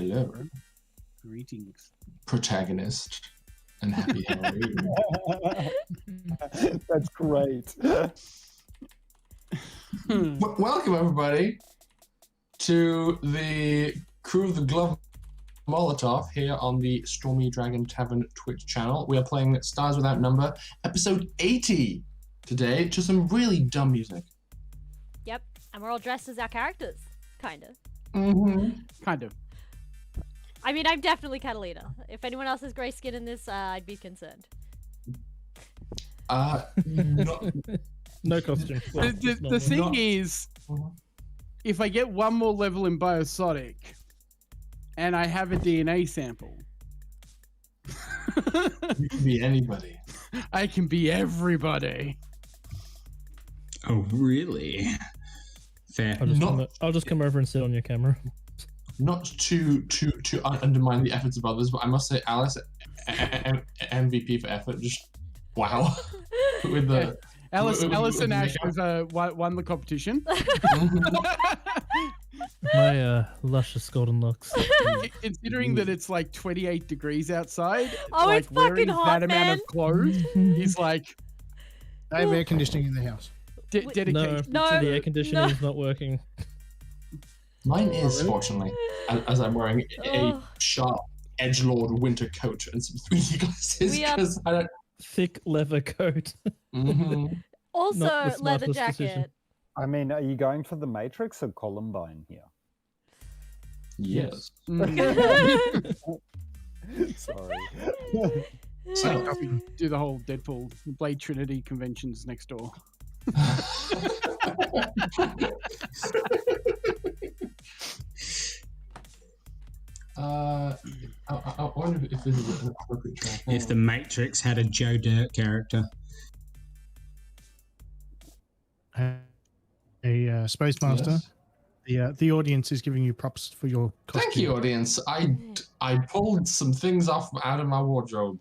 Hello. Greetings. Protagonist. And happy Halloween. That's great. Welcome, everybody, to the crew of the Glove Molotov here on the Stormy Dragon Tavern Twitch channel. We are playing Stars Without Number, episode 80 today, to some really dumb music. Yep, and we're all dressed as our characters, kind of. Kind of. I mean, I'm definitely Katalina. If anyone else has grey skin in this, I'd be concerned. No costume. The thing is, if I get one more level in Biosonic, and I have a DNA sample, You can be anybody. I can be everybody. Oh, really? Fair. I'll just come over and sit on your camera. Not to undermine the efforts of others, but I must say, Alice, MVP for effort. Just wow. With the Alice with and the Ash makeup. won the competition. My luscious golden locks. Considering that it's like 28 degrees outside, Oh, like it's fucking wearing hot, that amount of clothes, he's like I have air conditioning in the house. dedicated. No, the air conditioning is not working. Mine is, fortunately, as I'm wearing a Ugh. sharp edgelord winter coat and some 3D glasses We are- because I don't. Thick leather coat. Also, Not the leather smartest jacket. decision. I mean, are you going for the Matrix or Columbine here? Yes. Sorry. So, Do the whole Deadpool Blade Trinity conventions next door. I wonder if this is an appropriate track. If the Matrix had a Joe Dirt character. A Space Master. Yes. The audience is giving you props for your costume. Thank you, audience. I pulled some things off out of my wardrobe.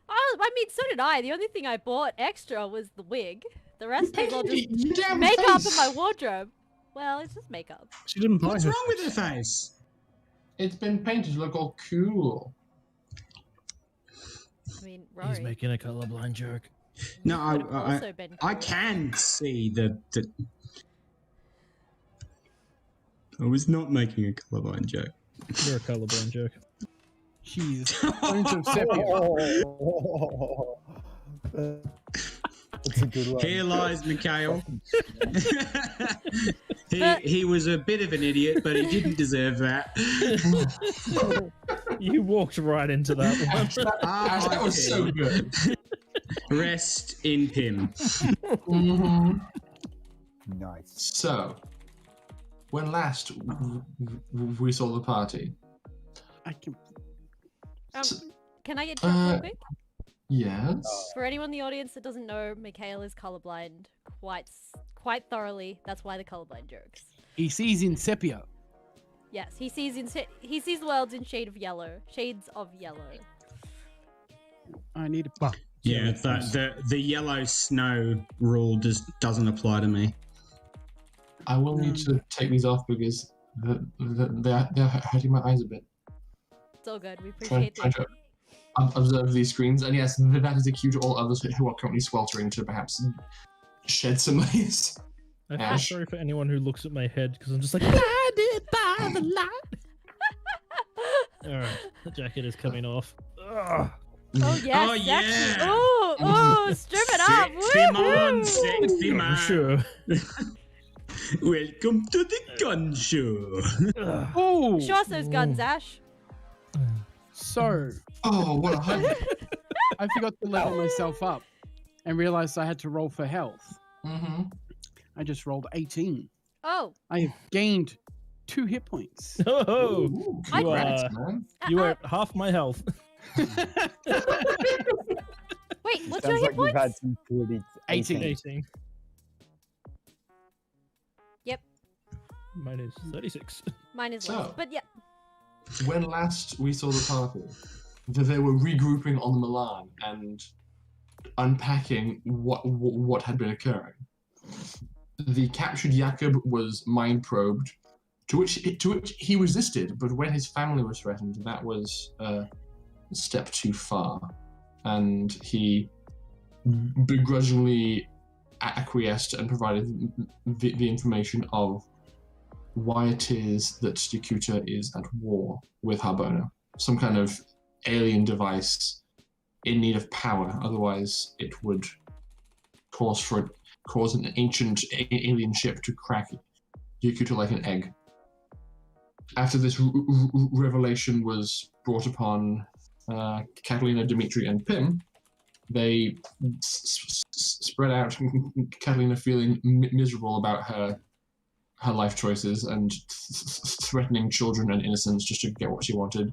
Oh, I mean, so did I. The only thing I bought extra was the wig. The rest is all just You damn makeup face. in my wardrobe. Well, it's just makeup. She didn't buy What's her wrong with her face. face? It's been painted to look all cool. I mean, He's Rory. making a colorblind joke. No, could've also been I cool. can see the. I was not making a colorblind joke. You're a colorblind joke. Jeez. Tones of sepia. That's a good one. Here lies Mikhail. he was a bit of an idiot, but he didn't deserve that. You walked right into that one. That was so good. Rest in Pim. Nice. So, when last we saw the party, I can. Can I get drunk real quick? yes, For anyone in the audience that doesn't know, Mikhail is colorblind quite thoroughly. That's why the colorblind jokes. He sees in sepia. Yes, he sees the world in shades of yellow. I need a. Well, Yeah, the yellow snow rule doesn't apply to me. I will need to take these off because they're hurting my eyes a bit. It's all good. We Trying appreciate to that. observe these screens, and yes, that is a cue to all others who are currently sweltering to perhaps shed some light. I feel Ash. sorry for anyone who looks at my head because I'm just like blinded by the light. Alright, the jacket is coming off. Ugh. Oh yes, Oh, sexy. yeah. Oh, strip it up. Sexy man, Woohoo! sexy man. Sure. Welcome to the gun show. Ugh. Oh, Show us those guns, Ash. so Oh, what a hype! I forgot to level myself up and realized I had to roll for health. I just rolled 18. Oh, I have gained 2 hit points. Oh, Ooh, I- congrats, Uh, man. you are at half my health. wait, what's your Sounds hit like you've had points? some pretty 18. 18. Yep, Mine is 36. mine is So- less. But yeah, When last we saw the party, they were regrouping on the Milan and unpacking what had been occurring. The captured Yakub was mind probed to which he resisted, but when his family was threatened, that was a step too far, and he begrudgingly acquiesced and provided the information of why it is that Yakuta is at war with Harbona. Some kind of alien device in need of power, otherwise it would cause an ancient alien ship to crack Yakuta like an egg. After this revelation was brought upon Katalina, Dimitri, and Pim, they spread out, Katalina feeling miserable about her life choices and threatening children and innocents just to get what she wanted.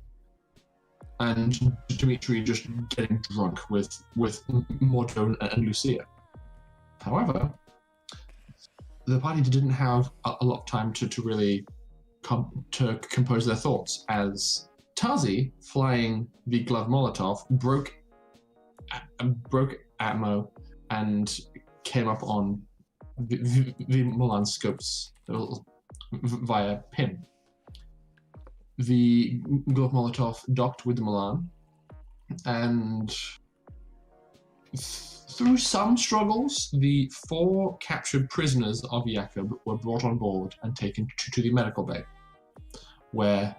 And Dimitri just getting drunk with Mordo and Lucia. However, the party didn't have a lot of time to really compose their thoughts, as Tasi, flying the glove Molotov, broke Atmo and came up on the Milan scopes via Pim. The glove Molotov docked with the Milan, and through some struggles, the 4 captured prisoners of Yakub were brought on board and taken to the medical bay, where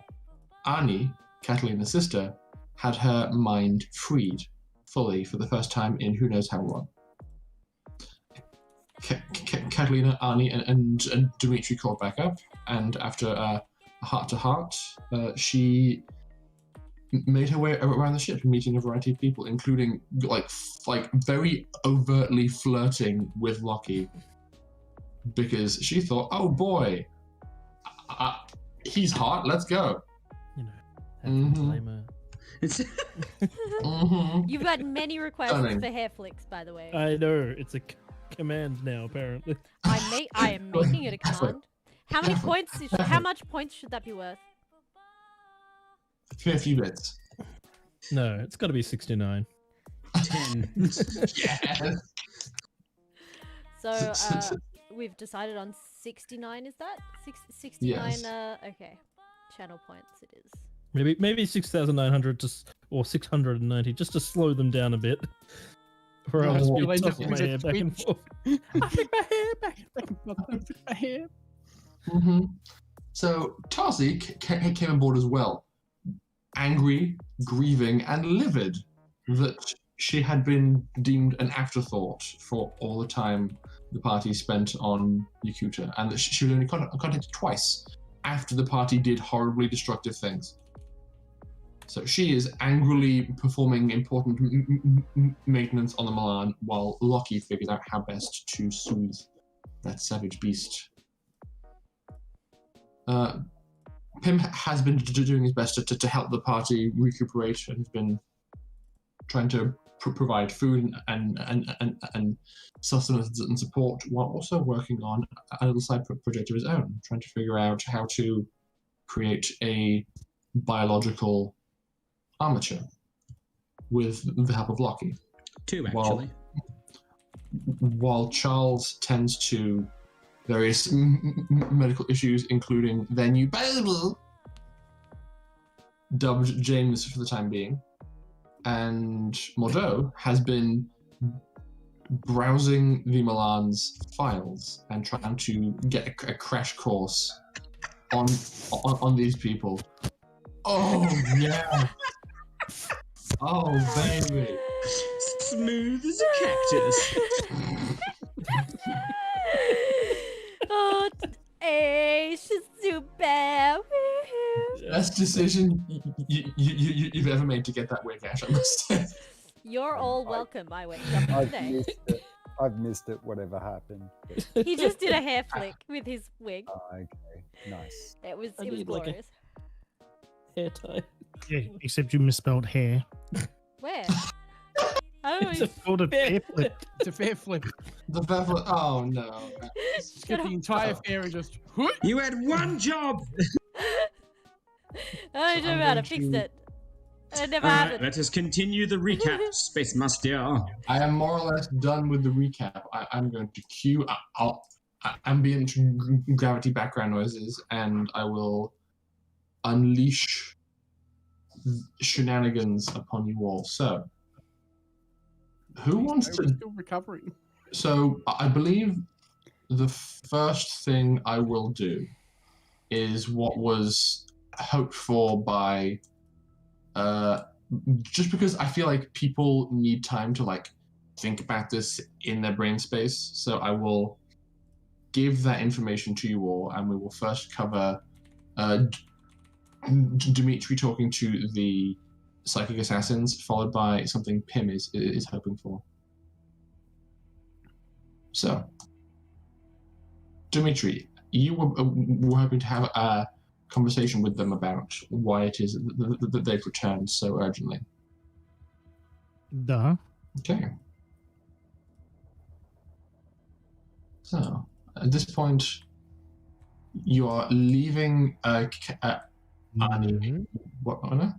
Ani, Katalina's sister, had her mind freed fully for the first time in who knows how long. Katalina, Ani, and Dimitri caught back up, and after a heart-to-heart, she made her way around the ship, meeting a variety of people, including like very overtly flirting with Lockie, because she thought, "Oh boy, he's hot. Let's go." You know, You've had many requests Stunning. for hair flicks, by the way. I know, it's a command now, apparently. I am making it a command. How many points? How much points should that be worth? 50 bits. No, it's got to be 69. 10. Yes. So we've decided on 69. Is that 69? Yes. Okay, channel points it is. Maybe 6,900 or 690, just to slow them down a bit. Or No, else you'll be end up tossing my with a hair back and twitch. forth. I flick my hair back and forth. I flick my hair. Mm-hmm. So Tasi came aboard as well, angry, grieving, and livid that she had been deemed an afterthought for all the time the party spent on Yakuta, and that she was only contacted twice after the party did horribly destructive things. So she is angrily performing important maintenance on the Milan, while Lockie figures out how best to soothe that savage beast. Pim has been doing his best to help the party recuperate, and has been trying to provide food and sustenance and support, while also working on a little side project of his own, trying to figure out how to create a biological armature with the help of Lockie. 2, actually. While Charles tends to various medical issues, including their new baby, dubbed James for the time being, and Mordo has been browsing the Milan's files and trying to get a crash course on these people. Oh yeah. Oh baby. Smooth as a cactus. Oh, she's too bad. Best decision you've ever made to get that wig, Ash, I must say. You're all welcome. I went shopping I've today. missed it. I've missed it, whatever happened. He just did a hair flick with his wig. Okay, nice. It was I it was need, like, a- glorious. Hair tie. Yeah, except you misspelled hair. Where? Oh, It's a It's called a fair fair flip. It's a fair flip. The bevel. Oh no. Just get the entire fair and just. Whoop. You had one job! I don't know how to fix it. It never Alright, happened. let us continue the recap, Space Master. I am more or less done with the recap. I'm going to queue. ambient gravity background noises, and I will unleash shenanigans upon you all. So, who wants We're to? still recovering. So, I believe the first thing I will do is what was hoped for by. Just because I feel like people need time to like think about this in their brain space, so I will give that information to you all, and we will first cover Dimitri talking to the psychic assassins, followed by something Pim is hoping for. So, Dimitri, you were hoping to have a conversation with them about why it is that they've returned so urgently. Duh. Okay. So, at this point, you are leaving Arnie. What, Anna?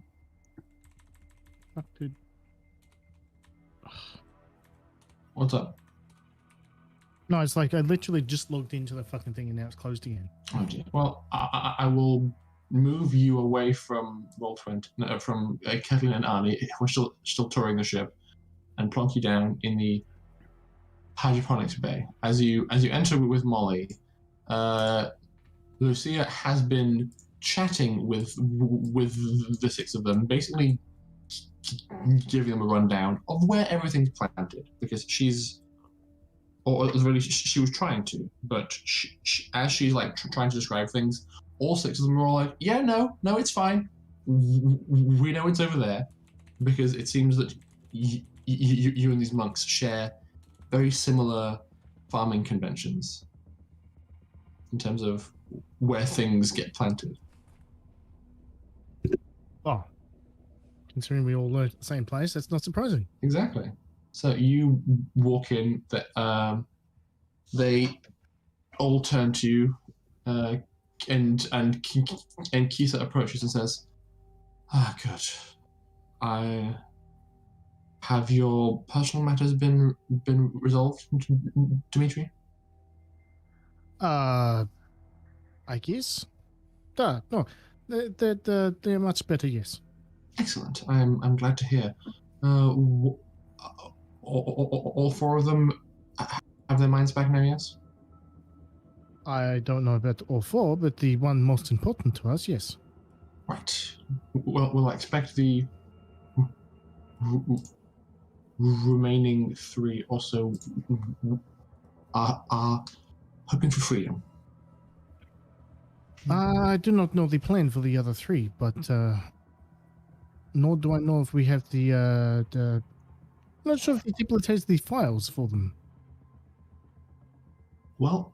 Fuck, dude. What's up? No, it's like I literally just logged into the fucking thing and now it's closed again. Oh dear. Well, I will move you away from Roll20, no, from Katalina and Arnie. We're still touring the ship, and plonk you down in the hydroponics bay. As you enter with Molly, Lucia has been chatting with the six of them, basically giving them a rundown of where everything's planted, because she's, or really she was trying to, but as she's like trying to describe things, all six of them are all like, yeah, no, it's fine. We know it's over there, because it seems that you and these monks share very similar farming conventions in terms of where things get planted. Oh, considering we all learned at the same place, that's not surprising. Exactly. So you walk in, they all turn to you, and Kisa approaches and says, good. Have your personal matters been resolved, Dimitri? I guess. No, they're much better. Yes. Excellent. I'm glad to hear. All four of them have their minds back now, yes? I don't know about all four, but the one most important to us, yes. Right. Well, I expect the remaining three also are hoping for freedom. I do not know the plan for the other three, but nor do I know if we have the. I'm not sure if the people has the files for them. Well,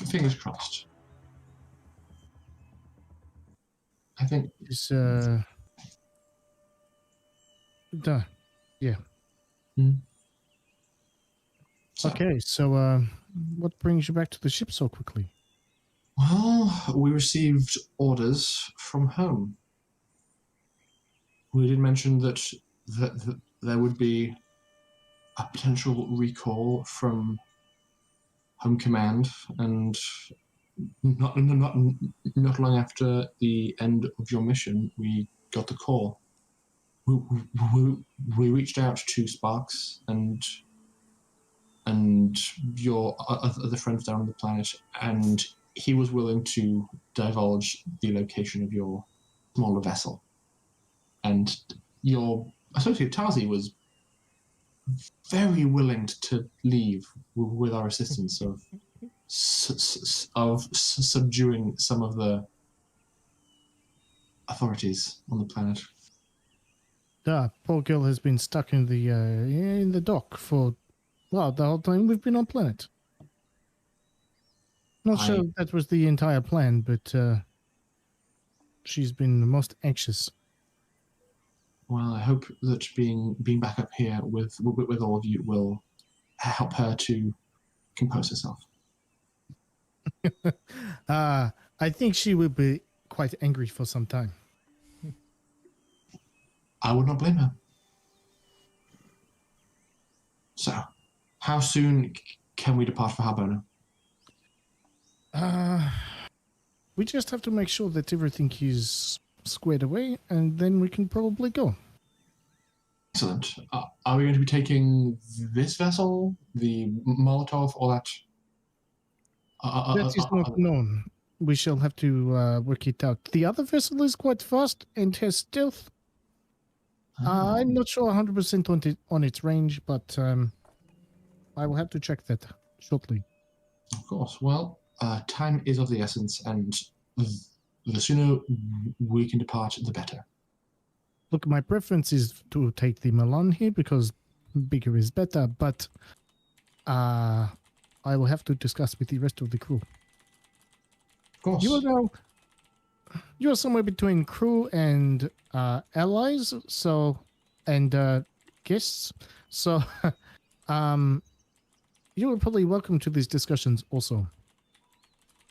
fingers crossed. I think It's yeah. so. Okay, so what brings you back to the ship so quickly? Well, we received orders from home. We did mention that there would be a potential recall from Home Command, and not long after the end of your mission, we got the call. We reached out to Sparks and your other friends down on the planet, and he was willing to divulge the location of your smaller vessel. And your associate Tasi was very willing to leave with our assistance of subduing some of the authorities on the planet. Poor girl has been stuck in the dock for, well, the whole time we've been on planet. Not sure that was the entire plan, but she's been the most anxious. Well, I hope that being back up here with all of you will help her to compose herself. I think she will be quite angry for some time. I would not blame her. So, how soon can we depart for Harbona? We just have to make sure that everything is squared away, and then we can probably go. Excellent. Are we going to be taking this vessel, the Molotov, or that? That is not known. We shall have to work it out. The other vessel is quite fast and has stealth. I'm not sure 100% on its range, but I will have to check that shortly. Of course. Well, time is of the essence, and the sooner we can depart, the better. Look, my preference is to take the Milan here because bigger is better, but I will have to discuss with the rest of the crew. Of course. You are somewhere between crew and allies, and guests. So, you are probably welcome to these discussions also.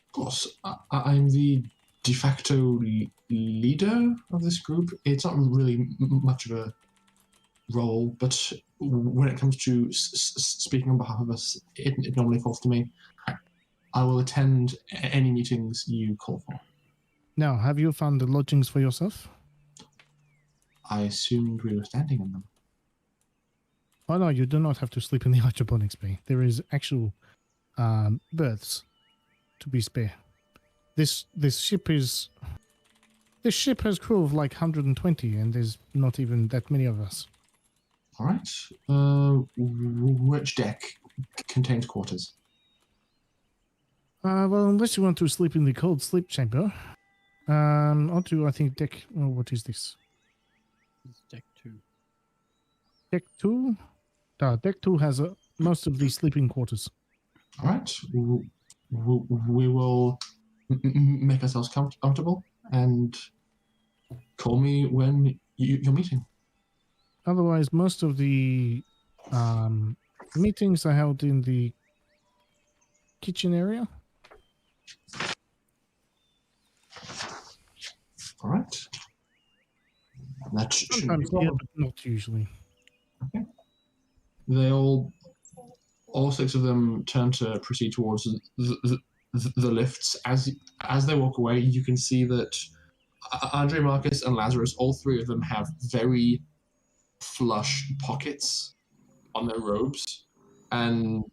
Of course. I'm the de facto leader of this group. It's not really much of a role, but when it comes to speaking on behalf of us, it normally falls to me. I will attend any meetings you call for. Now, have you found the lodgings for yourself? I assumed we were standing in them. Oh no, you do not have to sleep in the hydroponics bay. There is actual berths to be spare. This ship has crew of like 120, and there's not even that many of us. All right. Which deck contains quarters? Well, unless you want to sleep in the cold sleep chamber. Onto, I think, deck... Oh, what is this? It's deck 2. Deck 2? Deck 2 has most of the sleeping quarters. All right. We will make ourselves comfortable and call me when you're meeting. Otherwise, most of the meetings are held in the kitchen area. All right. That should be Sometimes, yeah, but not usually. Okay. They all six of them turn to proceed towards the lifts. As they walk away, you can see that Andre, Marcus, and Lazarus, all three of them have very flush pockets on their robes, and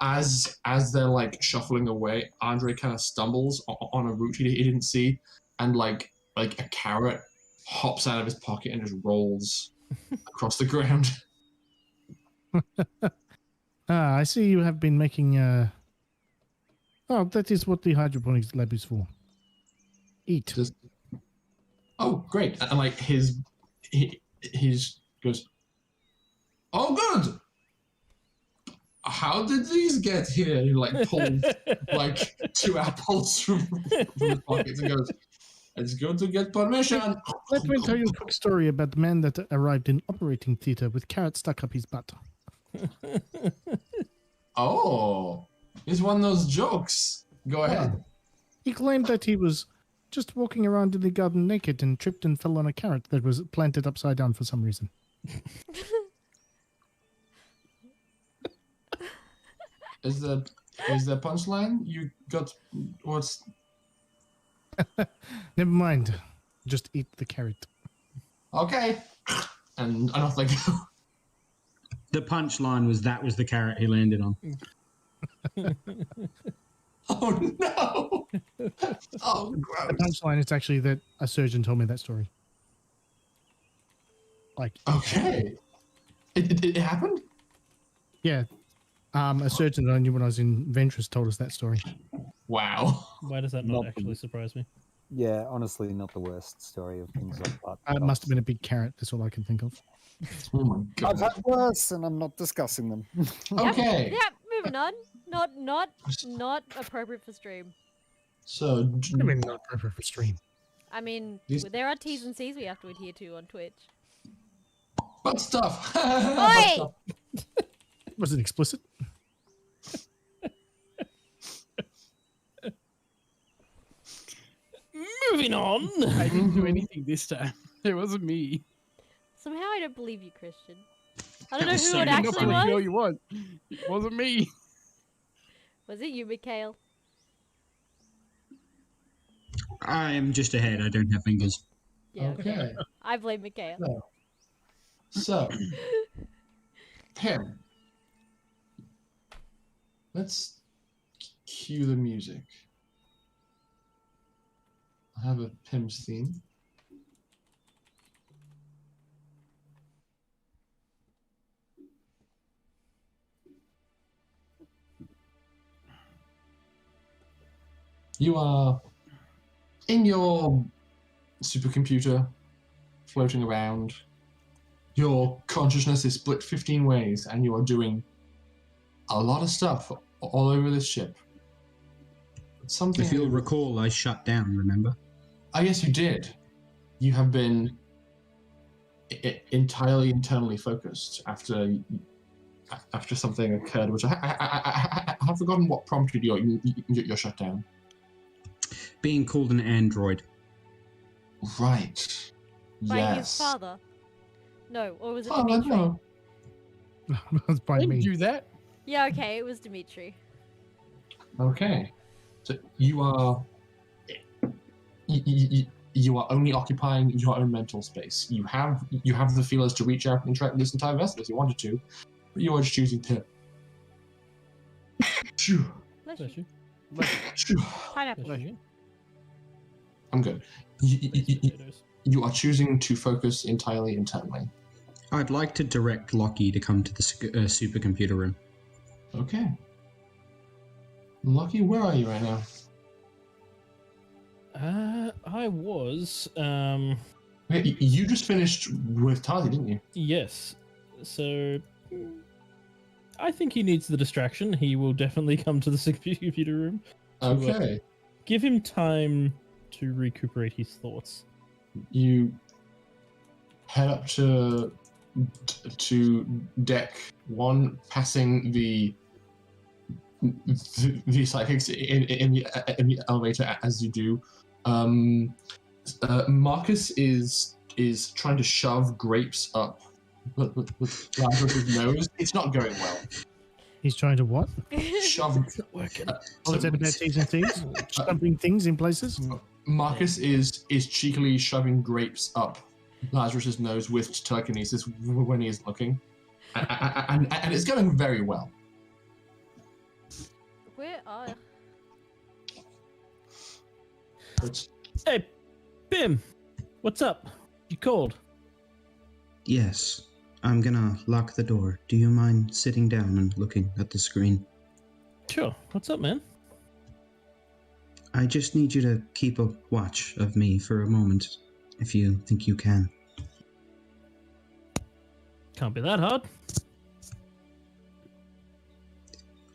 as they're like shuffling away, Andre kind of stumbles on a route he didn't see, and like a carrot hops out of his pocket and just rolls across the ground. I see you have been making Oh, that is what the hydroponics lab is for. Eat. Oh, great. And like his goes, oh, good. How did these get here? He like pulls like 2 apples from his pockets and goes, it's good to get permission. Let me tell you a quick story about the man that arrived in operating theater with carrots stuck up his butt. Oh, it's one of those jokes. Go ahead. He claimed that he was just walking around in the garden naked and tripped and fell on a carrot that was planted upside down for some reason. Is the punchline? You got what's? Never mind. Just eat the carrot. Okay. And off they go. The punchline was that was the carrot he landed on. Oh no! Oh, gross. The punchline is actually that a surgeon told me that story. Like, Okay. It happened? yeah. A surgeon that I knew when I was in Ventress told us that story. Wow. Why does that not actually surprise me? Yeah, honestly, not the worst story of things like that. It must have been a big carrot. That's all I can think of. Oh my I've god. had worse, and I'm not discussing them. Okay. Yep, moving on. Not appropriate for stream. So I mean, not appropriate for stream. I mean, These- there are T's and C's we have to adhere to on Twitch. butt stuff. Oi! Was it explicit? Moving on. I didn't do anything this time. It wasn't me. Somehow I don't believe you, Christian. I don't know was who so it much actually fun. All was. you want. It wasn't me. Was it you, Mikhail? I am just a head. I don't have fingers. Yeah. Okay. I blame Mikhail. So, Pim, let's cue the music. I have a Pim's theme. You are in your supercomputer, floating around. Your consciousness is split 15 ways, and you are doing a lot of stuff all over this ship. Something If you'll recall, I shut down, remember? I guess you did. You have been entirely internally focused after something occurred, which I have forgotten what prompted your shutdown. Being called an android. Right. By yes. his father. No, or was it Oh, Dimitri? no. That's by I didn't me. do that. Yeah, okay, it was Dimitri. Okay. So you are you are only occupying your own mental space. You have the feelers to reach out and interact with this entire vessel if you wanted to, but you are just choosing to. Phew. Bless Bless you. you. Phew. Pineapple. Bless you. I'm good. You are choosing to focus entirely internally. I'd like to direct Lockie to come to the supercomputer room. Okay. Lucky, where are you right now? I was, Wait, you just finished with Tasi, didn't you? yes. So, I think he needs the distraction. He will definitely come to the computer room. Okay. Give him time to recuperate his thoughts. You head up to deck 1, passing the psychics in the elevator as you do. Marcus is trying to shove grapes up Lazarus's nose. It's not going well. He's trying to what? Shove. It's not working. Oh, is that about T's and T's? Shoving things in places? Marcus is cheekily shoving grapes up Lazarus's nose with telekinesis when he is looking, and it's going very well. Where are... But Hey, Bim! What's up? You called? Yes, I'm gonna lock the door. Do you mind sitting down and looking at the screen? Sure. What's up, man? I just need you to keep a watch of me for a moment, if you think you can. Can't be that hard.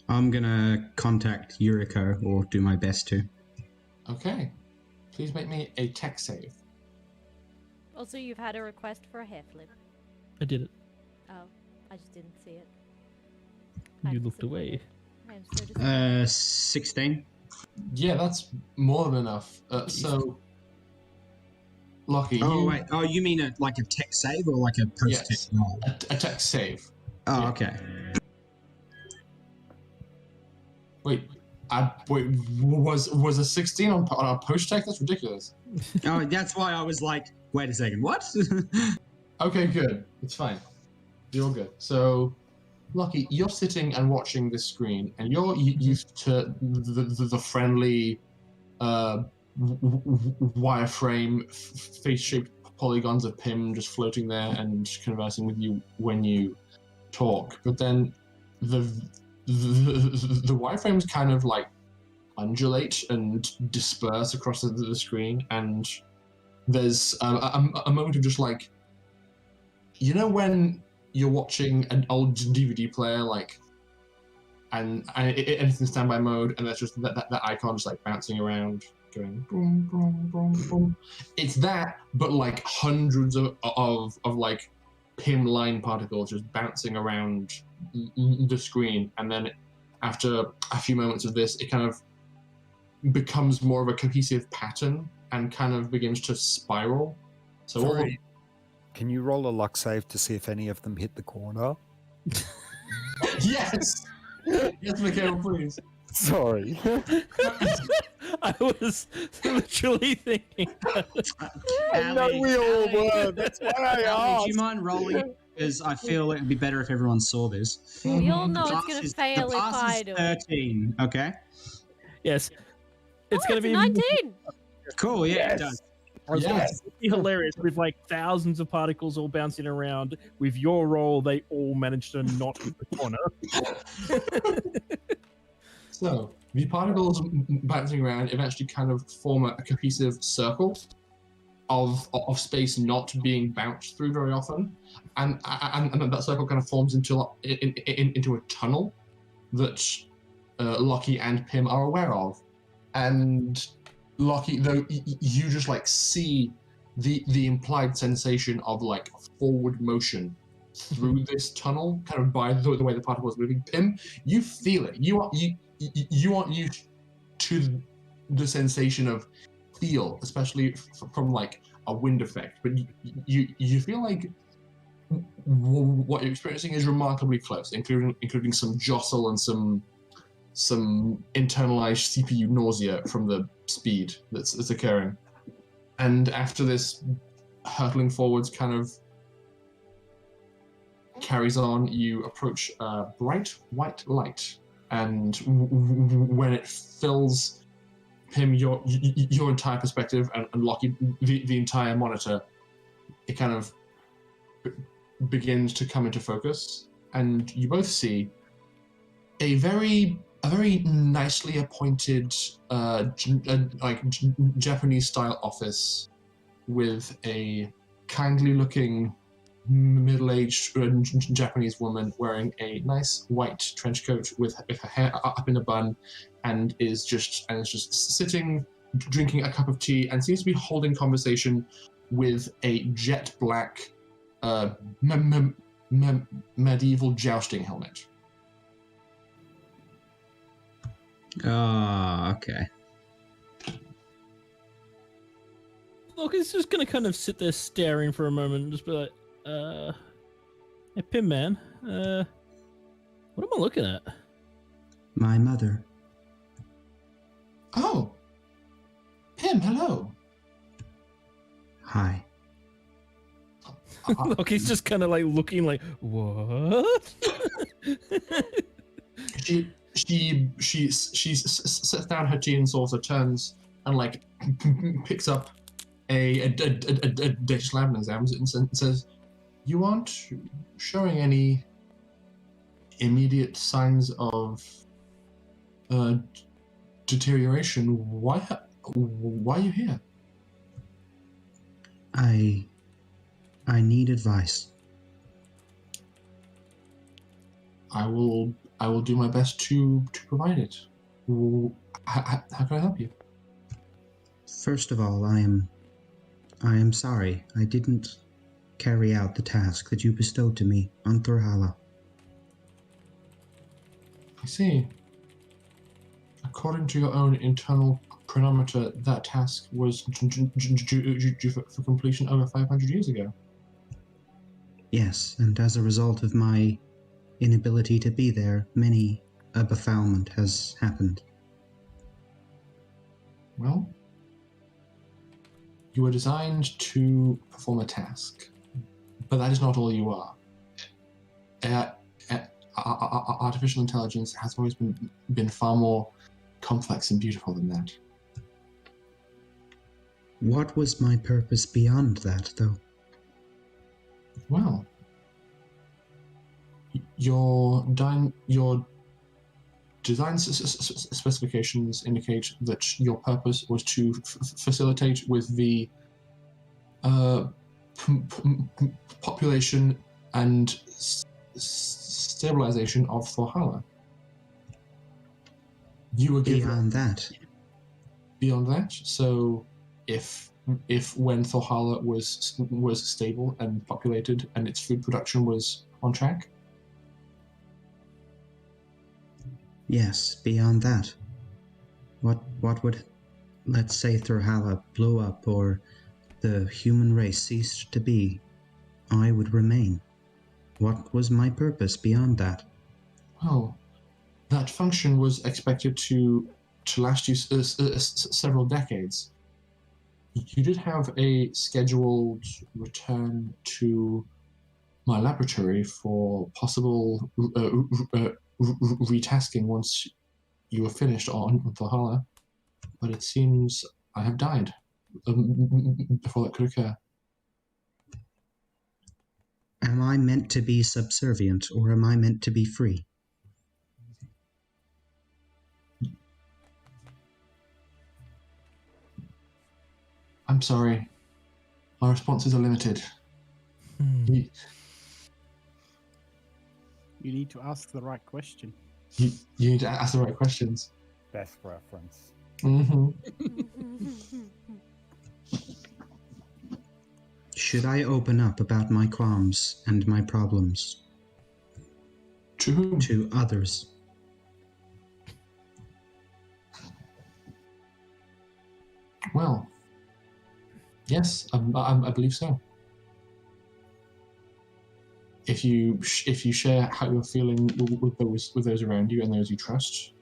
I'm gonna contact Yuriko, or do my best to. okay, please make me a tech save. Also, you've had a request for a hair flip. I did it. Oh, I just didn't see it. You I'm looked away. disappointed. I am so disappointed. 16? Yeah, that's more than enough. So, Lockie, Oh, you wait. Oh, you mean like a tech save or like a post-tech Yes. roll? a tech save. Oh, Yeah. okay. Wait, was a 16 on a post tech? That's ridiculous. Oh, that's why I was like, wait a second, what? Okay, good. It's fine. You're good. So, Lucky, you're sitting and watching this screen, and you're used to the friendly wireframe, face-shaped polygons of Pim just floating there and conversing with you when you talk. But then the wireframes kind of like undulate and disperse across the screen, and there's a moment of just like, you know, when you're watching an old DVD player, like, and it's in standby mode, and there's just that icon just like bouncing around, going boom, boom, boom, boom. It's that, but like hundreds of like Pim line particles just bouncing around the screen, and then after a few moments of this, it kind of becomes more of a cohesive pattern and kind of begins to spiral. So all Sorry. Can you roll a luck save to see if any of them hit the corner? Yes! Yes, Mikhail, please. Sorry. I was literally thinking. I know we all were. That's why I Ali, asked. do you mind rolling? Because I feel it would be better if everyone saw this. We all Mhm. know The it's pass gonna is- fail the if pass I is do it. 13, okay? Yes. It's Oh, gonna it's a be 19. Cool, yeah, Yes. it does. I was gonna Yes. say, be hilarious with like thousands of particles all bouncing around. With your roll, they all managed to not hit the corner. So, the particles bouncing around eventually kind of form a cohesive circle of space not being bounced through very often, and that circle kind of forms into a tunnel that Lockie and Pym are aware of, and Lockie, though you just like see the implied sensation of like forward motion through this tunnel, kind of by the way the particle is moving. Pym, you feel it. You aren't used to the sensation of feel, especially from like a wind effect, but you feel like what you're experiencing is remarkably close, including some jostle and some internalized CPU nausea from the speed that's occurring. And after this hurtling forwards kind of carries on, you approach a bright white light, and when it fills Pym your entire perspective and Lockie the entire monitor, it kind of begins to come into focus, and you both see a very nicely appointed Japanese style office with a kindly looking middle-aged Japanese woman wearing a nice white trench coat with her hair up in a bun, and is just sitting drinking a cup of tea and seems to be holding conversation with a jet black medieval jousting helmet. Oh, okay. Look, it's just gonna kind of sit there staring for a moment and just be like, hey, Pim man, what am I looking at? My mother. Oh, Pym, hello. Hi. Look, he's just kind of like looking like, what? She sets down her tea and saucer, turns and like picks up a dish lamp and examines it and says, "You aren't showing any immediate signs of deterioration. Why are you here?" I need advice. I will do my best to provide it. How can I help you? First of all, I am sorry. I didn't carry out the task that you bestowed to me on Thurhala. I see. According to your own internal chronometer, that task was due for completion over 500 years ago. Yes, and as a result of my inability to be there, many a befoulment has happened. Well, you were designed to perform a task, but that is not all you are. Artificial intelligence has always been far more complex and beautiful than that. What was my purpose beyond that, though? Well, your design specifications indicate that your purpose was to facilitate with the population and stabilization of Thorhala. You were given beyond that. So, if when Thorhala was stable and populated and its food production was on track. Yes, beyond that. What would, let's say, Thurhala blew up or the human race ceased to be, I would remain. What was my purpose beyond that? Well, that function was expected to last you several decades. You did have a scheduled return to my laboratory for possible retasking once you were finished on Valhalla, but it seems I have died before that could occur. Am I meant to be subservient, or am I meant to be free? I'm sorry. My responses are limited. You need to ask the right question. need to ask the right questions. Best reference. Mm-hmm. Should I open up about my qualms and my problems? To whom? To others. Well, yes, I believe so. If you share how you're feeling with those around you and those you trust,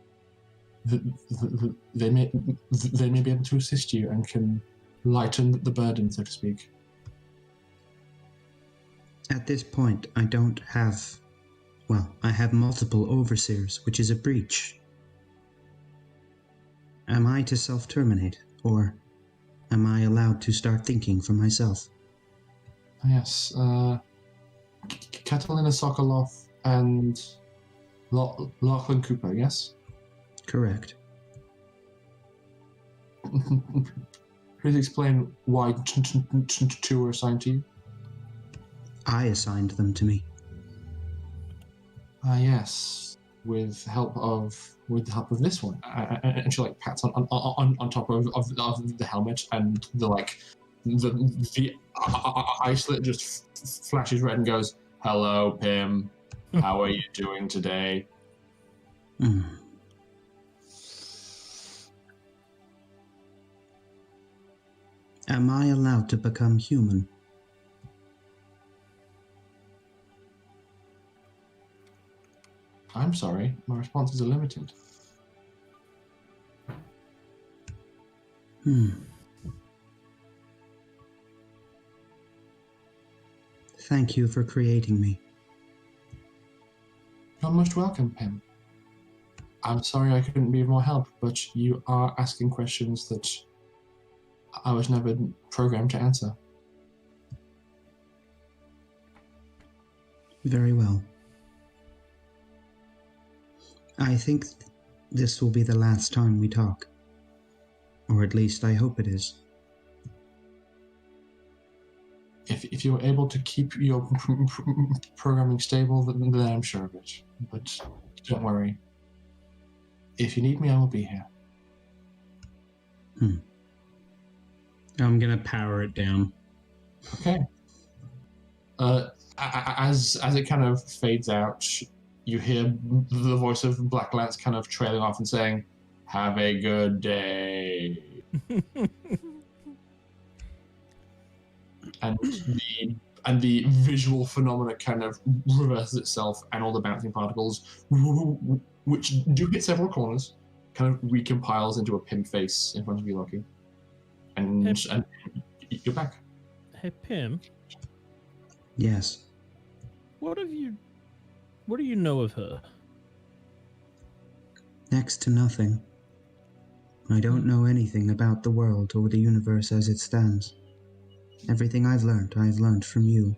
they may be able to assist you and can lighten the burden, so to speak. At this point, I don't have... Well, I have multiple overseers, which is a breach. Am I to self-terminate, or am I allowed to start thinking for myself? Yes, Katalina Sokolov and Lachlan Cooper, yes? Correct. Please explain why two were assigned to you. I assigned them to me. Yes, with the help of this one, and she like pats on top of the helmet, and the eye slit just flashes red and goes, "Hello, Pim. How are you doing today?" Hmm. Am I allowed to become human? I'm sorry, my responses are limited. Thank you for creating me. You're most welcome, Pim. I'm sorry I couldn't be of more help, but you are asking questions that I was never programmed to answer. Very well. I think this will be the last time we talk. Or at least I hope it is. If you're able to keep your programming stable, then I'm sure of it. But don't worry. If you need me, I will be here. I'm gonna power it down. Okay. As it kind of fades out, you hear the voice of Black Lance kind of trailing off and saying, "Have a good day." and the visual phenomena kind of reverses itself, and all the bouncing particles, which do hit several corners, kind of recompiles into a Pim face in front of you, Loki. And you're back. Hey, Pim. Yes. What do you know of her? Next to nothing. I don't know anything about the world or the universe as it stands. Everything I've learned from you,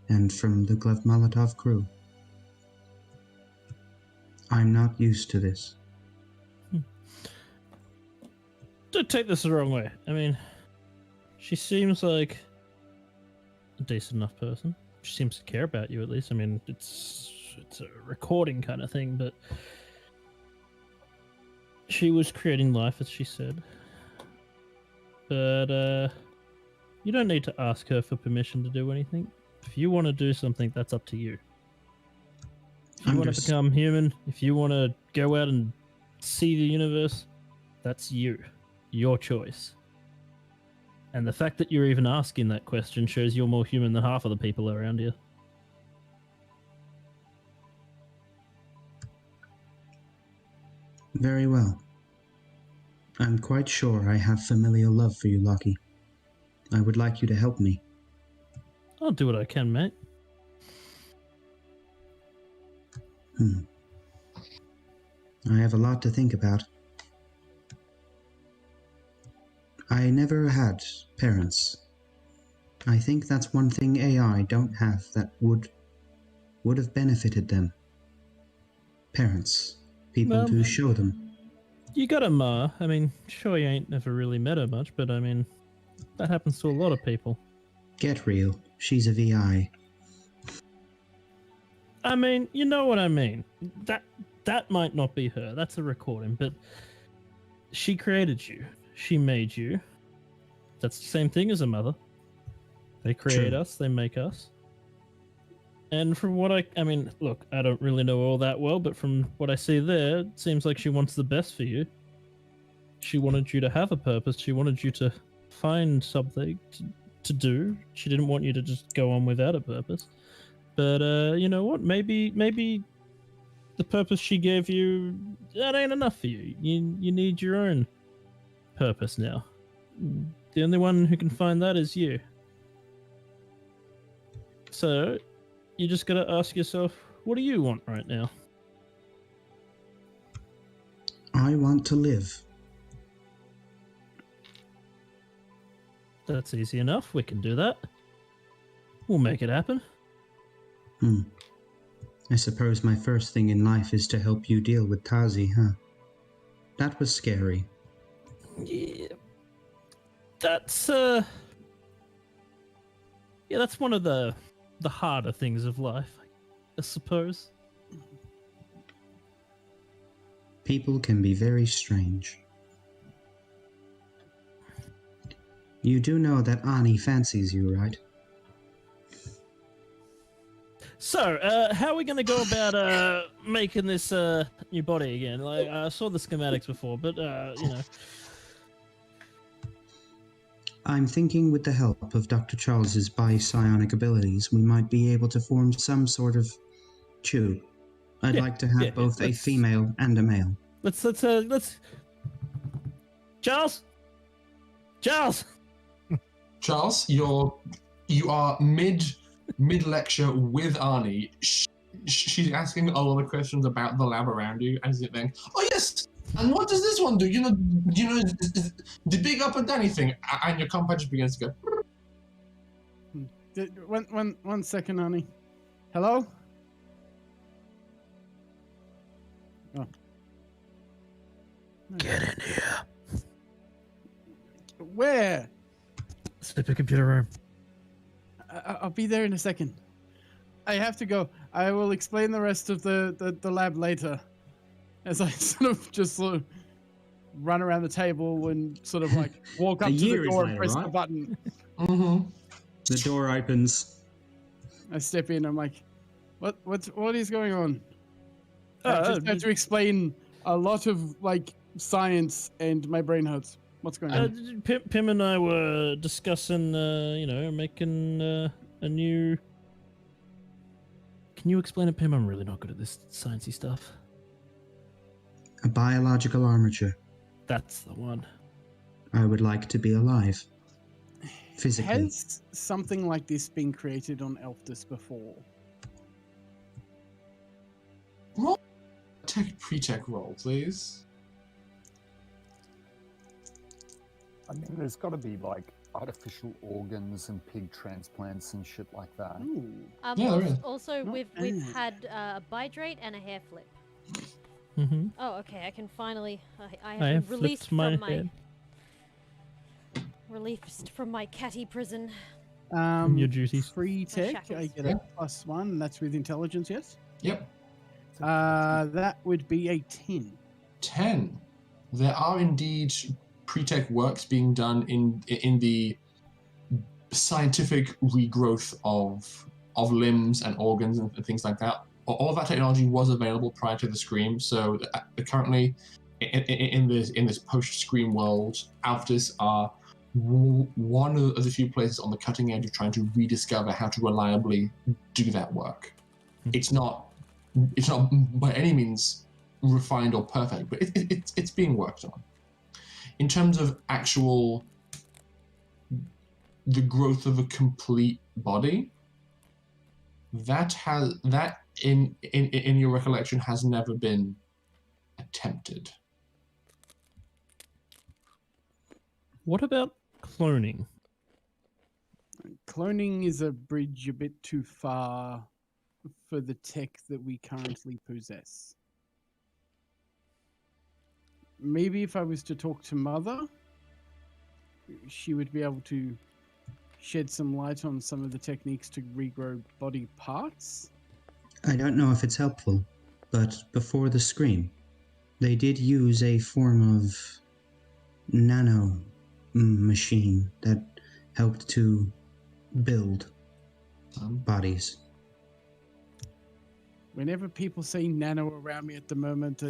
and from the Glove Molotov crew. I'm not used to this. Don't take this the wrong way. I mean, she seems like a decent enough person. She seems to care about you, at least. I mean, it's a recording kind of thing, but she was creating life, as she said. But you don't need to ask her for permission to do anything. If you want to do something, that's up to you. If you want to become human, if you want to go out and see the universe, that's you. Your choice. And the fact that you're even asking that question shows you're more human than half of the people around here. Very well. I'm quite sure I have familial love for you, Lucky. I would like you to help me. I'll do what I can, mate. I have a lot to think about. I never had parents. I think that's one thing AI don't have that would have benefited them. Parents. People to show them. You got a ma. I mean, sure, you ain't never really met her much, but I mean, that happens to a lot of people. Get real. She's a VI. I mean, you know what I mean. That might not be her. That's a recording, but she created you. She made you. That's the same thing as a mother. They create us, they make us. And from what I mean, look, I don't really know all that well, but from what I see there, it seems like she wants the best for you. She wanted you to have a purpose. She wanted you to find something to do. She didn't want you to just go on without a purpose. But you know what? Maybe the purpose she gave you, that ain't enough for you. You need your own purpose now. The only one who can find that is you. So, you just gotta ask yourself, what do you want right now? I want to live. That's easy enough. We can do that. We'll make it happen. I suppose my first thing in life is to help you deal with Tasi, huh? That was scary. Yeah. That's that's one of the harder things of life, I suppose. People can be very strange. You do know that Ani fancies you, right? So, how are we going to go about making this new body again? Like, I saw the schematics before, but you know. I'm thinking with the help of Dr. Charles's psionic abilities, we might be able to form some sort of tube. I'd like to have both a female and a male. Let's Charles, Charles, you are mid lecture with Arnie. She's asking a lot of questions about the lab around you, and she's then, oh yes, and what does this one do? You know, the big up and down thing, and your compa just begins to go. One second, Arnie. Hello? Oh. get in here. Where? Supercomputer room. I'll be there in a second. I have to go. I will explain the rest of the lab later. As I sort of run around the table and sort of like walk up to the door and press the button. The door opens. I step in. I'm like, what is going on? I just had to explain a lot of like science, and my brain hurts. What's going on? Pim and I were discussing, making a new. Can you explain it, Pim? I'm really not good at this sciencey stuff. A biological armature. That's the one. I would like to be alive. Physically. Has something like this been created on Elfdus before? Roll pre-tech roll, please. I mean, there's got to be like artificial organs and pig transplants and shit like that. Ooh. Yeah, there is. Also, we've had a bidrate and a hair flip. Mm-hmm. Oh, okay. I can finally. I I have have been released flipped my from my head. released from my catty prison. Your duties. Free tech. I shackles. get a +1. And that's with intelligence, yes. Yep. That would be a 10. 10. There are indeed pre-tech works being done in the scientific regrowth of limbs and organs and things like that. All of that technology was available prior to the Scream, so currently in this post-Scream world, Alphys are one of the few places on the cutting edge of trying to rediscover how to reliably do that work. It's not by any means refined or perfect, but it's being worked on. In terms of actual the growth of a complete body, that in your recollection has never been attempted. What about cloning? Cloning is a bridge a bit too far for the tech that we currently possess. Maybe if I was to talk to Mother, she would be able to shed some light on some of the techniques to regrow body parts. I don't know if it's helpful, but before the scream, they did use a form of nano machine that helped to build bodies. Whenever people say nano around me at the moment,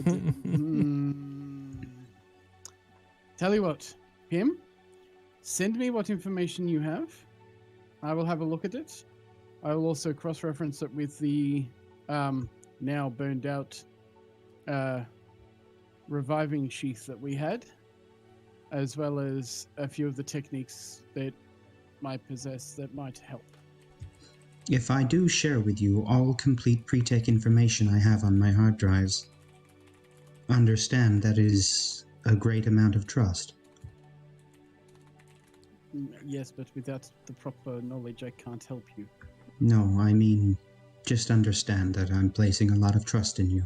tell you what, Pim, send me what information you have. I will have a look at it. I will also cross-reference it with the now burned out reviving sheath that we had, as well as a few of the techniques that might possess that might help. If I do share with you all complete pre-tech information I have on my hard drives, understand that is a great amount of trust. Yes, but without the proper knowledge, I can't help you. No, I mean, just understand that I'm placing a lot of trust in you.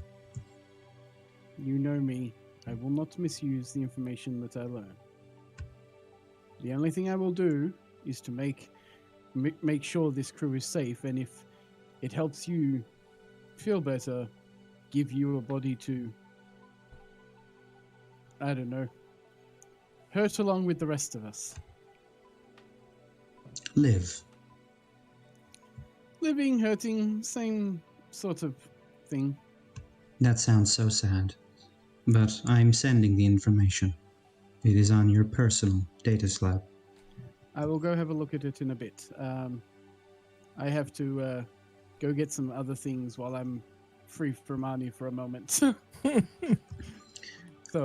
You know me. I will not misuse the information that I learn. The only thing I will do is to make sure this crew is safe, and if it helps you feel better, give you a body to, I don't know, hurt along with the rest of us. Live. Living, hurting, same sort of thing. That sounds so sad. But I'm sending the information. It is on your personal data slab. I will go have a look at it in a bit. I have to go get some other things while I'm free from Arnie for a moment. So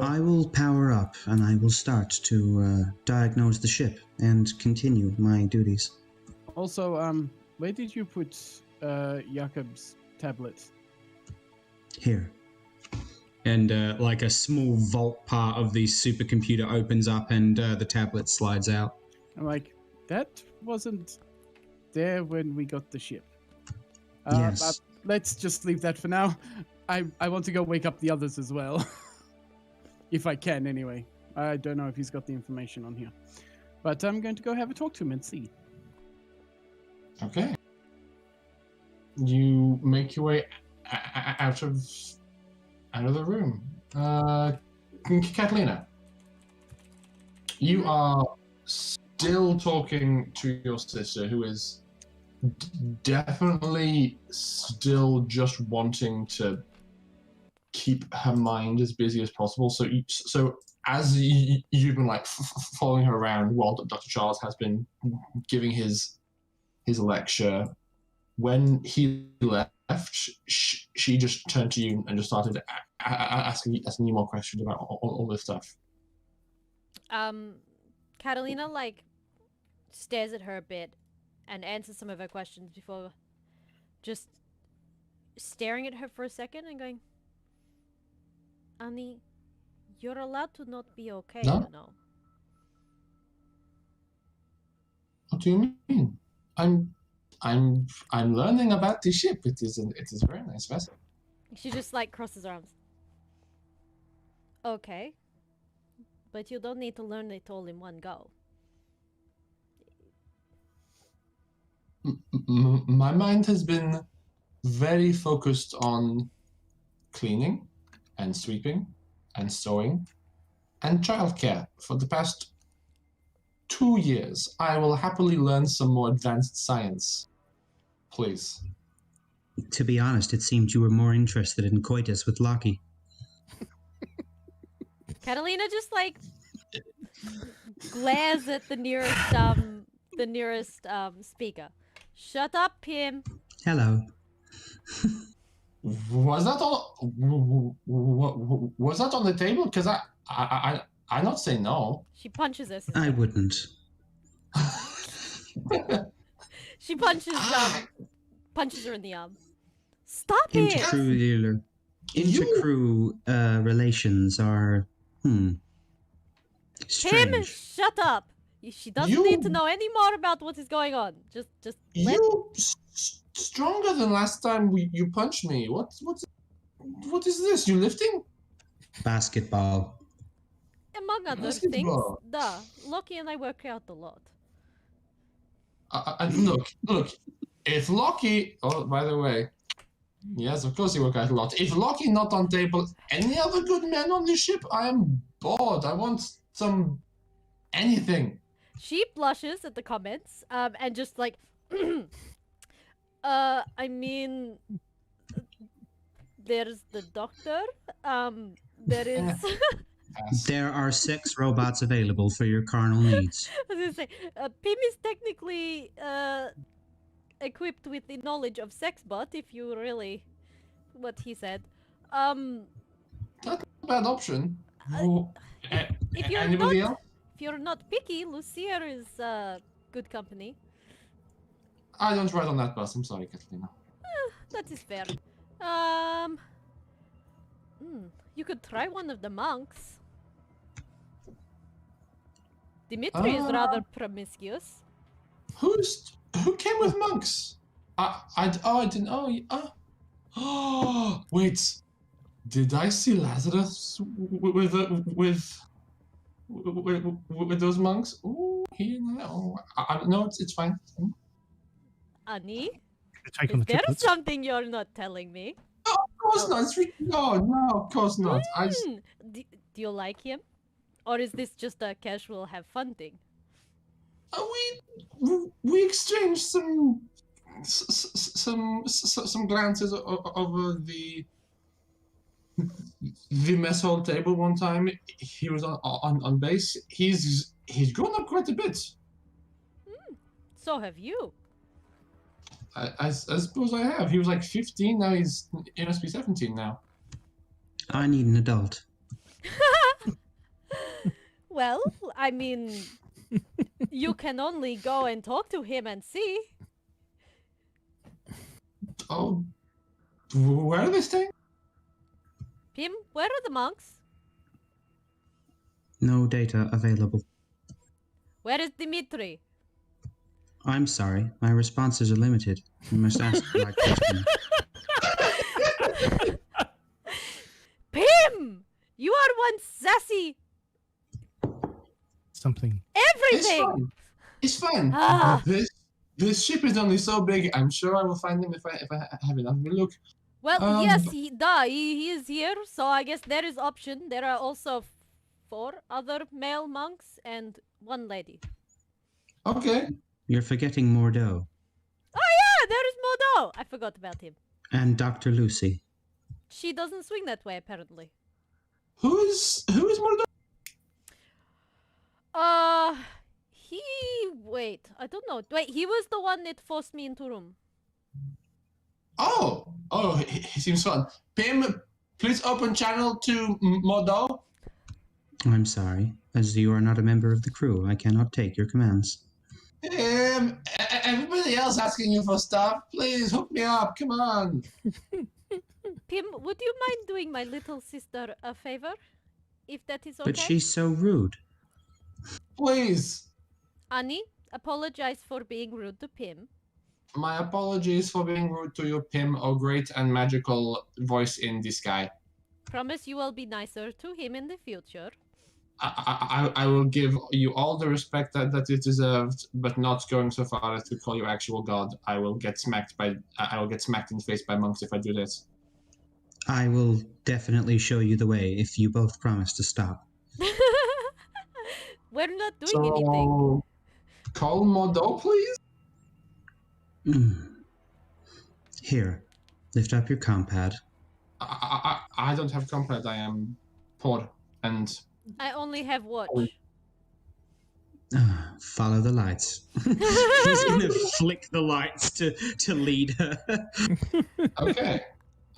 I will power up and I will start to diagnose the ship and continue my duties. Also, where did you put Yakub's tablet? Here. And like a small vault part of the supercomputer opens up and the tablet slides out. I'm like, that wasn't there when we got the ship. Yes. Let's just leave that for now. I want to go wake up the others as well. If I can, anyway. I don't know if he's got the information on here. But I'm going to go have a talk to him and see. Okay. You make your way out of the room. Katalina, you are still talking to your sister, who is definitely still just wanting to keep her mind as busy as possible. So as you've been like following her around while Dr. Charles has been giving his lecture, when he left, she just turned to you and just started asking you more questions about all this stuff. Katalina like stares at her a bit and answers some of her questions before just staring at her for a second and going, Annie, you're allowed to not be okay, No? you know. What do you mean? I'm learning about the ship. It is a very nice vessel. She just like crosses her arms. Okay. But you don't need to learn it all in one go. My mind has been very focused on cleaning and sweeping and sewing and childcare for the past 2 years. I will happily learn some more advanced science. Please. To be honest, it seemed you were more interested in coitus with Lockie. Katalina just like glares at the nearest speaker. Shut up, Pim. Hello. Was that on the table? Because I not say no. She punches her sister. I wouldn't. She punches her in the arm. Stop it! Intercrew relations are Tim, strange. shut up. She doesn't need to know any more about what is going on. Just let. You stronger than last time you punched me. What is this? You lifting? Basketball. Among other Basketball. things, Loki and I work out a lot. Look. If Loki, oh, by the way, yes, of course you work out a lot. If Loki not on table, any other good men on this ship? I am bored. I want some anything. She blushes at the comments, and just like, I mean, there's the doctor. There is. There are 6 robots available for your carnal needs. I was gonna say, Pim is technically equipped with the knowledge of sex bot, if you really, what he said. Not a bad option. If you're Anybody not, else? if you're not picky, Lucia is good company. I don't ride on that bus. I'm sorry, Katalina. That is fair. You could try one of the monks. Dimitri is rather promiscuous. Who came with monks? I didn't. Oh, wait. Did I see Lazarus with those monks? Oh, no, it's fine. Annie, Take on is the there triplets. something you're not telling me? No, of course not. No, of course not. Do you like him? Or is this just a casual have fun thing? We exchanged some glances over the mess hall table one time. He was on base. He's grown up quite a bit. So have you. I suppose I have. He was like 15. Now he must be 17 now. I need an adult. Well, I mean, you can only go and talk to him and see. Oh, where are they staying? Pim, where are the monks? No data available. Where is Dimitri? I'm sorry, my responses are limited. You must ask the right question. Pim! You are one sassy Something. everything! It's fine. Ah. This ship is only so big. I'm sure I will find him if I have enough. But look, Well, yes, he is here, so I guess there is option. There are also 4 other male monks and 1 lady. okay. You're forgetting Mordeaux Oh yeah, there is Modo! I forgot about him. and Dr. Lucy. She doesn't swing that way, apparently. Who is Molotov? Wait, I don't know. Wait, he was the one that forced me into room. Oh, he seems fun. Pim, please open channel to Modo. I'm sorry, as you are not a member of the crew, I cannot take your commands. Everybody else asking you for stuff. Please hook me up. Come on. Pim, would you mind doing my little sister a favor? If that is okay? But she's so rude. Please. Annie, apologize for being rude to Pim. My apologies for being rude to you, Pim, oh great and magical voice in the sky. Promise you will be nicer to him in the future. I will give you all the respect that it deserved, but not going so far as to call you actual god. I will get smacked in the face by monks if I do this. I will definitely show you the way if you both promise to stop. We're not doing anything. Call Modo, please. Here, lift up your compad. I don't have compad. I am poor and. I only have watch. Follow the lights. He's gonna flick the lights to lead her. Okay.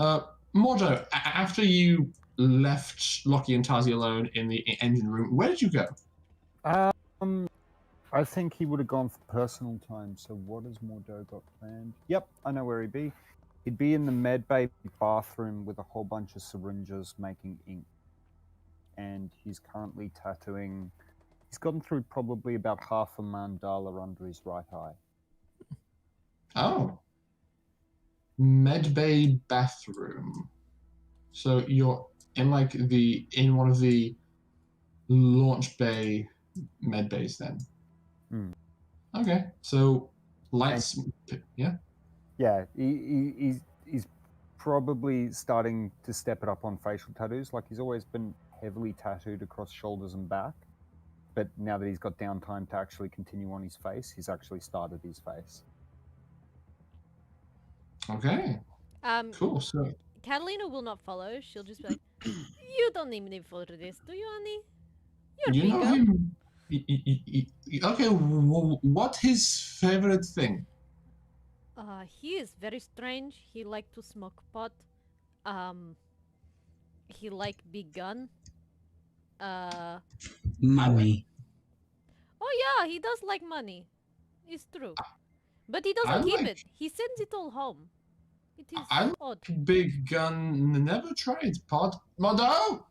Mordo, after you left Lockie and Tasi alone in the engine room, where did you go? I think he would have gone for personal time. So what has Mordo got planned? Yep, I know where he'd be. He'd be in the med bay bathroom with a whole bunch of syringes making ink. And he's currently tattooing. He's gotten through probably about half a mandala under his right eye. Oh. Medbay bathroom. So you're in like in one of the launch bay med bays then. Okay. So lights yeah. Yeah, he's probably starting to step it up on facial tattoos. Like, he's always been heavily tattooed across shoulders and back. But now that he's got downtime to actually continue on his face, he's actually started his face. Okay. Cool. So Catalina will not follow. She'll just be like, "You don't need me for this, do you, honey? You're you know bigger." him. Okay. What his favorite thing? He is very strange. He like to smoke pot. He like big gun. Money. Oh yeah, he does like money. It's true. But he doesn't I keep like- it. He sends it all home. It is I like odd. Big gun. Never tried pod. Mordo.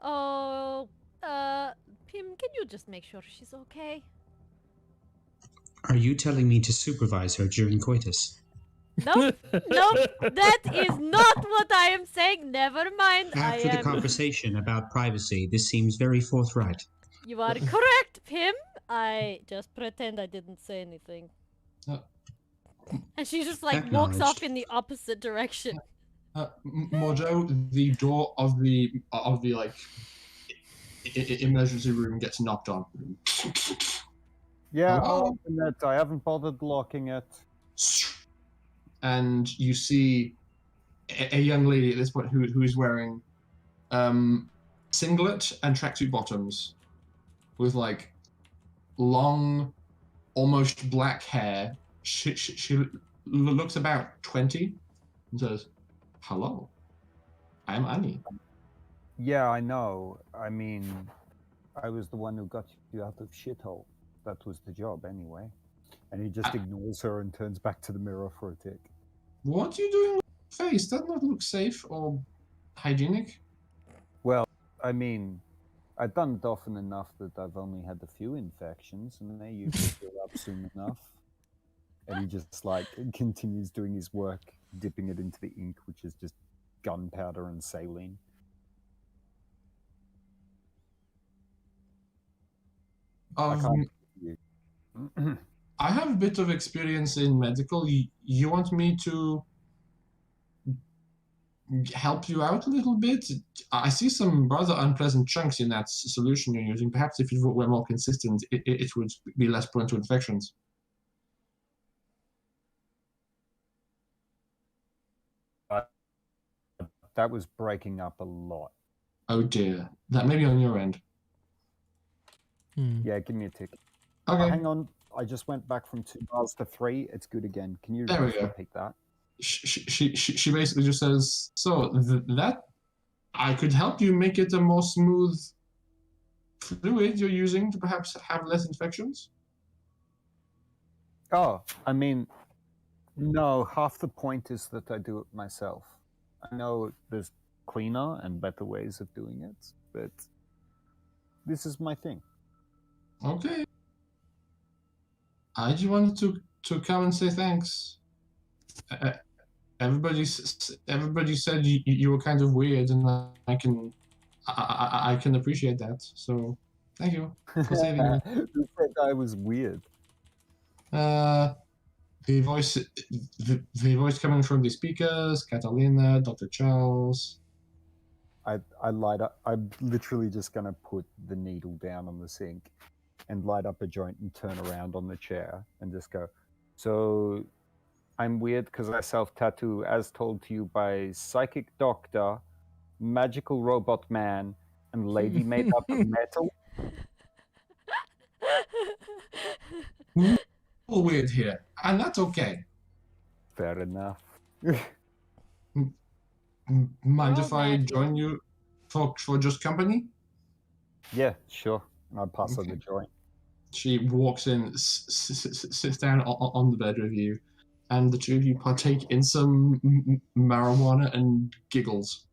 Oh, Pim, can you just make sure she's okay? Are you telling me to supervise her during coitus? Nope, nope, that is not what I am saying. Never mind. After I the am. conversation about privacy, this seems very forthright. You are correct, Pim. I just pretend I didn't say anything. And she just like walks off Acknowledged. in the opposite direction. Mordo, the door of the like emergency room gets knocked on. Yeah, Hello? I'll open it. I haven't bothered locking it. And you see a young lady at this point who is wearing singlet and tracksuit bottoms with like long, almost black hair. She looks about 20 and says, "Hello, I'm Annie." Yeah, I know. I mean, I was the one who got you out of shithole. That was the job, anyway. And he just ignores her and turns back to the mirror for a tick. What are you doing with your face? Does not look safe or hygienic. Well, I mean, I've done it often enough that I've only had a few infections, and they usually heal up soon enough. And he just like continues doing his work, dipping it into the ink, which is just gunpowder and saline. I can't. I have a bit of experience in medical. You want me to help you out a little bit? I see some rather unpleasant chunks in that solution you're using. Perhaps if it were more consistent, it would be less prone to infections. That was breaking up a lot. Oh dear. That may be on your end. Yeah, give me a tick. Okay. Hang on. I just went back from 2 bars to 3. It's good again. Can you There we just go. repeat that? She basically just says, so that I could help you make it a more smooth fluid you're using to perhaps have less infections? Oh, I mean, no, half the point is that I do it myself. I know there's cleaner and better ways of doing it, but this is my thing. Okay. I just wanted to come and say thanks. Everybody said you were kind of weird, and I can appreciate that. So thank you for saving me. Who said I was weird? The voice coming from the speakers, Katalina, Dr. Charles. I light up. I'm literally just gonna put the needle down on the sink and light up a joint and turn around on the chair and just go, so I'm weird because I self-tattoo as told to you by psychic doctor, magical robot man, and lady made up of metal. We're all weird here, and that's okay. Fair enough. Mind We're if all I mad join you for just company? Yeah, sure. And I pass her Okay. the joint. She walks in, sits down on the bed with you, and the two of you partake in some marijuana and giggles.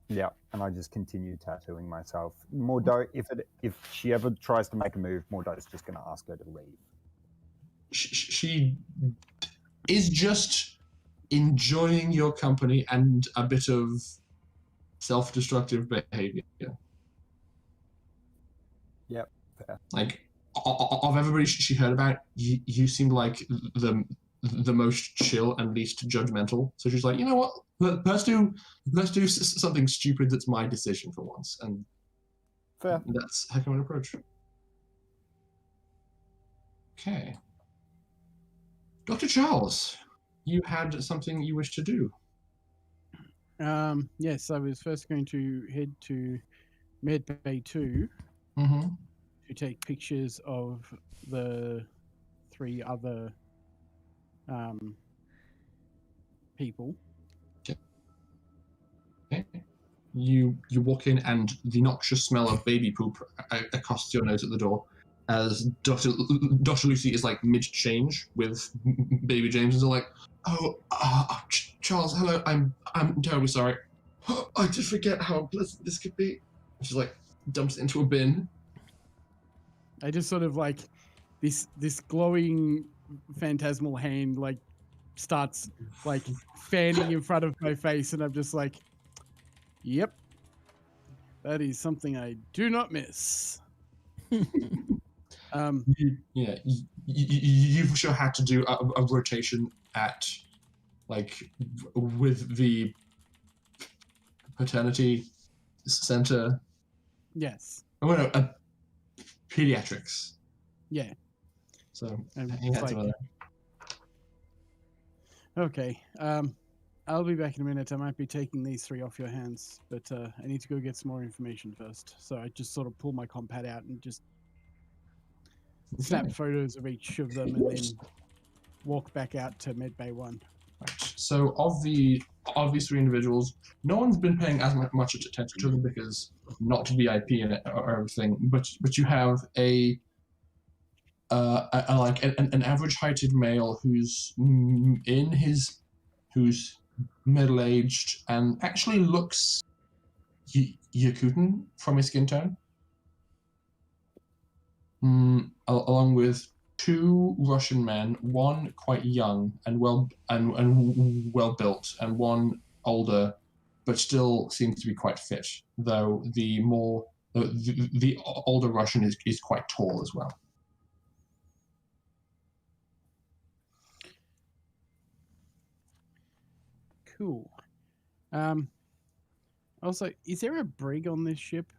Yeah, and I just continue tattooing myself. Mordo, if she ever tries to make a move, Mordo's just going to ask her to leave. She is just enjoying your company and a bit of self-destructive behavior. Yep, fair. Like, of everybody she heard about, you seemed like the most chill and least judgmental. So she's like, you know what? Let's do something stupid that's my decision for once, and Fair. that's how come an approach. Okay, Dr. Charles, you had something you wish to do. Yes, I was first going to head to Med Bay 2 Mm-hmm. to take pictures of the 3 other people. Okay. You walk in, and the noxious smell of baby poop accosts your nose at the door. As Dr. Lucy is like mid-change with baby James, and they're like, Charles, hello, I'm terribly sorry. I did forget how unpleasant this could be. And she's like, dumps it into a bin. I just sort of like this glowing phantasmal hand like starts like fanning in front of my face, and I'm just like, yep, that is something I do not miss. Yeah, you've sure had to do a rotation at, like, with the paternity center. Yes. Oh no, pediatrics. Yeah. So And you it's had some like- other. Okay. I'll be back in a minute. I might be taking these 3 off your hands, but I need to go get some more information first. So I just sort of pull my compad out and just snap photos of each of them, and then walk back out to Med Bay 1. Right. So of these 3 individuals, no one's been paying as much attention to them because not VIP in it or everything. But you have an average heighted male who's who's middle aged and actually looks Yakutan from his skin tone. Along with 2 Russian men, one quite young and well built, and one older, but still seems to be quite fit. Though the older Russian is quite tall as well. Cool. Also, is there a brig on this ship?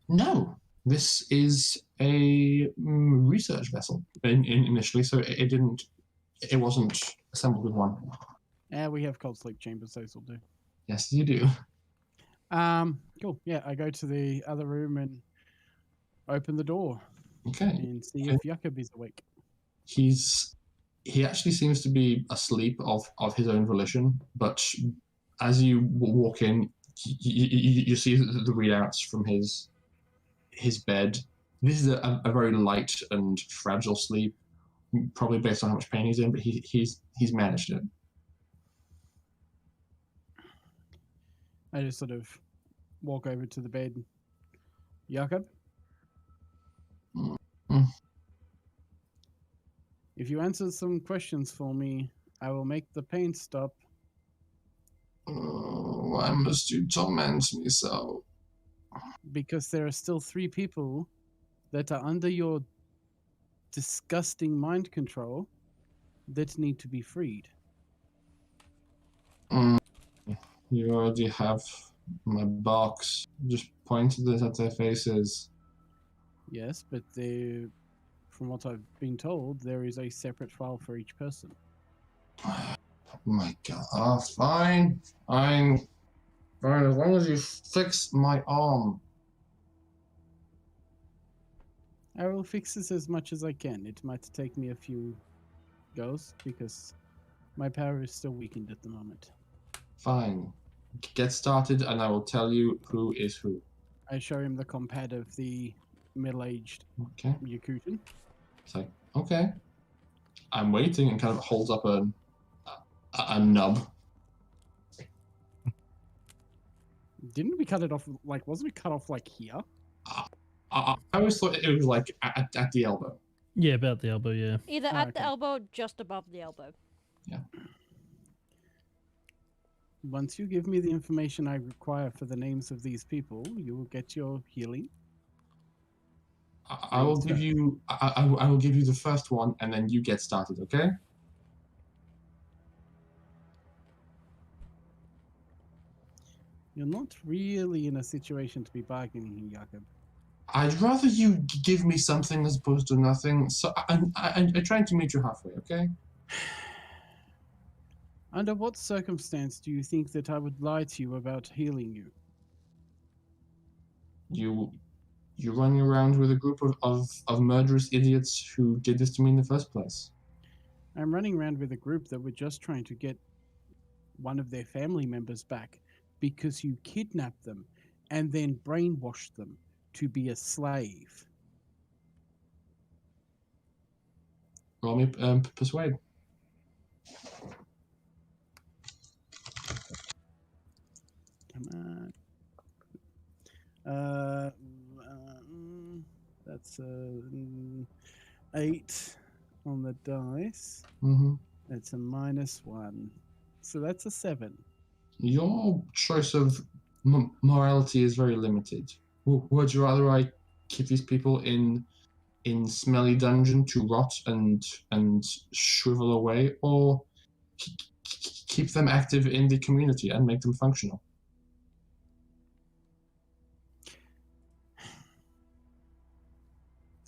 No, this is a research vessel initially, so it wasn't assembled with one. We have cold sleep chambers, those will do. Yes, you do. Cool. Yeah, I go to the other room and open the door Okay. and see if Yakub is awake. He actually seems to be asleep of his own volition, but as you walk in, you see the readouts from his bed. This is a very light and fragile sleep, probably based on how much pain he's in, but he's managed it. I just sort of walk over to the bed. Yakub? If you answer some questions for me, I will make the pain stop. Why must you torment me so? Because there are still 3 people that are under your disgusting mind control that need to be freed. You already have my box. Just pointed this at their faces. Yes, but from what I've been told, there is a separate file for each person. Oh my god. Fine. Fine. As long as you fix my arm. I will fix this as much as I can. It might take me a few goes because my power is still weakened at the moment. Fine. get started, and I will tell you who is who. I show him the compad of the middle-aged Okay. Yakutan. It's like, okay. I'm waiting, and kind of holds up a nub. Didn't we cut it off? Like, wasn't it cut off like here? I always thought it was like at the elbow. Yeah, about the elbow, yeah. Either Oh, at the okay. elbow, just above the elbow. Once you give me the information I require for the names of these people, you will get your healing. I will give you. I will give you the first one, and then you get started. Okay? You're not really in a situation to be bargaining here, Yakub. I'd rather you give me something as opposed to nothing. So I'm trying to meet you halfway. Okay? Under what circumstance do you think that I would lie to you about healing you? You're running around with a group of murderous idiots who did this to me in the first place. I'm running around with a group that were just trying to get one of their family members back because you kidnapped them and then brainwashed them to be a slave. Roll me persuade. Come on. That's 8 on the dice. Mm-hmm. That's a -1. So that's a 7. Your choice of morality is very limited. Would you rather I keep these people in smelly dungeon to rot and shrivel away, or keep them active in the community and make them functional?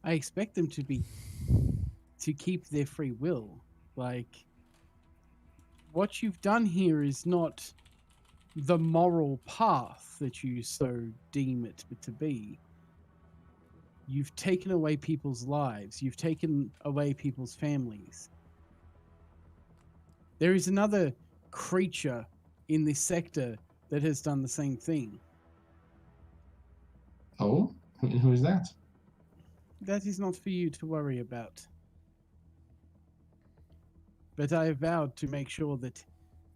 I expect them to keep their free will. Like, what you've done here is not the moral path that you so deem it to be. You've taken away people's lives. You've taken away people's families. There is another creature in this sector that has done the same thing. Oh, who is that? That is not for you to worry about. But I have vowed to make sure that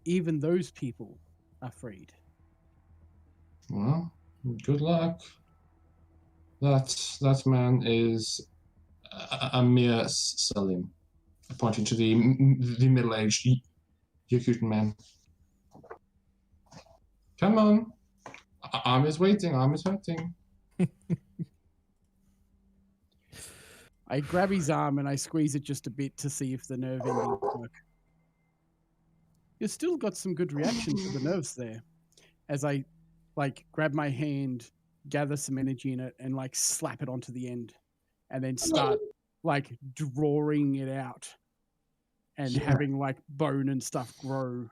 even those people are freed. Well, good luck. That man is Amir Salim, pointing to the middle-aged Yakutan man. Come on, arm is waiting. Arm is hurting. I grab his arm and I squeeze it just a bit to see if the nerve endings work. You've still got some good reaction to the nerves there. As I, grab my hand, gather some energy in it, and, slap it onto the end. And then start, drawing it out. And having, bone and stuff grow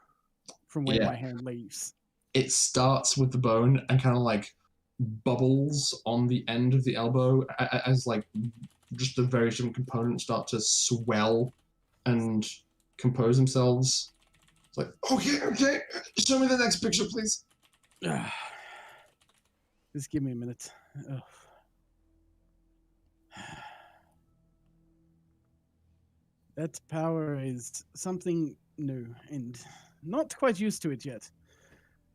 from where my hand leaves. It starts with the bone and kind of, bubbles on the end of the elbow as, just the various different components start to swell and compose themselves. It's like, okay, show me the next picture, please. Just give me a minute. Ugh. That power is something new and not quite used to it yet.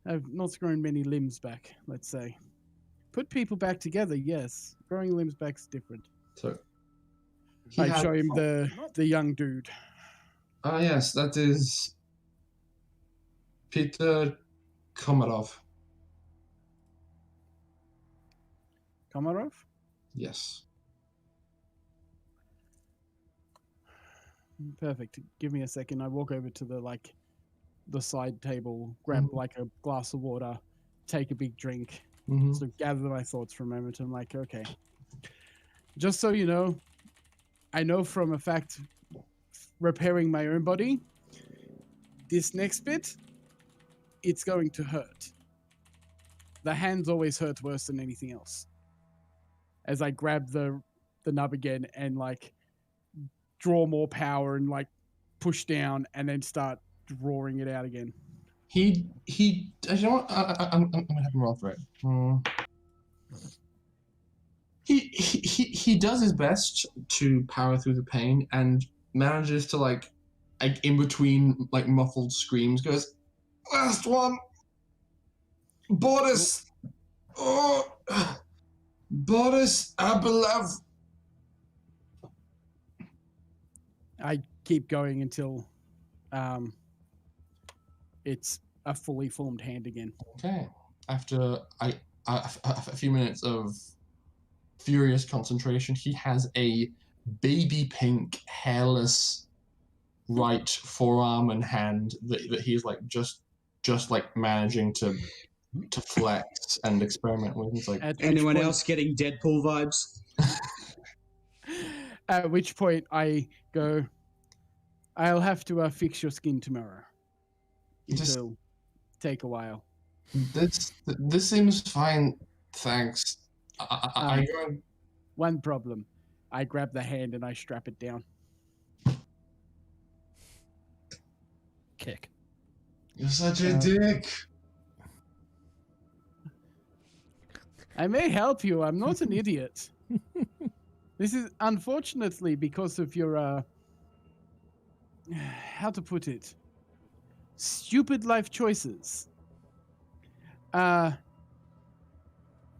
I've not grown many limbs back, let's say. Put people back together, yes. Growing limbs back's different. So I show him the young dude. Ah, yes, that is Peter Komarov. Komarov? Yes. Perfect. Give me a second. I walk over to the side table, grab a glass of water, take a big drink, sort of gather my thoughts for a moment. I'm like, okay. Just so you know, I know from a fact, repairing my own body, this next bit, it's going to hurt. The hands always hurt worse than anything else. As I grab the nub again and draw more power and push down and then start drawing it out again. You know what? I'm gonna have him roll for it. He does his best to power through the pain and manages to like in between like muffled screams goes, last one, Boris, oh, Boris Abelev. I keep going until it's a fully formed hand again. Okay. After a few minutes of furious concentration, he has a baby pink, hairless right forearm and hand that he's like just like managing to flex and experiment with. It's like, anyone else getting Deadpool vibes? At which point I go, I'll have to fix your skin tomorrow. It'll take a while. This seems fine, thanks. I go. One problem. I grab the hand and I strap it down. Kick. You're such a dick. I may help you. I'm not an idiot. This is unfortunately because of your how to put it, stupid life choices.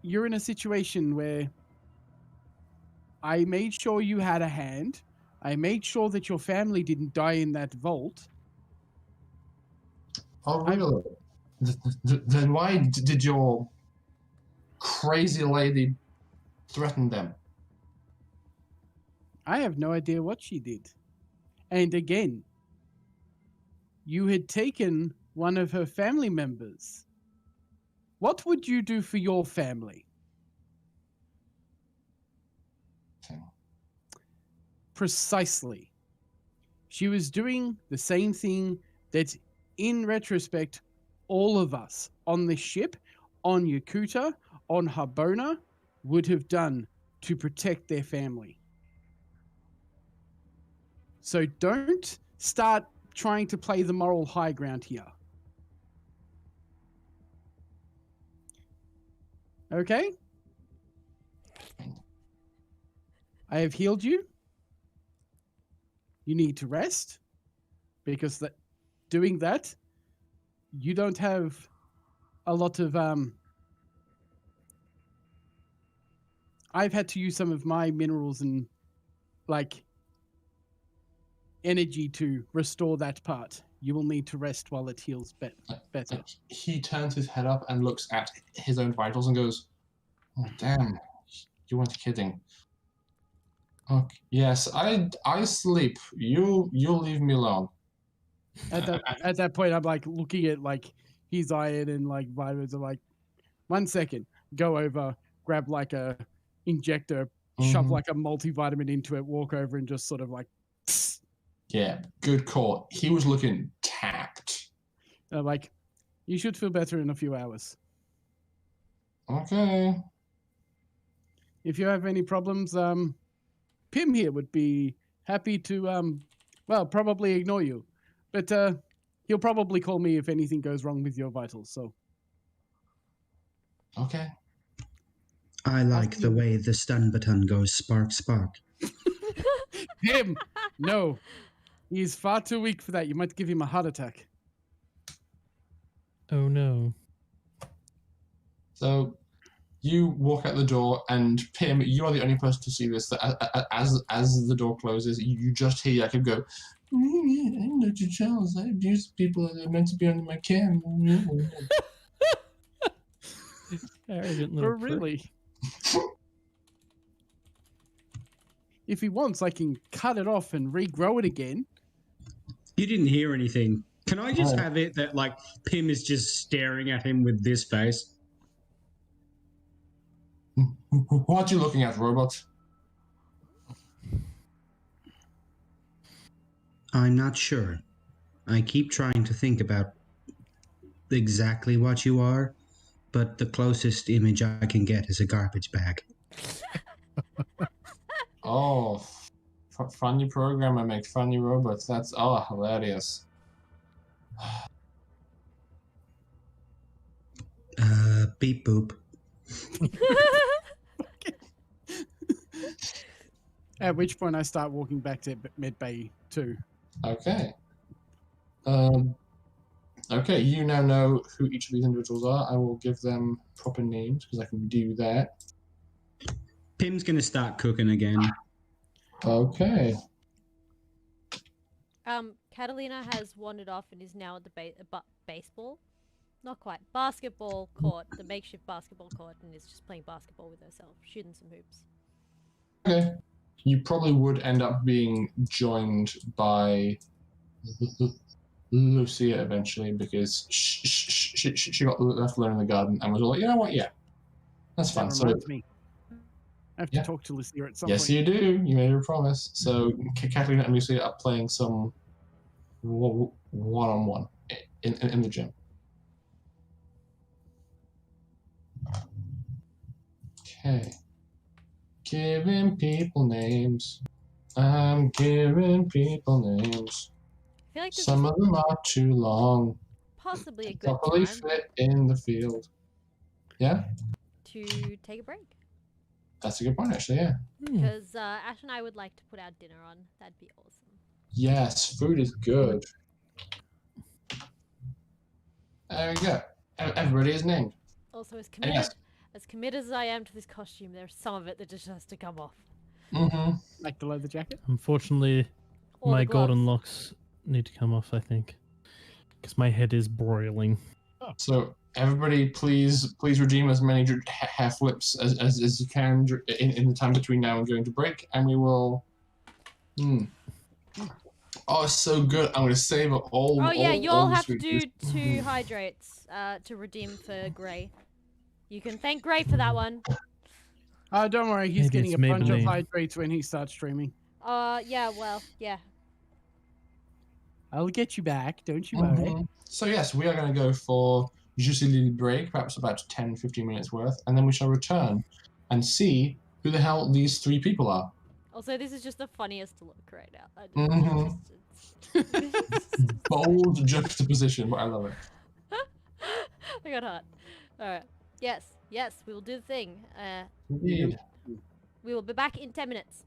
You're in a situation where I made sure you had a hand. I made sure that your family didn't die in that vault. Oh, really? Then why did your crazy lady threaten them? I have no idea what she did. And again, you had taken one of her family members. What would you do for your family? Okay. Precisely. She was doing the same thing that, in retrospect, all of us on this ship, on Yakuta, on Harbona, would have done to protect their family. So don't start trying to play the moral high ground here. Okay? I have healed you. You need to rest, because doing that, you don't have a lot of I've had to use some of my minerals and like energy to restore that part. You will need to rest while it heals better. He turns his head up and looks at his own vitals and goes, oh, damn, you weren't kidding. Okay, yes, I sleep. You leave me alone. At that point, I'm like looking at like his iron and like vitamins. I'm like, 1 second, go over, grab like a injector, shove like a multivitamin into it, walk over and just sort of like. Tss. Yeah, good call. He was looking tapped. Like, you should feel better in a few hours. Okay. If you have any problems, Pim here would be happy to, well, probably ignore you. But he'll probably call me if anything goes wrong with your vitals, so. Okay. I like the way the stun button goes spark, spark. Pim! No. He's far too weak for that. You might give him a heart attack. Oh no. So you walk out the door, and Pim, you are the only person to see this. That as the door closes, you just hear Yakub go, I'm Dr. Charles. I abuse people that are meant to be under my care. Arrogant little Oh, really? If he wants, I can cut it off and regrow it again. You didn't hear anything. Can I just have it that, like, Pim is just staring at him with this face? What are you looking at, robot? I'm not sure. I keep trying to think about exactly what you are, but the closest image I can get is a garbage bag. Oh, funny programmer make funny robots. That's hilarious. Beep boop. At which point I start walking back to Med Bay too. Okay. Okay, you now know who each of these individuals are. I will give them proper names because I can do that. Pim's going to start cooking again. Okay. Katalina has wandered off and is now at the baseball, not quite, basketball court, the makeshift basketball court, and is just playing basketball with herself, shooting some hoops. Okay. You probably would end up being joined by Lucia eventually because she got left alone in the garden and was all like, you know what, yeah, that's fine. That So, reminds me. I have to Yeah. talk to Lucia at some yes, point. you do. You made her a promise. So Katalina and Lucia are playing some one-on-one in the gym. Okay. Giving people names. I'm giving people names. I feel like this Some is of them are too long. possibly a good Properly time fit in the field. Yeah, to take a break. that's a good point, actually. Yeah. Because Ash and I would like to put our dinner on. That'd be awesome. Yes, food is good. There we go. Everybody is named. Also, as yes. committed as I am to this costume, there's some of it that just has to come off. Mm-hmm. Like the leather jacket? Unfortunately, Or my the gloves. golden locks need to come off, I think. Because my head is broiling. So everybody, please redeem as many hair flips as you can in the time between now and going to break, and we will. Oh, it's so good! I'm going to save it all. Oh yeah, you all the have to sweet do 2 hydrates to redeem for Gray. You can thank Gray for that one. Don't worry, he's Maybe getting it's a bunch of Maybelline. hydrates when he starts streaming. Yeah, well, yeah. I'll get you back, don't you worry. So yes, we are going to go for just a little break, perhaps about 10-15 minutes worth, and then we shall return and see who the hell these 3 people are. Also, this is just the funniest look right now. Bold juxtaposition, but I love it. I got hot. Alright. Yes, we will do the thing. Indeed. We will be back in 10 minutes.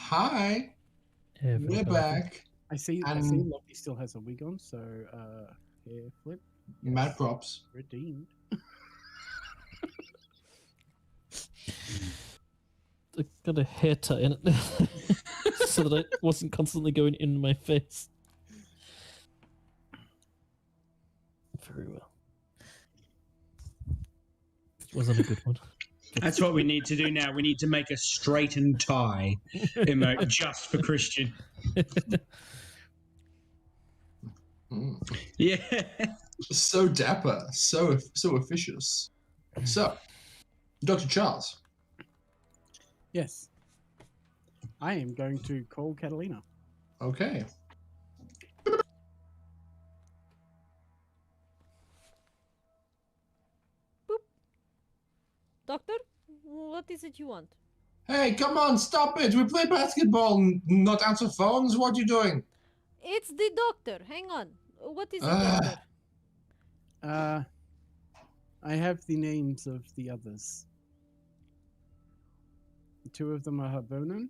Hi, we're Everybody. back. I see And- Lockie still has a wig on, so hair flip. Mad props. Redeemed. I got a hair tie in it so that it wasn't constantly going in my face. Very well. It wasn't a good one. That's what we need to do now. We need to make a straightened tie emote just for Christian. Mm. Yeah. So dapper, so officious. So, Dr. Charles. Yes. I am going to call Katalina. Okay. Doctor, what is it you want? Hey, come on, stop it! We play basketball, not answer phones. What are you doing? It's the doctor. Hang on. What is it, Ah. doctor? I have the names of the others. Two of them are Habonan.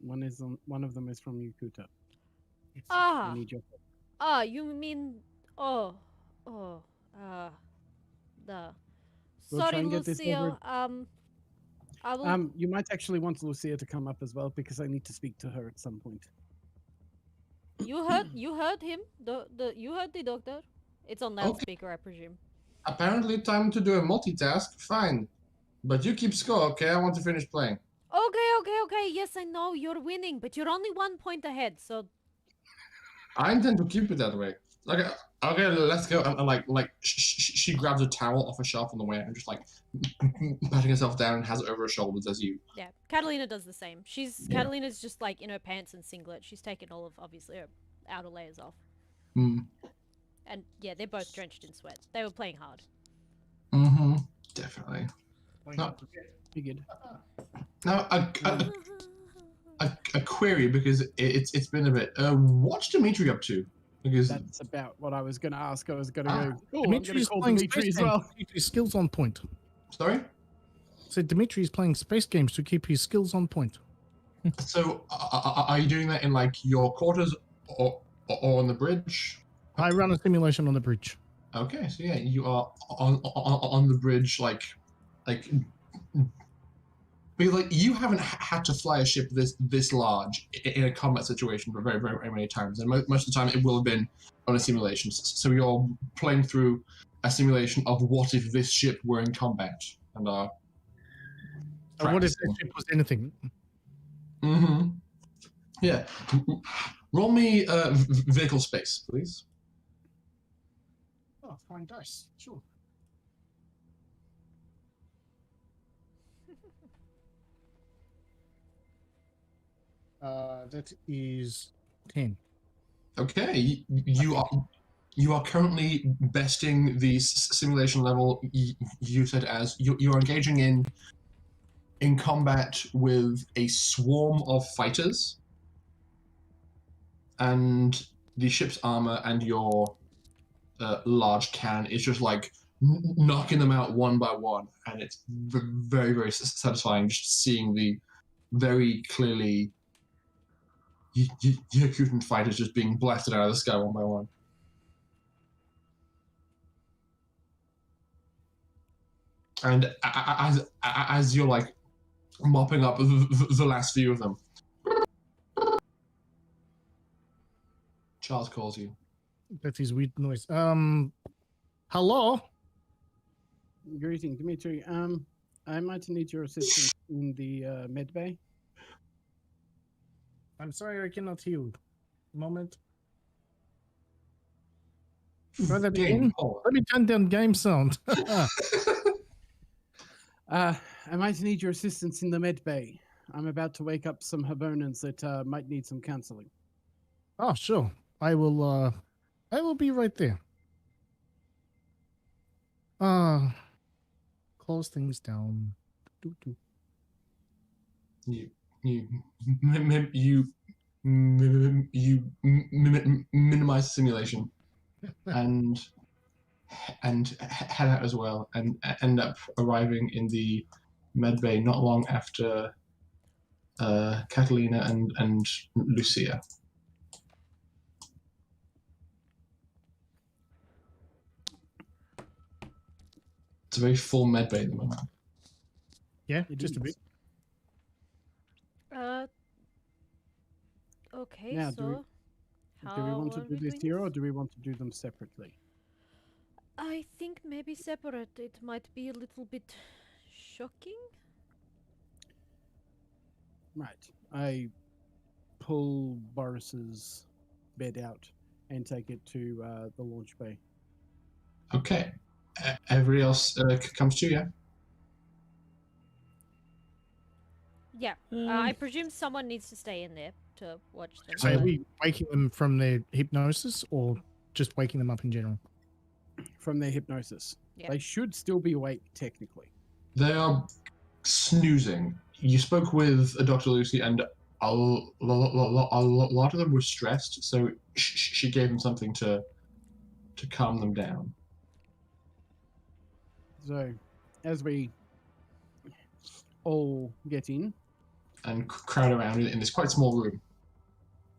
One of them is from Yakuta. Ah. I need your Ah, you mean the We'll try sorry, and get this Lucille. over- I will you might actually want Lucia to come up as well because I need to speak to her at some point. you heard him. You heard the doctor. It's on loudspeaker, I presume. Apparently, time to do a multitask. Fine. But you keep score, okay? I want to finish playing. Okay. Yes, I know you're winning, but you're only 1 point ahead. So I intend to keep it that way. Okay, let's go. And she grabs a towel off a shelf on the way and just like patting herself down and has it over her shoulders as you. yeah, Catalina does the same. Yeah. Catalina's just like in her pants and singlet. She's taken all of obviously her outer layers off. Mm. And yeah, they're both drenched in sweat. They were playing hard. Mm-hmm. Definitely. No. Figured. Now, a query because it's been a bit. What's Dimitri up to? Because That's about what I was going to ask. I was going to Ah. go. Oh, I'm going to Dimitri's call playing Dimitri space as well. games to keep his skills on point. sorry. So Dimitri's playing space games to keep his skills on point. So are you doing that in like your quarters or on the bridge? I run a simulation on the bridge. Okay, so yeah, you are on the bridge, like, because like you haven't had to fly a ship this large in a combat situation for very many times, and most of the time it will have been on a simulation. So you're playing through a simulation of what if this ship were in combat, and What if practicing. the ship was anything? Mm-hmm. Yeah. Roll me vehicle space, please. Oh, fine dice. Sure. That is 10. Okay, you are currently besting the simulation level you said as you are engaging in combat with a swarm of fighters, and the ship's armor and your large cannon is just like knocking them out one by one, and it's very satisfying just seeing the very clearly Yakutan fighters just being blasted out of the sky one by one. And as you're like mopping up the last few of them, Charles calls you. That is weird noise. Hello? Greeting, Dimitri. I might need your assistance in the med bay. I'm sorry I cannot hear you. Moment. Try that Game again? over. Let me turn down game sound. I might need your assistance in the med bay. I'm about to wake up some Habonans that might need some counseling. Oh, sure. I will be right there. Close things down. Doo-doo. You minimize the simulation and head out as well, and end up arriving in the med bay not long after Katalina and Lucia. It's a very full med bay at the moment. Yeah, It just a bit. is. Okay, Now, so do we want to are do we this doing here, or do we want to do them separately? I think maybe separate. It might be a little bit shocking. Right. I pull Boris's bed out and take it to the launch bay. Okay. Everybody else comes to you. Yeah. I presume someone needs to stay in there to watch them. So are but- we waking them from their hypnosis or just waking them up in general? From their hypnosis. Yeah. They should still be awake, technically. They are snoozing. You spoke with Dr. Lucy, and a lot of them were stressed, so she gave them something to calm them down. So, as we all get in, And crowd around in this quite small room.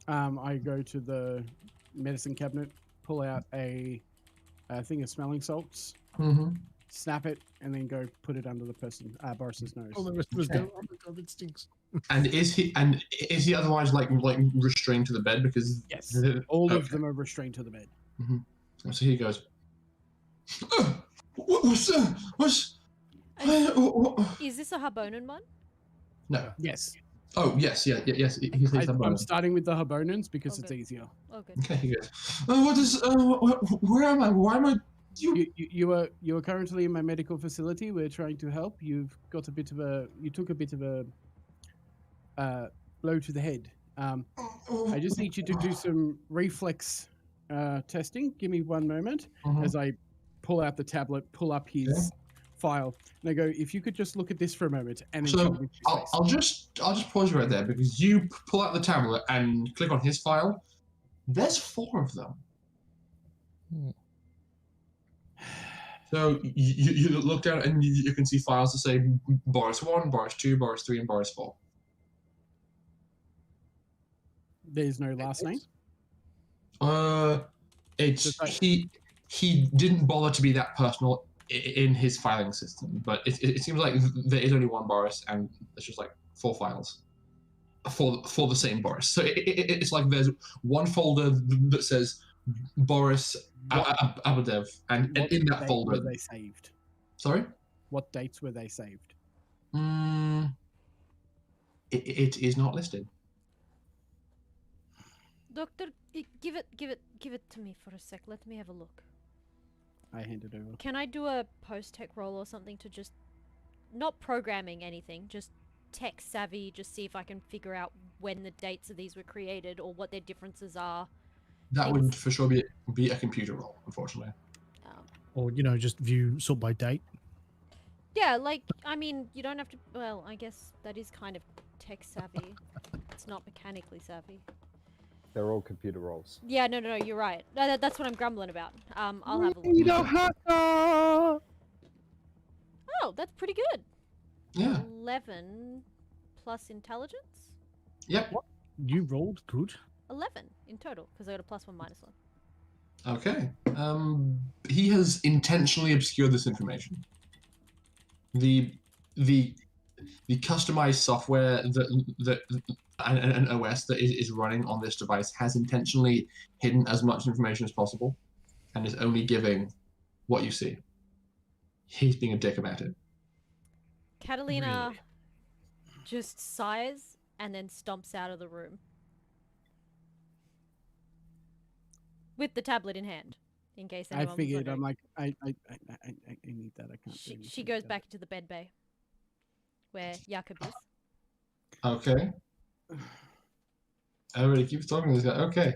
I go to the medicine cabinet, pull out a thing of smelling salts, Mm-hmm. snap it, and then go put it under the person, Boris's nose. All the rest of us go, oh my god, it stinks. And is he otherwise like restrained to the bed because Yes. All of Okay. them are restrained to the bed. So he goes. What's Is this a Harbonan one? no? Yes. Oh yes, yes. He says that. I'm starting with the Harbonans because it's Okay. easier. Oh, good. Okay, he goes. What is? Where am I? Why am I? You are currently in my medical facility. We're trying to help. You took a bit of a blow to the head. I just need you to do some reflex testing. Give me one moment as I pull out the tablet, pull up his file, and I go, if you could just look at this for a moment, and then show So me his face. I'll just pause you right there because you pull out the tablet and click on his file. There's 4 of them. So you look down and you can see files that say Boris 1, Boris 2, Boris 3, and Boris 4. There's no last name. It's Just like- he didn't bother to be that personal in his filing system, but it seems like there is only one Boris, and it's just like 4 files for the same Boris. So it's like there's one folder that says Boris Abadev, and What in that date folder, were they saved? sorry, What dates were they saved? it is not listed. Doctor, give it to me for a sec. Let me have a look. I hand it over. Can I do a post-tech roll or something to just... Not programming anything, just tech savvy, just see if I can figure out when the dates of these were created or what their differences are. That would for sure be a computer roll, unfortunately. Or, just view sort by date. Yeah, like, I mean, you don't have to... Well, I guess that is kind of tech savvy. It's not mechanically savvy. They're all computer rolls. Yeah, no, you're right. That's what I'm grumbling about. I'll have a look. Oh, that's pretty good. Yeah. 11 plus intelligence? Yep. You rolled good. 11 in total, because I got a +1 -1. Okay. He has intentionally obscured this information. The customized software that an OS that is running on this device has intentionally hidden as much information as possible, and is only giving what you see. He's being a dick about it. Katalina just sighs and then stomps out of the room. With the tablet in hand, in case I anyone was figured. wondering. I'm like, I need that. I can't. do She anything goes without back into the bed bay, where Yakub is. Okay. Everybody keeps talking to this guy. Okay.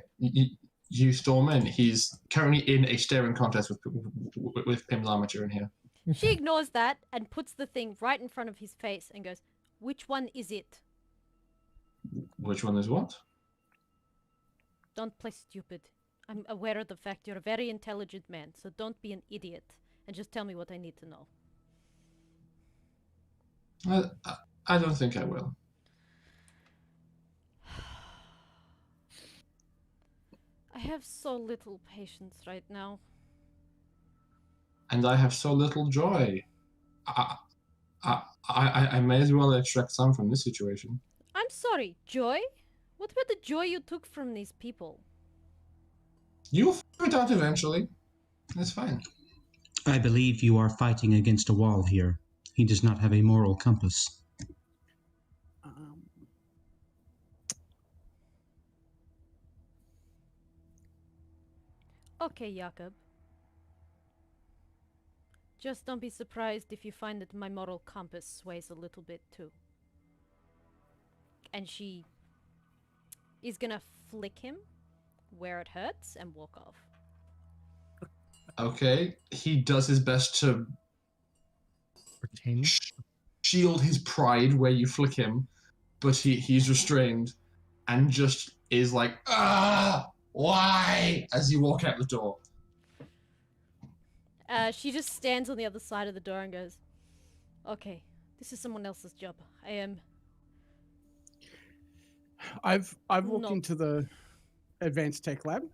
You storm in. He's currently in a staring contest with Pim's armature in here. She ignores that and puts the thing right in front of his face and goes, "Which one is it? Which one is what? Don't play stupid. I'm aware of the fact you're a very intelligent man, so don't be an idiot and just tell me what I need to know." I don't think I will. have so little patience right now. And I have so little joy. I may as well extract some from this situation. I'm sorry, joy? What about the joy you took from these people? You'll figure it out eventually. It's fine. I believe you are fighting against a wall here. He does not have a moral compass. Okay, Yakub. Just don't be surprised if you find that my moral compass sways a little bit too. And she is gonna flick him where it hurts and walk off. Okay. He does his best to Pretend. shield his pride where you flick him, but he's restrained and just is like, why? As you walk out the door. She just stands on the other side of the door and goes, okay, this is someone else's job. I've walked No. into the advanced tech lab.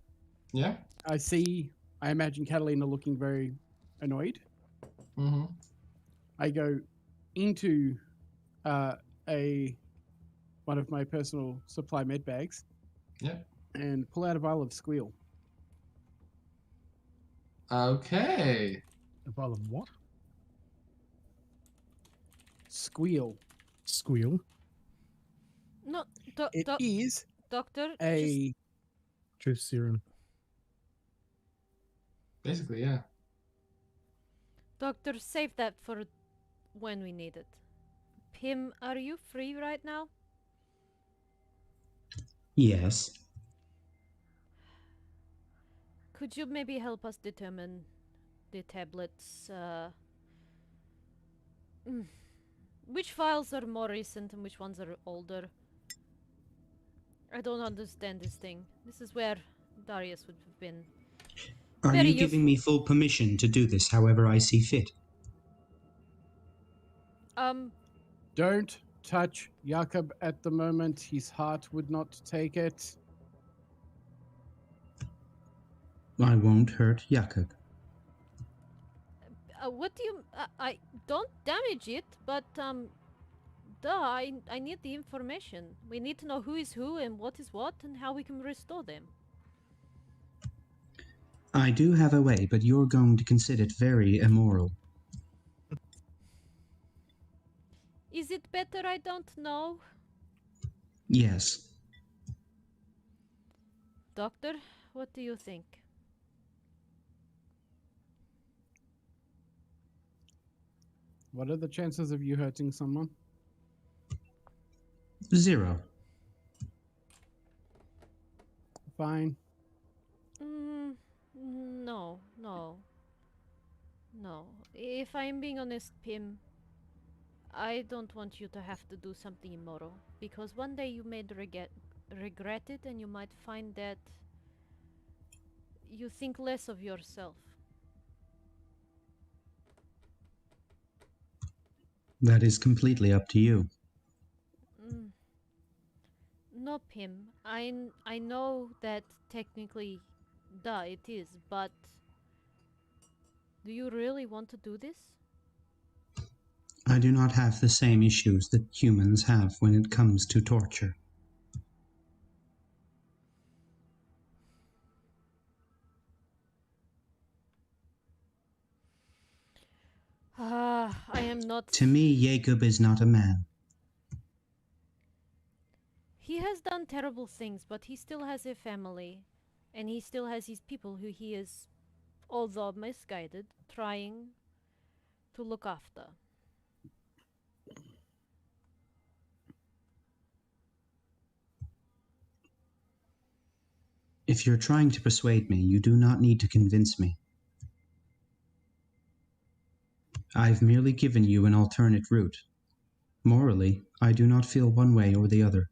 Yeah? I imagine Katalina looking very annoyed. Mm-hmm. I go into one of my personal supply med bags. Yeah. And pull out a vial of squeal. Okay. A vial of what? Squeal. Squeal. No, It is doctor, a Truth serum. Basically, yeah. doctor, save that for when we need it. Pim, are you free right now? Yes. Could you maybe help us determine the tablets? Which files are more recent and which ones are older? I don't understand this thing. This is where Darius would have been. Are Very you giving me full permission to do this however I see fit? Don't touch Yakub at the moment. His heart would not take it. I won't hurt Yakub. What do you... I don't damage it, but, I need the information. We need to know who is who and what is what and how we can restore them. I do have a way, but you're going to consider it very immoral. Is it better I don't know? Yes. Doctor, what do you think? What are the chances of you hurting someone? 0. Fine. No. If I'm being honest, Pim, I don't want you to have to do something immoral. Because one day you may regret it and you might find that you think less of yourself. That is completely up to you. No, Pim. I know that technically, it is, but do you really want to do this? I do not have the same issues that humans have when it comes to torture. I am not... To me, Yakub is not a man. He has done terrible things, but he still has a family. And he still has his people who he is, although misguided, trying to look after. If you're trying to persuade me, you do not need to convince me. I've merely given you an alternate route. Morally, I do not feel one way or the other.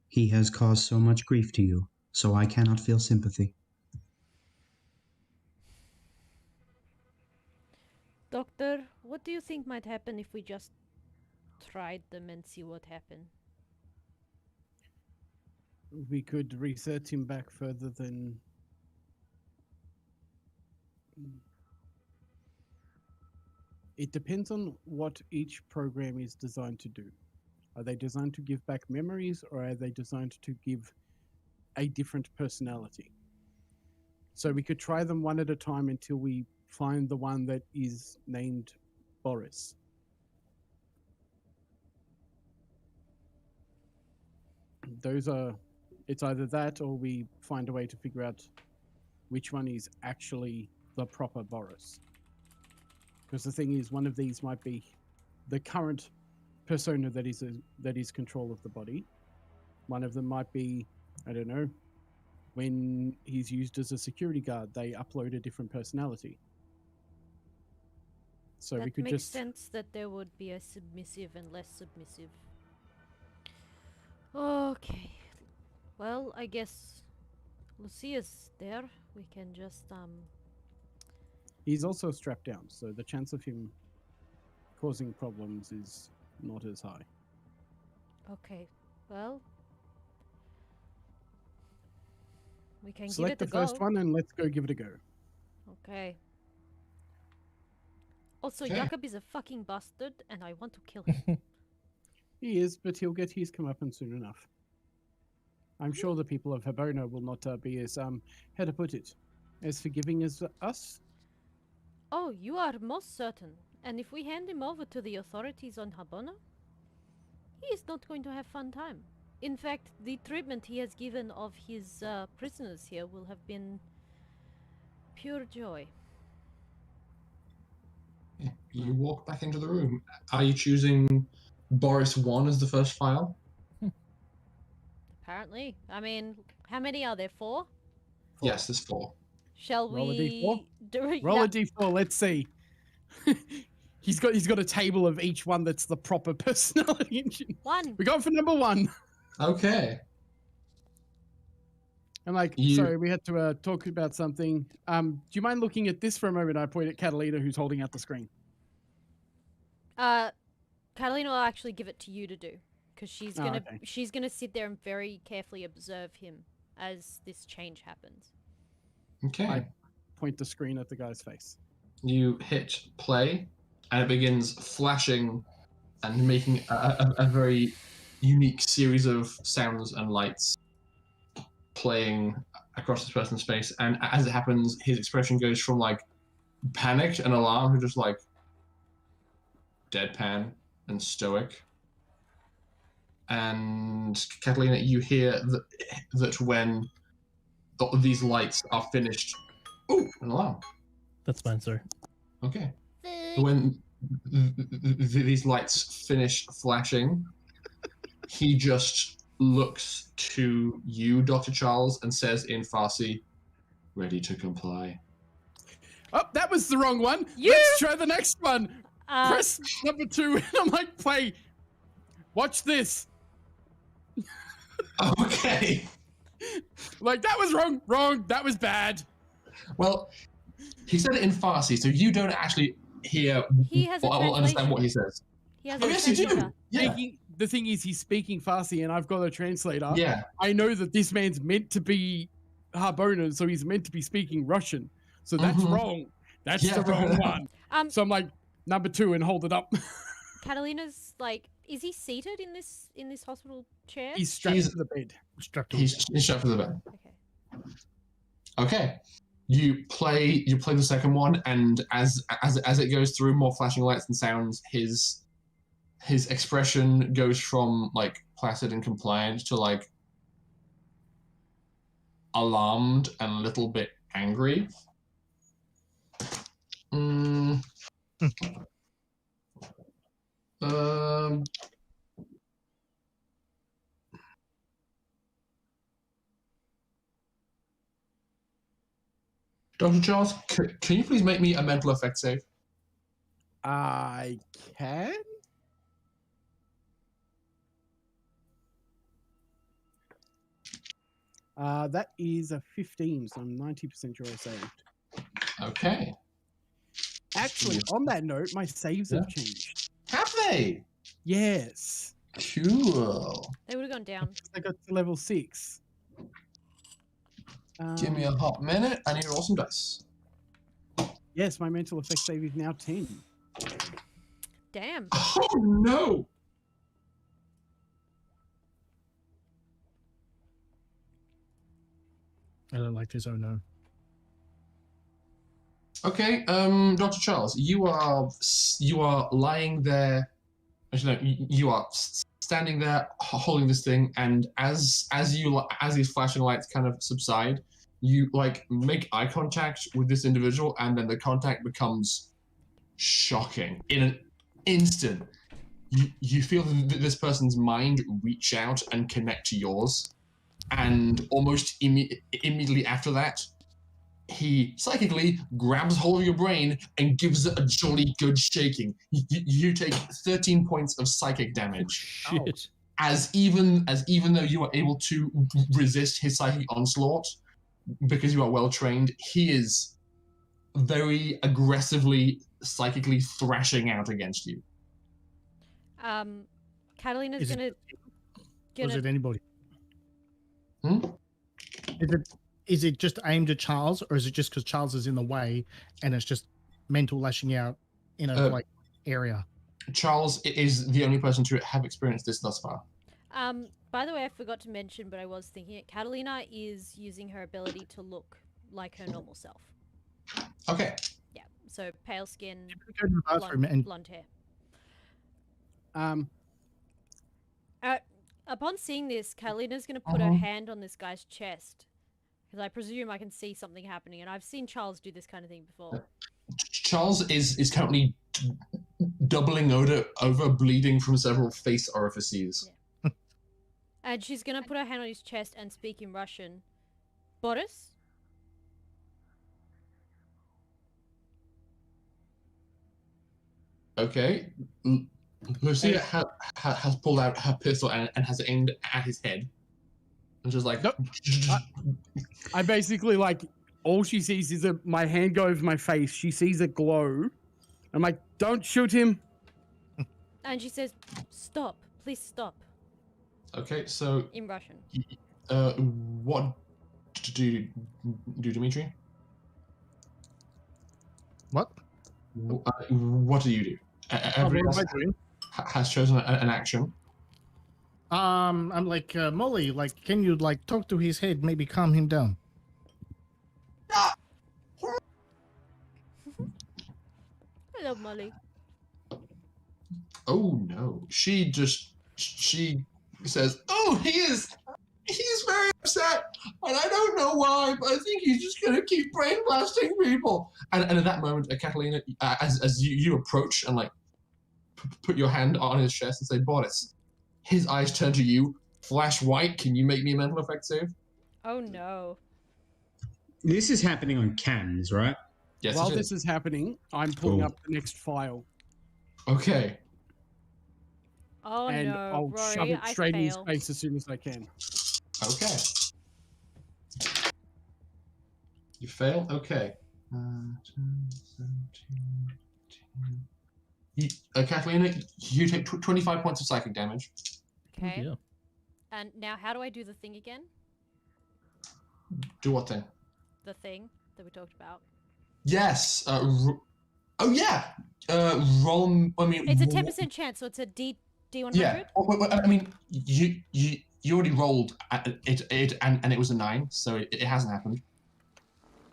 He has caused so much grief to you, so I cannot feel sympathy. Doctor, what do you think might happen if we just tried them and see what happened? We could reset him back further than It depends on what each program is designed to do. Are they designed to give back memories, or are they designed to give a different personality? So we could try them one at a time until we find the one that is named Boris. It's either that or we find a way to figure out which one is actually the proper Boris. Because the thing is, one of these might be the current persona that is control of the body. One of them might be, I don't know, when he's used as a security guard, they upload a different personality. So we That could makes just sense that there would be a submissive and less submissive. Okay. Well, I guess Lucia's there. We can just He's also strapped down, so the chance of him causing problems is not as high. Okay. Well, we can Select give it the a first go. one and let's go give it a go. Okay. Also, Okay. Yakub is a fucking bastard, and I want to kill him. He is, but he'll get his comeuppance soon enough. I'm sure the people of Habona will not be as, how to put it, as forgiving as us. Oh, you are most certain. And if we hand him over to the authorities on Habona, he is not going to have fun time. In fact, the treatment he has given of his prisoners here will have been pure joy. You walk back into the room. Are you choosing Boris 1 as the first file? Apparently. I mean, how many are there? 4? Yes, there's 4. Shall Roll a we do it? Roll a d4, let's see. He's got a table of each one that's the proper personality engine. 1. We're going for number 1. Okay. I'm like, sorry, we had to talk about something. Do you mind looking at this for a moment? I point at Katalina, who's holding out the screen. Katalina will actually give it to you to do, because she's gonna okay. she's gonna sit there and very carefully observe him as this change happens. Okay. I point the screen at the guy's face. You hit play, and it begins flashing and making a very unique series of sounds and lights playing across this person's face. And as it happens, his expression goes from like panicked and alarmed to just like deadpan and stoic. And Catalina, you hear that when these lights are finished. Oh, an alarm. That's fine, sir. Okay. When these lights finish flashing, he just looks to you, Dr. Charles, and says in Farsi, "Ready to comply." Oh, that was the wrong one. You- Let's try the next one. Press. Press number 2, and I'm like, play. Watch this. Okay. Like, that was wrong. That was bad. Well, he said it in Farsi, so you don't actually hear He has a or understand translation. what he says. He has Oh, a yes, you do. translator. Yeah. The thing is, he's speaking Farsi, and I've got a translator. Yeah. I know that this man's meant to be Harbona, so he's meant to be speaking Russian. So that's Mhm. wrong. That's Yeah. the wrong one. So I'm like, number 2, and hold it up. Catalina's like, is he seated in this hospital chair? He's strapped to the bed. He's strapped to the bed. Okay. Okay. You play the second one, and as it goes through more flashing lights and sounds, his expression goes from like placid and compliant to like alarmed and a little bit angry. Dr. Charles, can you please make me a mental effect save? I can? That is a 15, so I'm 90% sure I saved. Okay. Actually, on that note, my saves have changed. Have they? Yes. Cool. They would have gone down. I got to level 6. Give me a hot minute. I need to roll some dice. Yes, my mental effect save is now 10. Damn. Oh no! I don't like this. Oh no. Okay, Dr. Charles, you are lying there. Actually, no, you are standing there holding this thing, and as these flashing lights kind of subside, you like make eye contact with this individual, and then the contact becomes shocking. In an instant, you feel this person's mind reach out and connect to yours, and almost immediately after that, he psychically grabs hold of your brain and gives it a jolly good shaking. You take 13 points of psychic damage. Shit. As even though you are able to resist his psychic onslaught, because you are well trained, he is very aggressively psychically thrashing out against you. Catalina's Is gonna. Or is it anybody? Hmm? Is it just aimed at Charles, or is it just because Charles is in the way and it's just mental lashing out in a like area? Charles is the only person to have experienced this thus far. By the way, I forgot to mention, but I was thinking it. Catalina is using her ability to look like her normal self. Okay. Yeah, so pale skin, Go to the bathroom and blonde hair. Upon seeing this, Catalina's going to put her hand on this guy's chest. Because I presume I can see something happening. And I've seen Charles do this kind of thing before. Charles is currently doubling over, bleeding from several face orifices. Yeah. And she's going to put her hand on his chest and speak in Russian. Boris? Okay. Lucia has pulled out her pistol and has it aimed at his head. And just like... Nope. I basically, like, all she sees is my hand go over my face. She sees a glow. I'm like, don't shoot him. And she says, stop. Please stop. Okay, so... In Russian. What do you do, Dimitri? what? What do you do? Everyone What am else I doing? has chosen an action. I'm like Molly. Like, can you like talk to his head? Maybe calm him down. Hello, Molly. Oh no. She says, oh, he's very upset, and I don't know why, but I think he's just gonna keep brain blasting people. And at that moment, Katalina, as you approach and like put your hand on his chest and say, Boris, his eyes turn to you, flash white. Can you make me a mental effect save? Oh no. This is happening on cams, right? Yes. While it this is happening, I'm pulling Cool. up the next file. Okay. Oh And no, I'll Rory, shove it I straight in his failed. face as soon as I can. Okay. You fail? Okay. 17, Katalina, you take 25 points of psychic damage. Okay. Yeah. And now how do I do the thing again? Do what thing? The thing that we talked about. Yes. Oh yeah. Roll. I mean, It's a 10% chance, so it's a D100? Yeah. Well, I mean, you already rolled it and it was a 9, so it hasn't happened.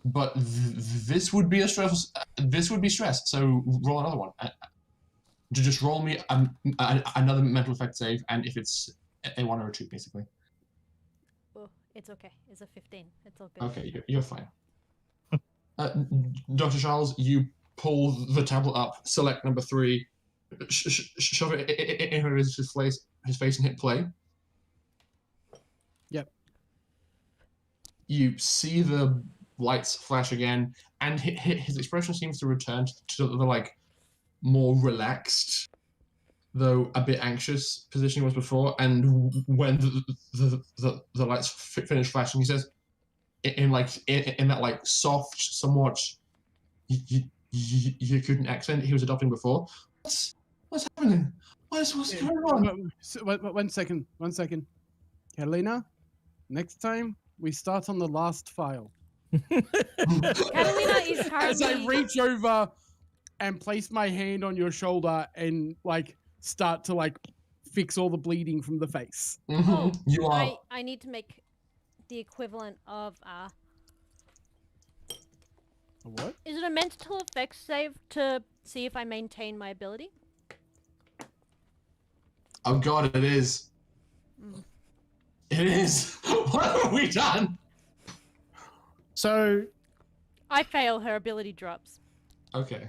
But this would be a stress. This would be stress. So roll another one. Just roll me another mental effect save, and if it's a 1 or a 2, basically. Oh, it's okay. It's a 15. It's all good. Okay, you're fine. Dr. Charles, you pull the tablet up, select number 3, shove it in his face, and hit play. Yep. You see the lights flash again, and his expression seems to return to the like more relaxed, though a bit anxious position he was before. And when the lights finish flashing, he says, in that like soft, somewhat you couldn't accent he was adopting before. What's happening? What's going on? One second. Catalina, next time we start on the last file. Katalina is As currently. I reach over and place my hand on your shoulder and like start to like fix all the bleeding from the face. Oh, You are. I need to make the equivalent of What? Is it a mental effects save to see if I maintain my ability? Oh god, it is. Mm. It is. What have we done? So I fail. Her ability drops. Okay.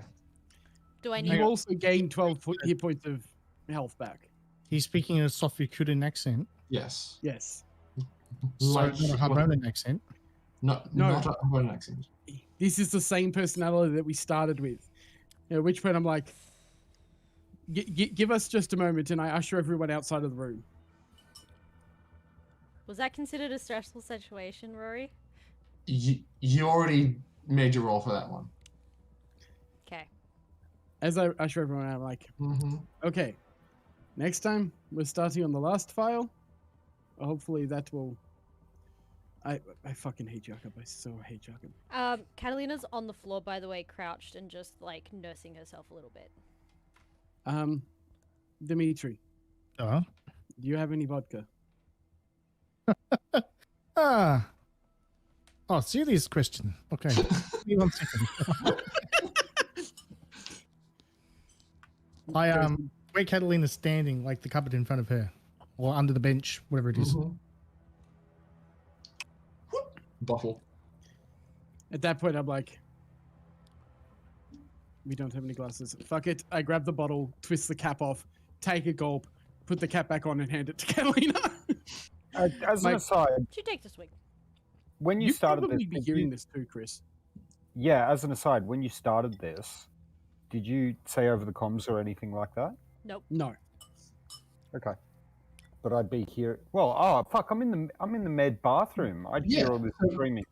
Do I You need? also gain 12 hit points of health back. he's speaking in a Sophie-Kuden accent, Yes. Yes. Like, not a Harbonan accent. no, No. not a one accent. This is the same personality that we started with. At which point I'm like, give us just a moment, and I usher everyone outside of the room. Was that considered a stressful situation, Rory? You already made your roll for that one. Okay. As I usher everyone out, I'm like, Mm-hmm. okay, next time we're starting on the last file. Hopefully that will. I fucking hate Yakub. I so hate Yakub. Catalina's on the floor, by the way, crouched and just like nursing herself a little bit. Dimitri, Uh, do you have any vodka? Oh, serious question. Okay. Give me 1 second. Where Catalina's standing, like the cupboard in front of her, or under the bench, whatever it is. Mm-hmm. Bottle. At that point, I'm like, we don't have any glasses. Fuck it. I grab the bottle, twist the cap off, take a gulp, put the cap back on, and hand it to Katalina. As an Like- aside, She takes a swig. when you You started probably this, be did hearing you- this too, Chris. yeah, as an aside, when you started this, did you say over the comms or anything like that? No. Okay. But I'd be here. Well, oh fuck! I'm in the med bathroom. I'd Yeah. hear all this screaming.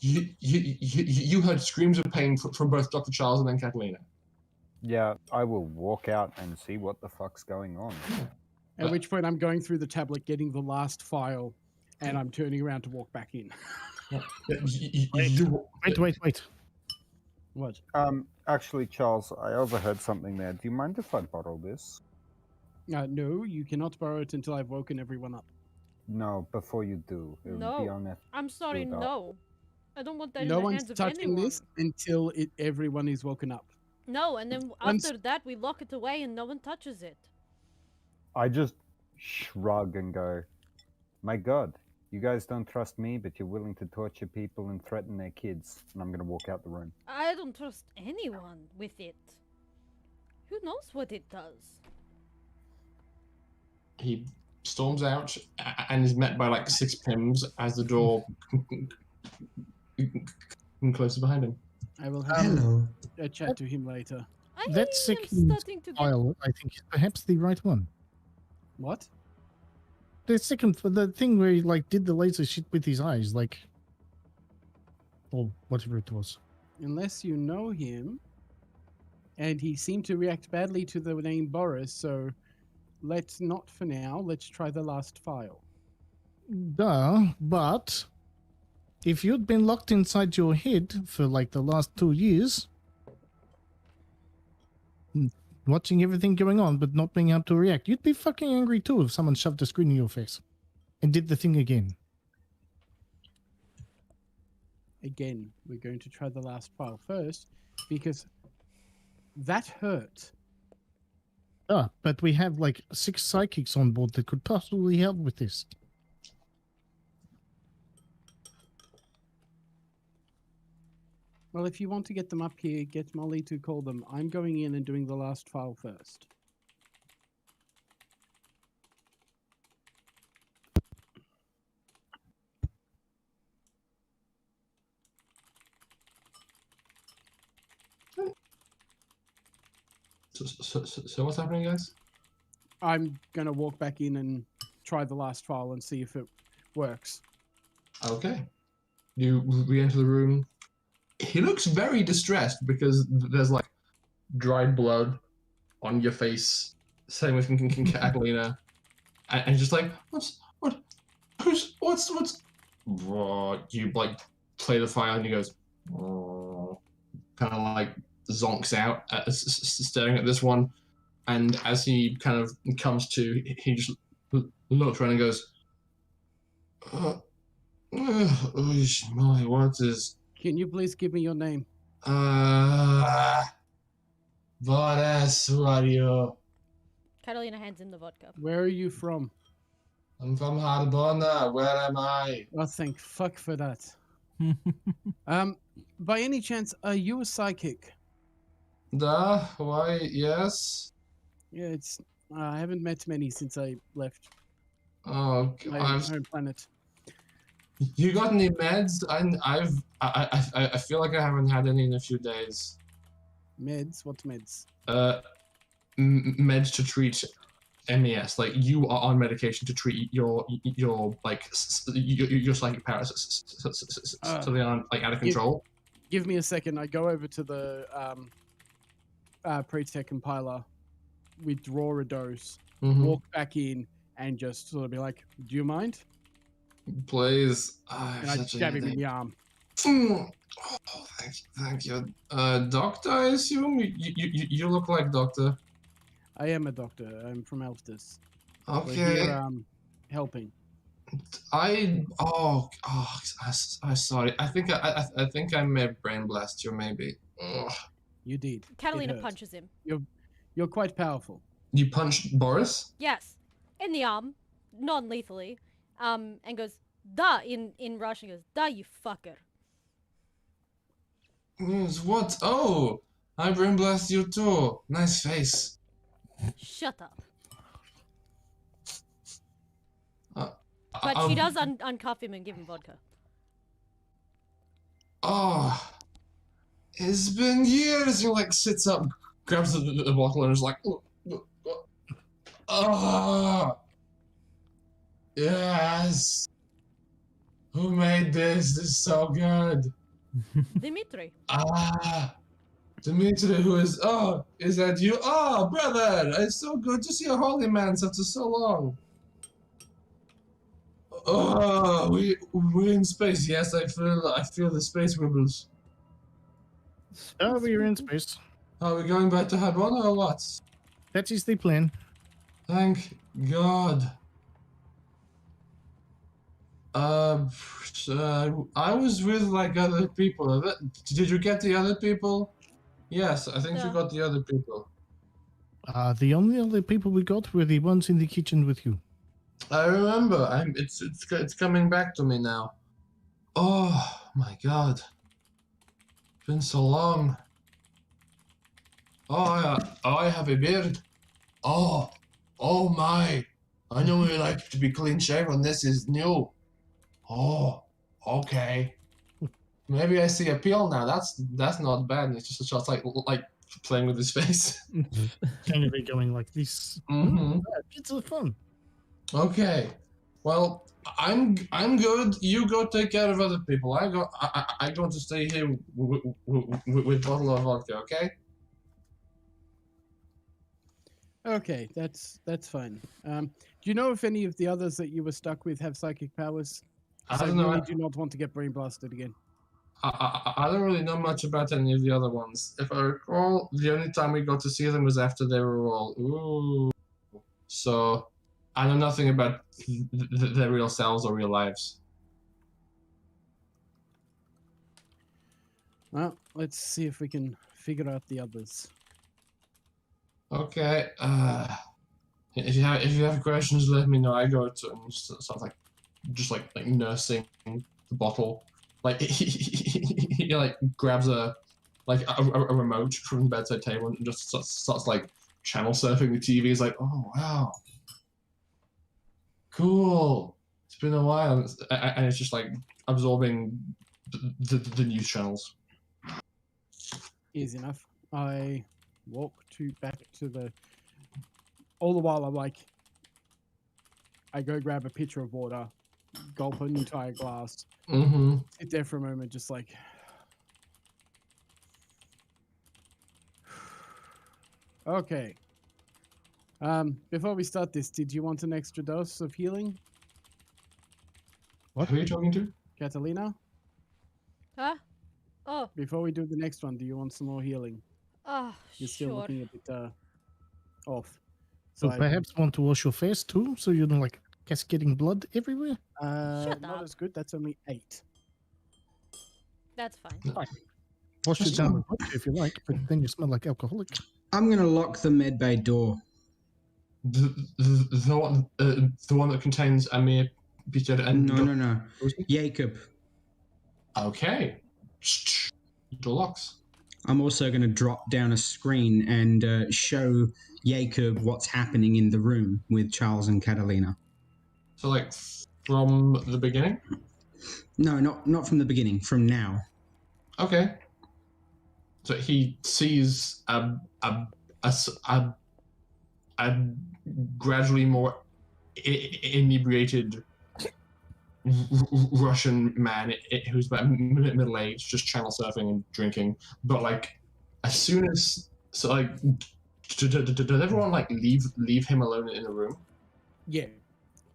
You heard screams of pain from both Dr. Charles and then Catalina. Yeah, I will walk out and see what the fuck's going on. At which point, I'm going through the tablet, getting the last file, and I'm turning around to walk back in. Wait. What? Actually, Charles, I overheard something there. Do you mind if I borrow this? No, you cannot borrow it until I've woken everyone up. No, before you do, it would be No. on I'm sorry, Good no. I don't want that No in the one's hands of touching anyone. this until everyone is woken up. No, and then Once- after that we lock it away and no one touches it. I just shrug and go, my God, you guys don't trust me, but you're willing to torture people and threaten their kids. And I'm going to walk out the room. I don't trust anyone with it. Who knows what it does? He storms out and is met by like 6 pims as the door closes behind him. I will have Hello. a chat to him later. I That am second starting to get. File, I think, is perhaps the right one. What? The second, the thing where he like did the laser shit with his eyes, like, or whatever it was. Unless you know him, and he seemed to react badly to the name Boris, so let's not for now. Let's try the last file. Duh, but if you'd been locked inside your head for like the last 2 years, watching everything going on but not being able to react, you'd be fucking angry too if someone shoved a screen in your face and did the thing again. Again, we're going to try the last file first, because that hurt. But we have like 6 psychics on board that could possibly help with this. Well, if you want to get them up here, get Molly to call them. I'm going in and doing the last file first. So what's happening, guys? I'm going to walk back in and try the last file and see if it works. Okay. You re-enter the room. He looks very distressed because there's like dried blood on your face. Same with Catalina, and just like what's. You like plate of fire, and he goes, kind of like zonks out, staring at this one. And as he kind of comes to, he just looks around and goes, oh, what is... Can you please give me your name? Boris, who are you? Katalina hands him the vodka. Where are you from? I'm from Harbona. Where am I? Oh, thank fuck for that. By any chance, are you a psychic? Duh, why, yes? Yeah, it's. I haven't met many since I left Oh, my home planet. You got any meds? I feel like I haven't had any in a few days. Meds? What meds? Meds to treat MES. Like you are on medication to treat your like your psychic powers so they aren't like out of control. Give me a second. I go over to the pre-tech compiler, withdraw a dose, walk back in, and just sort of be like, "Do you mind?" Please. And I jab him in the arm. Oh, thank you. Doctor, I assume you look like doctor. I am a doctor. I'm from Elftis. Okay. We're here, helping. I'm sorry. I think I may brain blast you. Maybe. Ugh. You did. Katalina punches him. You're quite powerful. You punched Boris? Yes, in the arm, non-lethally, and goes, "Da," in Russian. Goes, "Da, you fucker." Yes, what? Oh, I brain blast you too. Nice face. Shut up. But But she does uncuff him and give him vodka. Oh, it's been years. He like sits up, grabs the bottle, and is like, oh, yes. Who made this? This is so good. Dimitri. Dimitri, who is, is that you? Oh, brother, it's so good to see a holy man after so long. Oh, we're in space. Yes, I feel the space ripples. Oh, we're in space. Are we going back to Harbona or what? That is the plan. Thank God. I was with like other people. Did you get the other people? Yes, I think you got the other people. The only other people we got were the ones in the kitchen with you. I remember. It's coming back to me now. Oh my God. It's been so long. Oh, I have a beard. Oh my. I normally like to be clean shaven. This is new. Oh, okay. Maybe I see appeal now. That's not bad. It's just like playing with his face. Kind of be going like this. Mm-hmm. It's fun. Okay. Well, I'm good. You go take care of other people. I go to stay here with bottle of vodka. Okay. Okay, that's fine. Do you know if any of the others that you were stuck with have psychic powers? I So don't I know. really do not want to get brain blasted again. I don't really know much about any of the other ones. If I recall, the only time we got to see them was after they were all ooh. So I know nothing about their real selves or real lives. Well, let's see if we can figure out the others. Okay. If you have questions, let me know. I go to and sort of like just like nursing the bottle. Like he like grabs a remote from the bedside table and just starts like channel surfing the TV. He's like, oh wow, cool. It's been a while, and it's just like absorbing the news channels. Easy enough. I walk back to the. All the while, I'm like, I go grab a pitcher of water, gulp an entire glass, sit there for a moment, just like. Okay. Before we start this, did you want an extra dose of healing? What? Who are you talking to? Katalina? Huh? Oh, Before we do the next one, do you want some more healing? You're still sure. looking a bit off. So I- perhaps want to wash your face too, so you don't like cascading blood everywhere. Shut not up. as good. That's only 8. That's fine. Wash it That's down fine. with water if you like, but then you smell like alcoholic. I'm gonna lock the medbay door. The one that contains a mere Peter and No. Yakub. Okay. Door locks. I'm also going to drop down a screen and show Yakub what's happening in the room with Charles and Katalina. So, like, from the beginning? No, not from the beginning, from now. Okay. So he sees a gradually more inebriated Russian man who's about middle age, just channel surfing and drinking. But like, as soon as did everyone like leave him alone in the room? Yeah,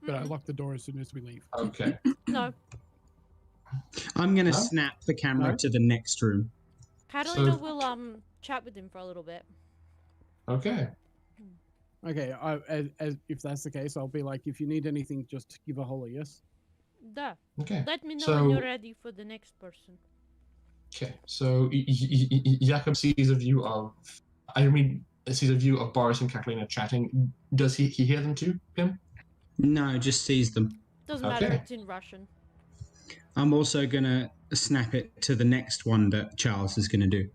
but I lock the door as soon as we leave. Okay. No. I'm going to No? snap the camera No? to the next room. Catalina So- will chat with him for a little bit. Okay. Okay, as if that's the case, I'll be like, if you need anything, just give a holler, yes? Duh. Okay. Let me know So- when you're ready for the next person. Okay. So Yakub sees a view of, sees a view of Boris and Katalina chatting. Does he hear them too, Pim? No, just sees them. Doesn't matter, Okay. it's in Russian. I'm also going to snap it to the next one that Charles is going to do.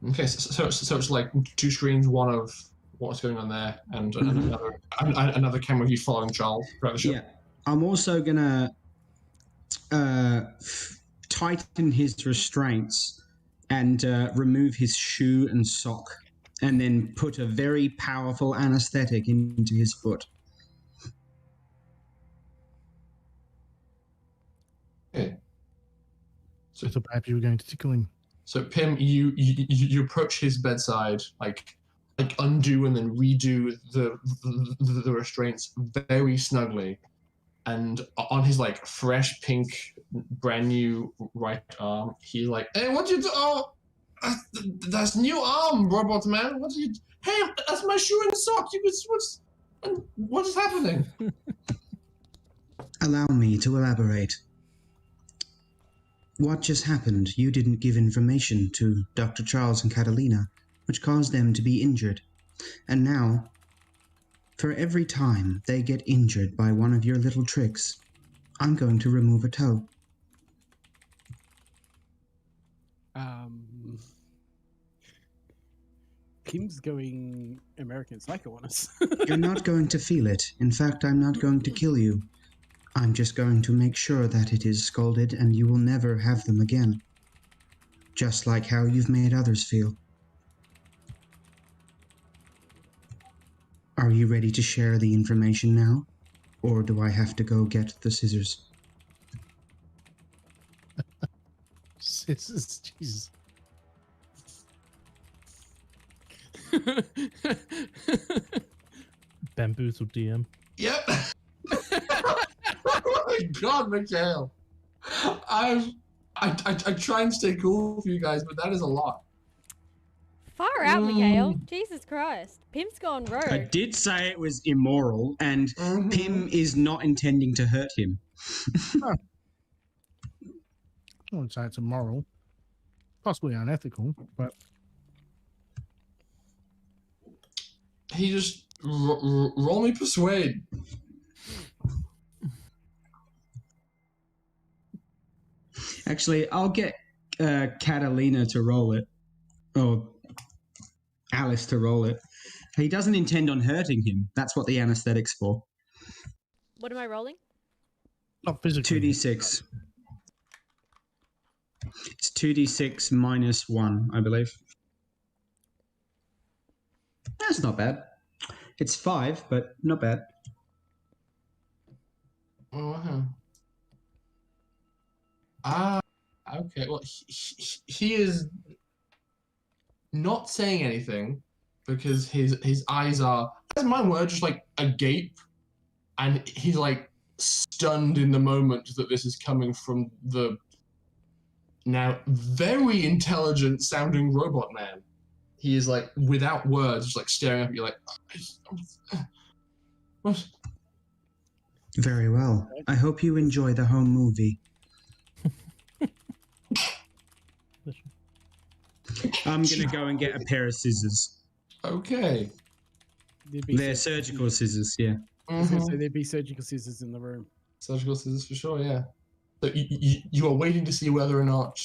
Okay. So it's like 2 screens, one of what's going on there, and Mhm. another camera view following Charles throughout the show. Yeah. I'm also going to tighten his restraints and remove his shoe and sock, and then put a very powerful anesthetic into his foot. Okay. So perhaps you were going to tickle him. So Pim, you approach his bedside, like undo and then redo the restraints very snugly, and on his like fresh pink, brand new right arm, he's like, "Hey, what you do? Oh, that's new arm, robot man. What are you? Hey, that's my shoe and sock. What is happening?" Allow me to elaborate. What just happened? You didn't give information to Dr. Charles and Katalina, which caused them to be injured. And now, for every time they get injured by one of your little tricks, I'm going to remove a toe. Kim's going American Psycho on us. You're not going to feel it. In fact, I'm not going to kill you. I'm just going to make sure that it is scalded and you will never have them again. Just like how you've made others feel. Are you ready to share the information now? Or do I have to go get the scissors? Jesus. Bamboozle DM. Yep. Oh my God, Mikhail. I try and stay cool for you guys, but that is a lot. Far out, Mikhail. Jesus Christ. Pim's gone I rogue. did say it was immoral, and Mhm. Pim is not intending to hurt him. I wouldn't say it's immoral. Possibly unethical, but He just roll me persuade. Actually, I'll get Catalina to roll it, or Alice to roll it. He doesn't intend on hurting him. That's what the anesthetic's for. What am I rolling? not physically. 2d6. It's 2d6 minus 1, I believe. That's not bad. It's 5, but not bad. Oh, wow. Ah, okay. Well, he is not saying anything because his eyes are, as mine were, just like agape, and he's like stunned in the moment that this is coming from the now very intelligent sounding robot man. He is like without words, just like staring up at you like, what? Very well. I hope you enjoy the home movie. I'm gonna go and get a pair of scissors. Okay. They're surgical scissors, yeah. I was gonna say there'd be surgical scissors in the room. Surgical scissors for sure, yeah. So you are waiting to see whether or not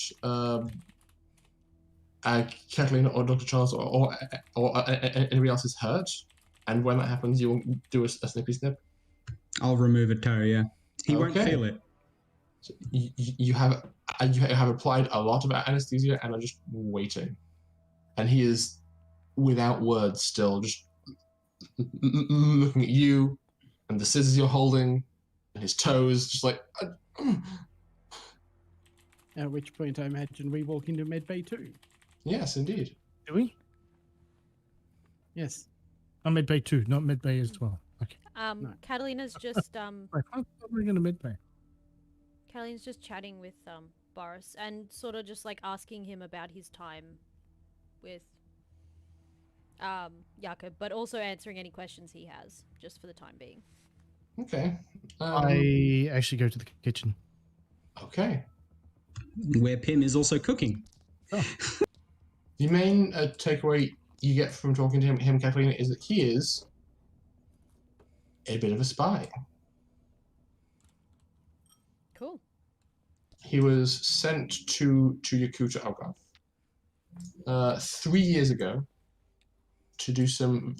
Katalina or Dr. Charles or anybody else is hurt, and when that happens, you'll do a snippy snip. I'll remove a toe, yeah. He won't feel it. So you have applied a lot of anesthesia and are just waiting, and he is without words still, just looking at you and the scissors you're holding and his toes, just like. At which point, I imagine we walk into medbay too. Yes, indeed. Do we? Yes. I'm medbay too, not medbay as well. Okay. Catalina's just Why can't we go to medbay? Catalina's just chatting with Boris and sort of just like asking him about his time with Yakub, but also answering any questions he has, just for the time being. Okay. I actually go to the kitchen. Okay. Where Pim is also cooking. Oh. The main takeaway you get from talking to him, Katalina, is that he is a bit of a spy. Cool. He was sent to Yakuta Algarve 3 years ago to do some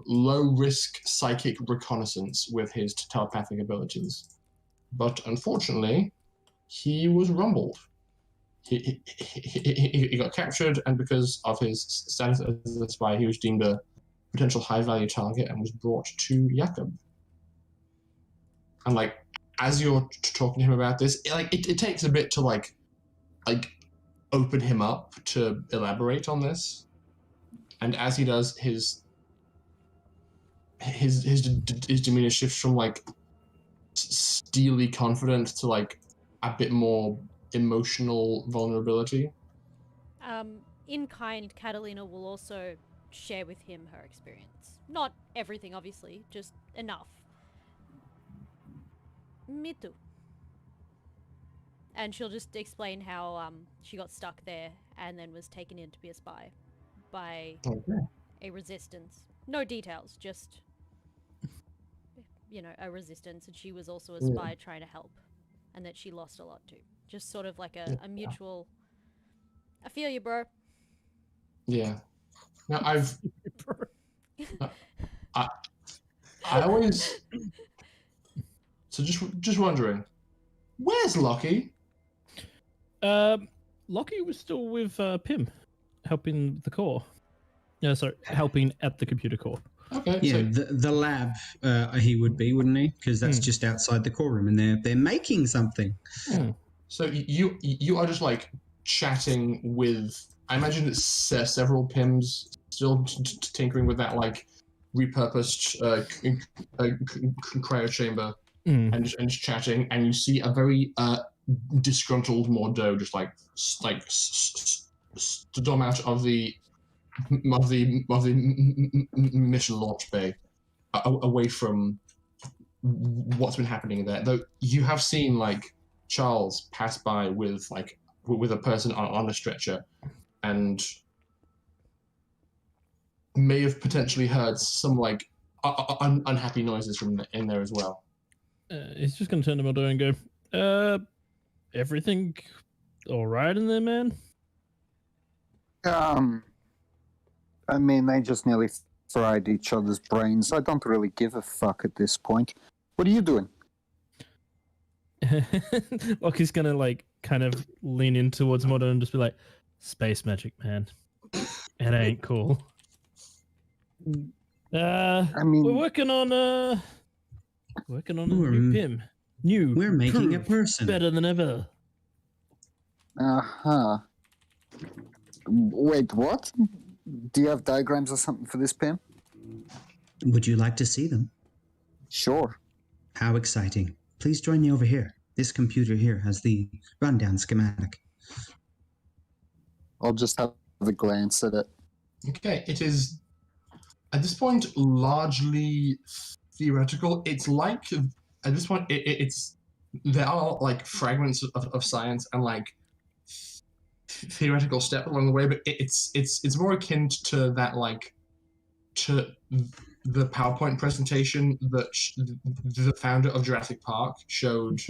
low risk psychic reconnaissance with his telepathic abilities, but unfortunately, he was rumbled. He got captured, and because of his status as a spy, he was deemed a potential high value target and was brought to Yakub. And like, as you're talking to him about this, it takes a bit to like open him up to elaborate on this. And as he does, his demeanor shifts from like steely confident to like a bit more emotional vulnerability. In kind, Catalina will also share with him her experience. Not everything, obviously, just enough. Me too. And she'll just explain how she got stuck there and then was taken in to be a spy by a resistance. No details, just a resistance, and she was also a spy trying to help, and that she lost a lot too. Just sort of like a mutual. I feel you, bro. Yeah. Now I always. So just wondering, where's Lockie? Lockie was still with Pim, helping the core. Yeah, sorry, helping at the computer core. Okay. Yeah, So, the lab he would be, wouldn't he? Because that's just outside the core room, and they're making something. so you are just like chatting with. I imagine it's several Pims still tinkering with that like repurposed cryo chamber and just chatting, and you see a very disgruntled Mordeaux just like storm out of the mission launch bay, away from what's been happening there. Though you have seen like Charles pass by with a person on a stretcher, and may have potentially heard some like unhappy noises from in there as well. He's just gonna turn to Mordeaux and go, everything all right in there, man? I mean, they just nearly fried each other's brains. I don't really give a fuck at this point. What are you doing? Lockie's gonna like kind of lean in towards Mordeaux and just be like, space magic, man. It ain't cool. I mean, we're working on a new Pim. We're making a improved, person better than ever. Wait, what? Do you have diagrams or something for this, Pim? Would you like to see them? Sure. How exciting. Please join me over here. This computer here has the rundown schematic. I'll just have a glance at it. Okay, it is at this point largely theoretical. It's like at this point it's there are like fragments of science and like theoretical step along the way, but it's more akin to that like to the PowerPoint presentation that the founder of Jurassic Park showed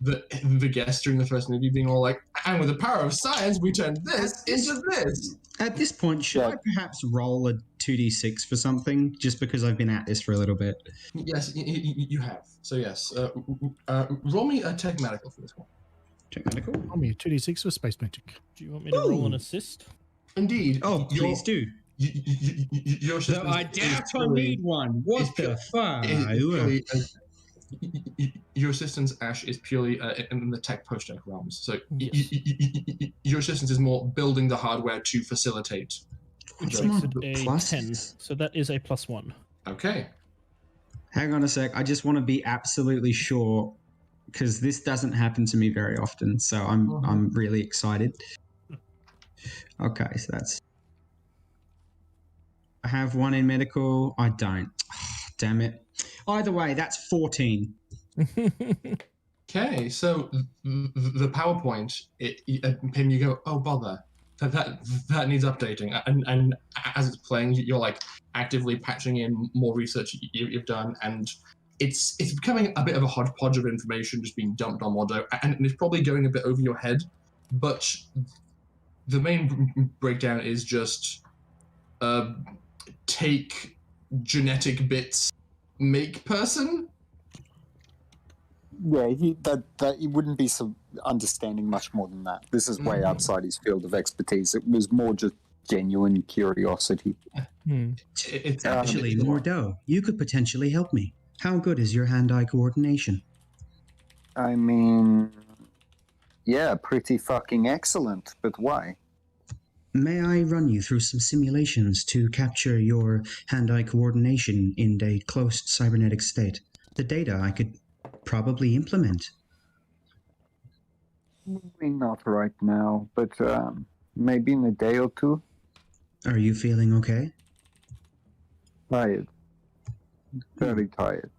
the guests during the first movie, being all like, "And with the power of science, we turned this into this." At this point, should I perhaps roll a 2d6 for something, just because I've been at this for a little bit? Yes, you have. So yes, roll me a tech medical for this one. Tech medical? Roll me a 2d6 for space magic. Do you want me to roll an assist? Indeed. Oh, please do. Your So I doubt I need one. What the fuck? Your assistance, Ash, is purely in the tech post-tech realms. So Yes. your assistance is more building the hardware to facilitate. Which Come makes on, it a plus. 10. So that is a +1. Okay. Hang on a sec. I just want to be absolutely sure, because this doesn't happen to me very often. So I'm really excited. Okay, so that's. I have one in medical. I don't. Oh, damn it. Either way, that's 14. Okay, so the PowerPoint, Pim, you go, oh bother, that needs updating, and as it's playing, you're like actively patching in more research you've done, and it's becoming a bit of a hodgepodge of information just being dumped on Modo, and it's probably going a bit over your head, but the main breakdown is just take genetic bits, make person. Yeah, he wouldn't be so understanding much more than that. This is way outside his field of expertise. It was more just genuine curiosity. It's Actually, Mordeaux, you could potentially help me. How good is your hand-eye coordination? I mean, yeah, pretty fucking excellent. But why? May I run you through some simulations to capture your hand-eye coordination in a closed cybernetic state? The data I could probably implement. Maybe not right now, but maybe in a day or two. Are you feeling okay? Tired. Very tired.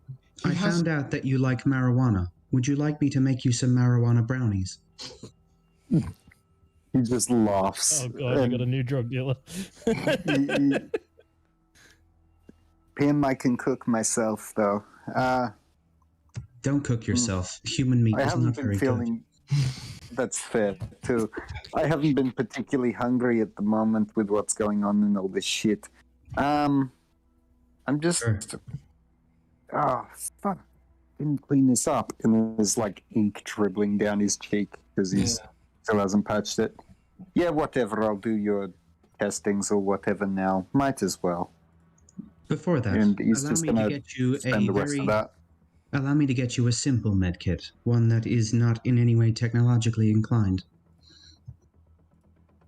I found out that you like marijuana. Would you like me to make you some marijuana brownies? He just laughs. Oh god, you got a new drug dealer. Pim, I can cook myself, though. Don't cook yourself. Human meat I is haven't not been very feeling... That's fair, too. I haven't been particularly hungry at the moment with what's going on and all this shit. I'm just... Sure. Oh, fuck. Didn't clean this up. And there's, like, ink dribbling down his cheek because he still hasn't patched it. Yeah, whatever. I'll do your testings or whatever now. Might as well. Before that, And he's allow just me to gonna get you spend a the rest very... of that. Allow me to get you a simple medkit, one that is not in any way technologically inclined.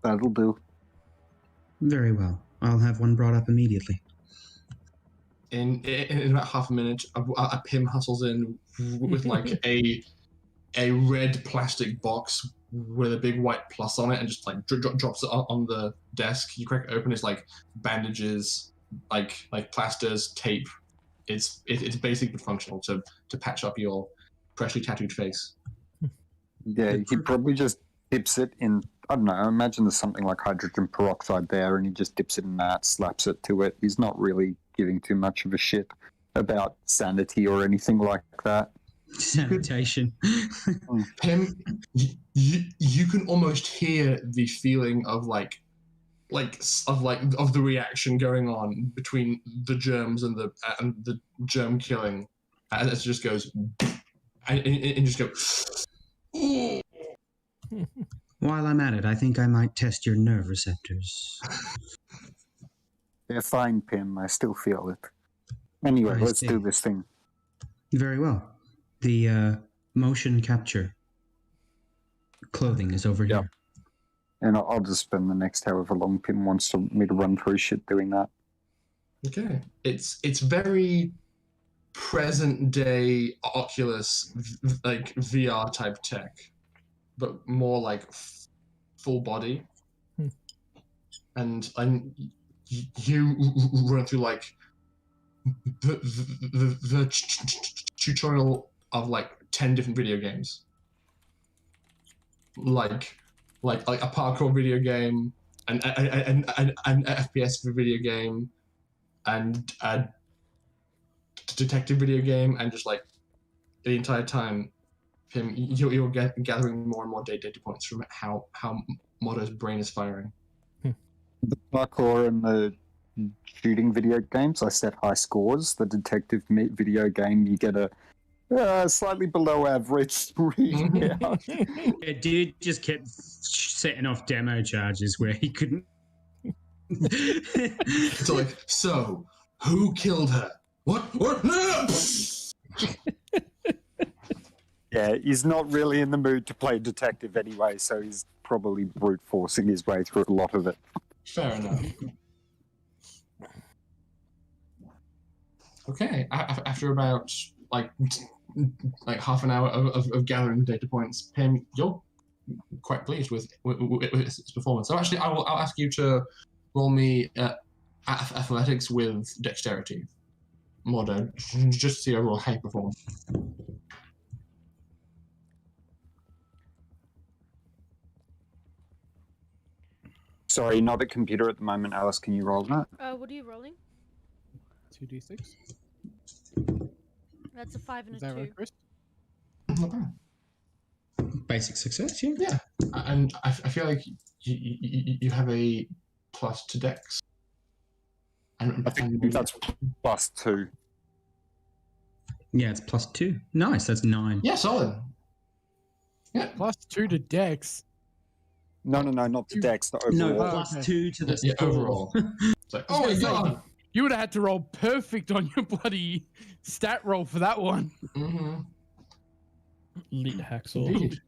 That'll do. Very well. I'll have one brought up immediately. In about half a minute, a Pim hustles in with like a red plastic box with a big white plus on it, and just like drops it on the desk. You crack it open. It's like bandages, like plasters, tape. It's basic but functional to patch up your freshly tattooed face. Yeah, he probably just dips it in, I don't know, I imagine there's something like hydrogen peroxide there, and he just dips it in that, slaps it to it. He's not really giving too much of a shit about sanity or anything like that. Sanitation. Pim, you can almost hear the feeling of the reaction going on between the germs and the germ killing, as it just goes and just go. Ooh. While I'm at it, I think I might test your nerve receptors. They're fine, Pim. I still feel it. Anyway, I let's see. do this thing. Very well. The motion capture clothing is over here. And I'll just spend the next however long Pim wants me to run through shit doing that. Okay, it's very present day Oculus like VR type tech, but more like full body. and you run through like the tutorial of like 10 different video games, like a parkour video game, an FPS video game, and a detective video game, and just like the entire time, you're gathering more and more data points from how Modo's brain is firing. The parkour and the shooting video games, I set high scores. The detective video game, you get a slightly below average readout. Yeah, dude just kept setting off demo charges where he couldn't. It's like, so who killed her? What? No! Yeah, he's not really in the mood to play detective anyway, so he's probably brute forcing his way through a lot of it. Fair enough. Okay, after about like half an hour of gathering data points, Pim, you're quite pleased with his performance. So actually, I'll ask you to roll me athletics with dexterity, Modo, just to see overall how you perform. Sorry, not at computer at the moment. Alice, can you roll that? What are you rolling? 2d6. That's a 5 and Is a that 2. right, Chris? Not bad. Basic success, yeah. Yeah, and I feel like you have a plus to dex. And, I think that's +2. Yeah, it's +2. Nice, that's 9. Yeah, solid. Yeah. +2 to dex. No, not to dex, the overall. No, Oh, +2 to the Yeah, score. overall. It's like, oh my god! You would have had to roll perfect on your bloody stat roll for that one. Mm-hmm. Elite hacksaw. Indeed.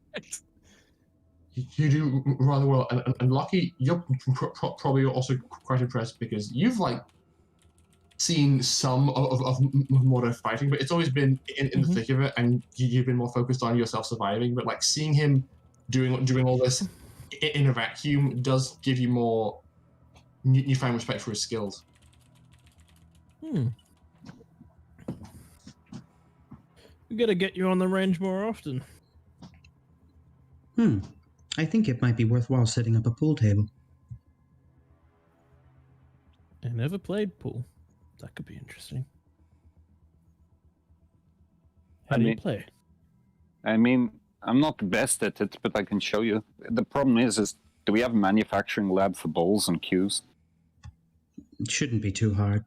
You do rather well, and Lucky, you're probably also quite impressed because you've like seen some of Modo fighting, but it's always been in the thick of it, and you've been more focused on yourself surviving. But like seeing him doing all this in a vacuum does give you more newfound respect for his skills. We gotta get you on the range more often. I think it might be worthwhile setting up a pool table. I never played pool. That could be interesting. How do you play? I mean, I'm not the best at it, but I can show you. The problem is do we have a manufacturing lab for balls and cues? It shouldn't be too hard.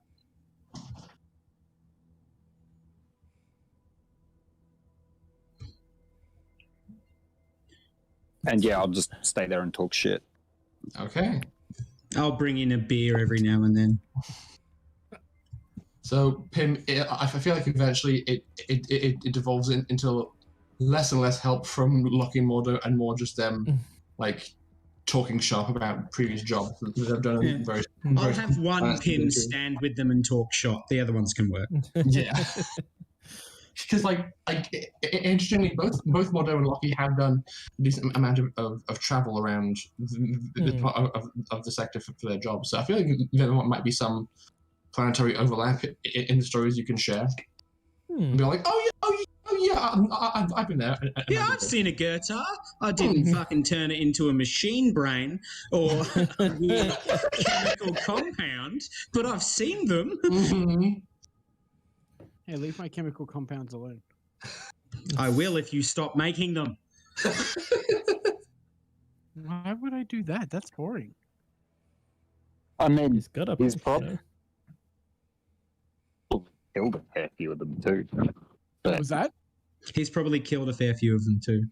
And yeah, I'll just stay there and talk shit. Okay. I'll bring in a beer every now and then. So Pim, I feel like eventually it devolves into less and less help from Lucky and Mordo, and more just them like talking shop about previous jobs that they've done. Yeah. Very, I'll have one Pim stand with them and talk shop. The other ones can work. Yeah. Because like interestingly, both Mordo and Lucky have done a decent amount of travel around the part of the sector for their jobs. So I feel like there might be some planetary overlap in the stories you can share. And be like, oh yeah, I've been there. Yeah, I've seen a Gertar. I didn't fucking turn it into a machine brain or a weird chemical compound, but I've seen them. Mm-hmm. Hey, leave my chemical compounds alone. I will if you stop making them. Why would I do that? That's boring. I mean, He's got a he's point, probably killed a fair few of them too. What But was that? He's probably killed a fair few of them too.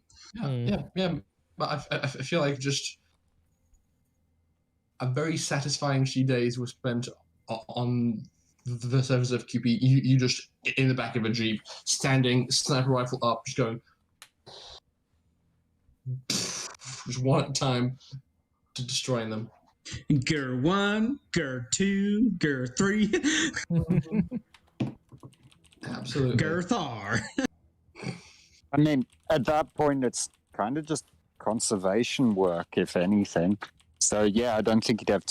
Yeah. But I feel like just a very satisfying few days were spent on the surface of QP. You just in the back of a jeep, standing, sniper rifle up, just going, just one at a time, to destroying them. Gur 1, Gur 2, Gur 3, Absolutely. Gur Thar. I mean, at that point, it's kind of just conservation work, if anything. So yeah, I don't think you'd have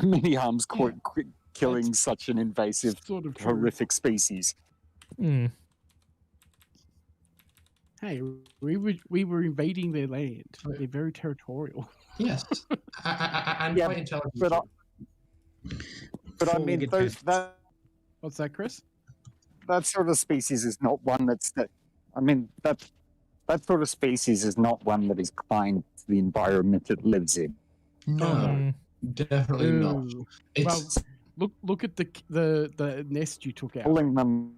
many harms killing That's such an invasive, sort of true. horrific species. Hmm. Hey, we were invading their land. They're very territorial. Yes. And Yeah, quite intelligent. but But I mean, Four-legged those, pests. What's that, Chris? that sort of species is not one that's that. I mean, that sort of species is not one that is kind to the environment it lives in. No, definitely not. Ooh. It's Look at the nest you took out. Calling them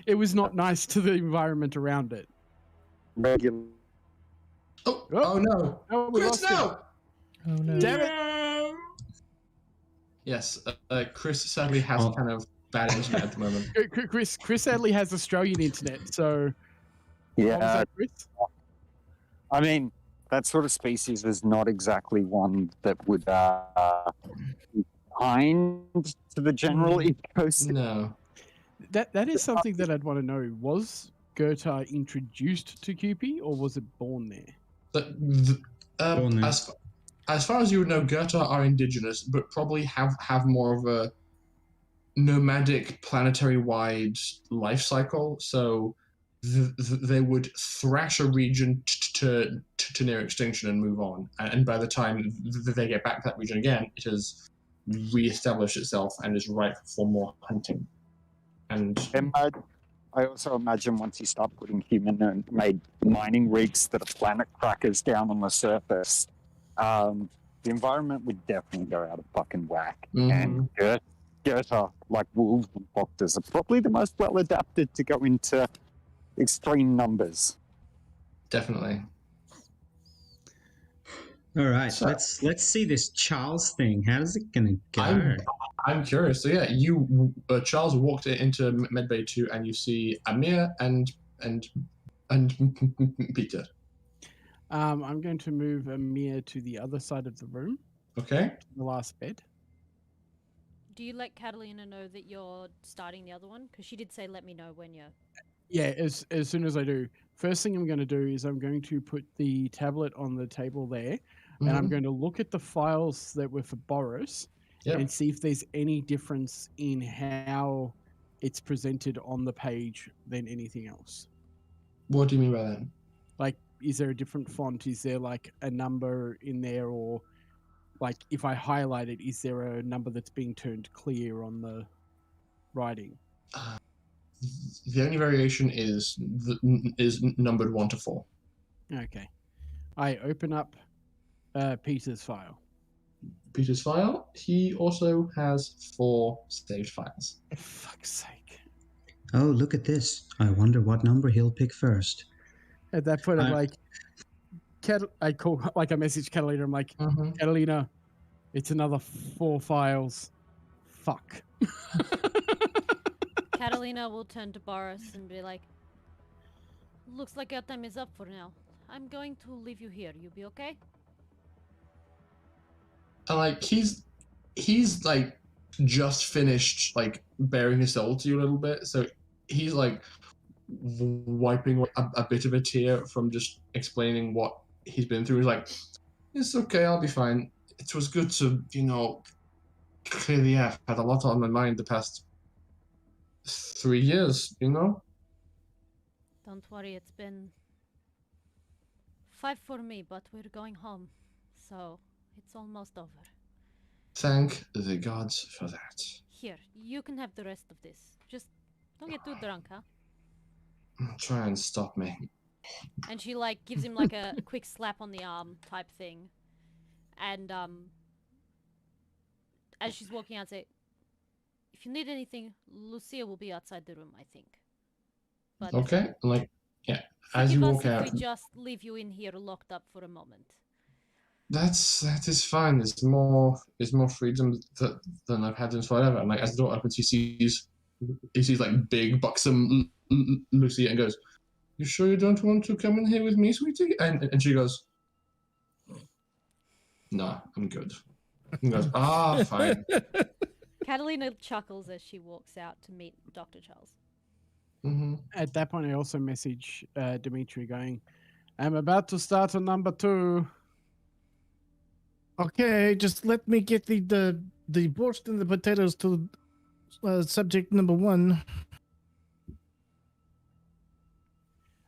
It was not nice to the environment around it. regular. oh no, Oh, we Chris, lost him. no! Oh no. Damn it! Yes, Chris sadly has Oh. kind of bad internet at the moment. Chris sadly has Australian internet, so what was Yeah, that, Chris? I mean, that sort of species is not exactly one that would be kind to the general ecosystem. No. That is something that I'd want to know. Was Goethe introduced to QP, or was it born there? But Born there. as far as you would know, Goethe are indigenous, but probably have more of a nomadic, planetary-wide life cycle. So they would thrash a region to near extinction and move on. And by the time they get back to that region again, it has re-established itself and is ripe for more hunting. And I also imagine once you start putting human-made mining rigs that are planet crackers down on the surface, the environment would definitely go out of fucking whack. And Goethe, like wolves and foxes, are probably the most well adapted to go into extreme numbers. definitely. All right, So- let's see this Charles thing. How's it gonna go? I'm curious. So yeah, you Charles walked into Medbay 2 and you see Amir and Peter. I'm going to move Amir to the other side of the room, Okay. the last bed. Do you let Katalina know that you're starting the other one? Because she did say, "Let me know when you're." Yeah, as soon as I do. First thing I'm going to do is I'm going to put the tablet on the table there, and I'm Mhm. going to look at the files that were for Boris Yep. and see if there's any difference in how it's presented on the page than anything else. What do you mean by that? Like, is there a different font? Is there like a number in there, or like if I highlight it, is there a number that's being turned clear on the writing? The only variation is numbered 1 to 4. Okay. I open up Peter's file. Peter's file. He also has 4 saved files. For fuck's sake. Oh, look at this. I wonder what number he'll pick first. At that point, I'm I- like, I message Catalina. I'm like, Mm-hmm. Catalina, it's another 4 files. Fuck. Katalina will turn to Boris and be like, "Looks like your time is up for now. I'm going to leave you here. You be okay?" And like he's like just finished like bearing his soul to you a little bit, so he's like wiping a bit of a tear from just explaining what he's been through. He's like, "It's okay, I'll be fine. It was good to, clear the air. I've had a lot on my mind the past 3 years, Don't worry, it's been 5 for me, but we're going home, so it's almost over. Thank the gods for that." Here, you can have the rest of this. Just don't get too drunk, huh? Try and stop me. And she like gives him like a quick slap on the arm type thing, and as she's walking out, say, "If you need anything, Lucia will be outside the room, I think." But Okay, like yeah, as forgive you us walk if out, we just leave you in here locked up for a moment. that is fine. There's more freedom than I've had since forever. And like as the door opens, he sees like big buxom Lucy and goes, "You sure you don't want to come in here with me, sweetie?" And she goes, "No, I'm good." And goes, "Ah, fine." Catalina chuckles as she walks out to meet Dr. Charles. Hmm. At that point, I also message Dimitri going, "I'm about to start on number 2. Okay, just let me get the borscht and the potatoes to subject number 1.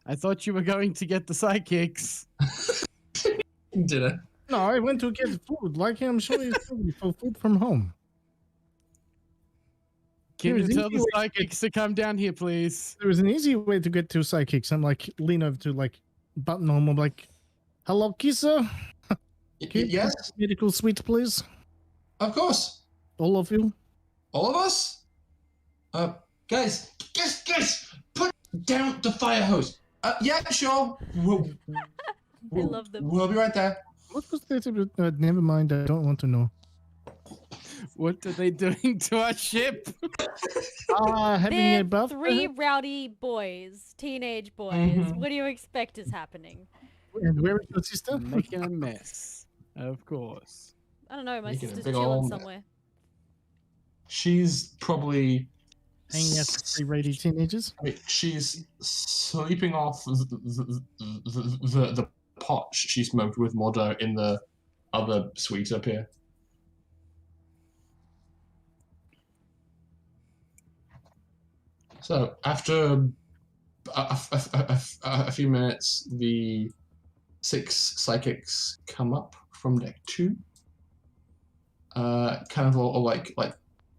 I thought you were going to get the psychics. Dinner. No, I went to get food. Like I'm sure he's hungry for food from home. Can There's you tell easy the way to psychics to come down here, please? There was an easy way to get to psychics. I'm like lean over to like button home. I'm like, hello, Kisa. Can you Yes, medical suite, please? of course. All of you. All of us? Guys, put down the fire hose. Yeah, sure. I love them. We'll be right there. What was that? Never mind. I don't want to know. What are they doing to our ship? Having a They're buff. 3 rowdy boys, teenage boys. Mhm. What do you expect is happening? And where is your sister? Making a mess, of course. I don't know. My Making a sister's big chilling ol' mess. somewhere. She's probably. Hanging out with 3 rady teenagers. I mean, she's sleeping off the pot she smoked with Mordo in the other suite up here. So after a few minutes, the 6 psychics come up from deck 2, kind of all like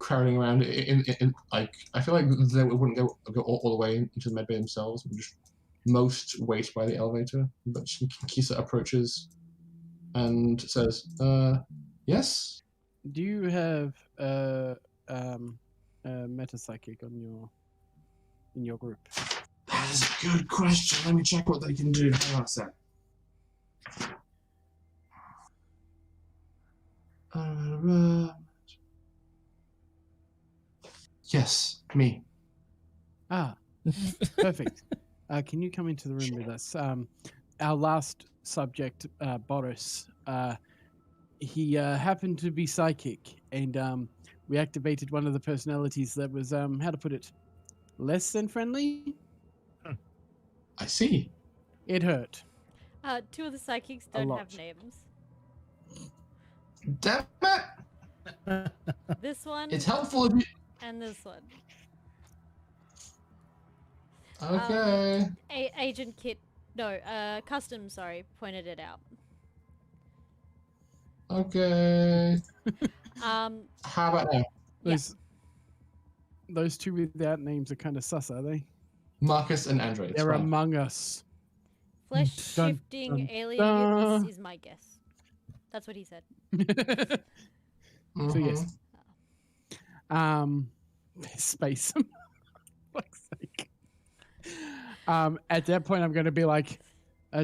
crowding around in like I feel like they wouldn't go all the way into the medbay themselves, but just most wait by the elevator. But Kisa approaches and says, yes? Do you have a meta psychic in your group? That is a good question. Let me check what they can do. Hang on a sec. Yes, me. Ah, perfect. Can you come into the room with us? Our last subject, Boris, he happened to be psychic, and we activated one of the personalities that was, how to put it, less than friendly? I see. It hurt. 2 of the psychics A don't lot. have names. Damn it! This one It's helpful if you. and this one. Okay. Agent Kit, no, Custom, sorry, pointed it out. Okay. Um, How about now? Yeah. Those 2 without names are kind of sus, are they? Marcus and Andre. It's They're fine. among us. flesh-shifting dun, alien dun. mutants is my guess. That's what he said. So yes. Space. Fuck's sake. At that point, I'm going to be like,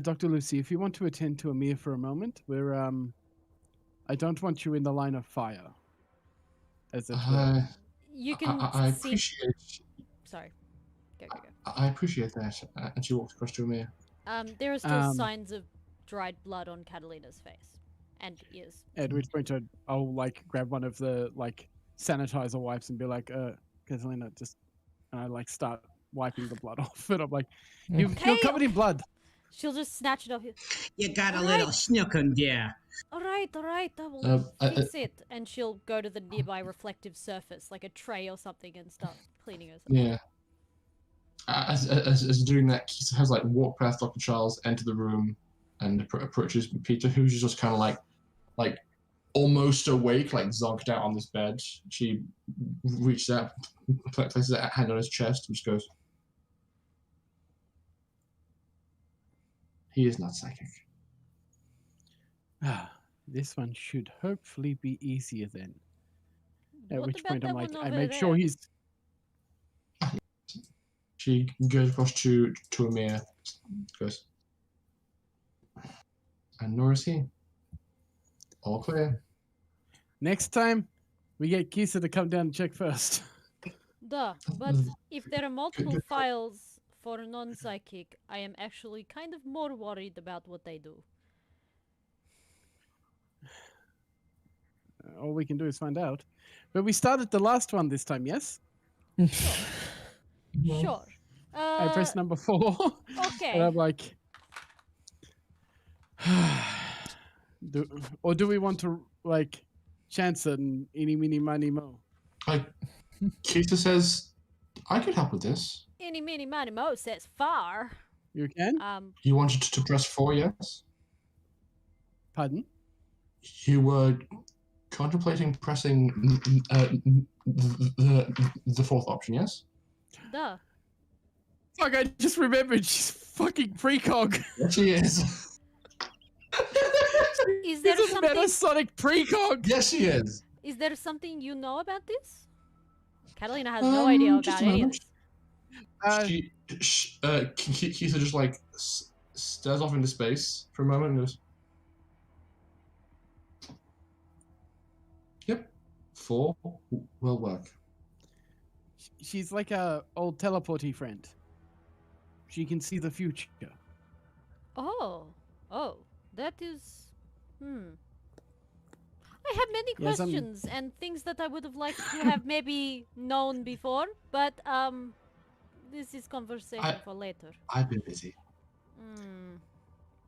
Dr. Lucy, if you want to attend to Amir for a moment, I don't want you in the line of fire. As it were. You can I see. appreciate. Sorry. Go. I appreciate that. And she walked across to Amir. There are still signs of dried blood on Catalina's face and ears. At which point, I'll like grab one of the like sanitizer wipes and be like, Catalina, just, and I like start wiping the blood off, and I'm like, you're covered in blood. She'll just snatch it off. You got a All little right. snook on there. All right, I will I- fix it. And she'll go to the nearby reflective surface, like a tray or something, and start cleaning herself. Yeah. As doing that, Keith has like walked past Dr. Charles, enter the room, and approaches Peter, who's just kind of like almost awake, like zonked out on this bed. She reaches out, places a hand on his chest, and just goes, "He is not psychic." This one should hopefully be easier then. At What which about point I'm that like, one I over make sure there? he's. She goes across to Amir, goes, and nor is he. All clear. Next time, we get Kisa to come down and check first. Duh. But if there are multiple files for a non-psychic, I am actually kind of more worried about what they do. All we can do is find out. But we started the last one this time, yes? Sure. I pressed number 4. Okay. And I'm like, Or do we want to like chance it and eeny, meeny, miny, mo? Like, Keita says, I could help with this. Any, mini, money, mo says far. You can? You wanted to press 4, yes? Pardon? You were contemplating pressing the fourth option, yes? Duh. Fuck, I just remembered she's fucking precog. Yes, she is. Is there This is something? Metasonic precog. Yes, she is. Is there something you know about this? Catalina has no idea just about a any of moment. this. Keita just like stares off into space for a moment and goes, "Yep, 4 will work." She's like a old teleporty friend. She can see the future. Oh, that is. I have many Yes, questions and things that I would have liked to have maybe known before, but this is conversation for later. I've been busy.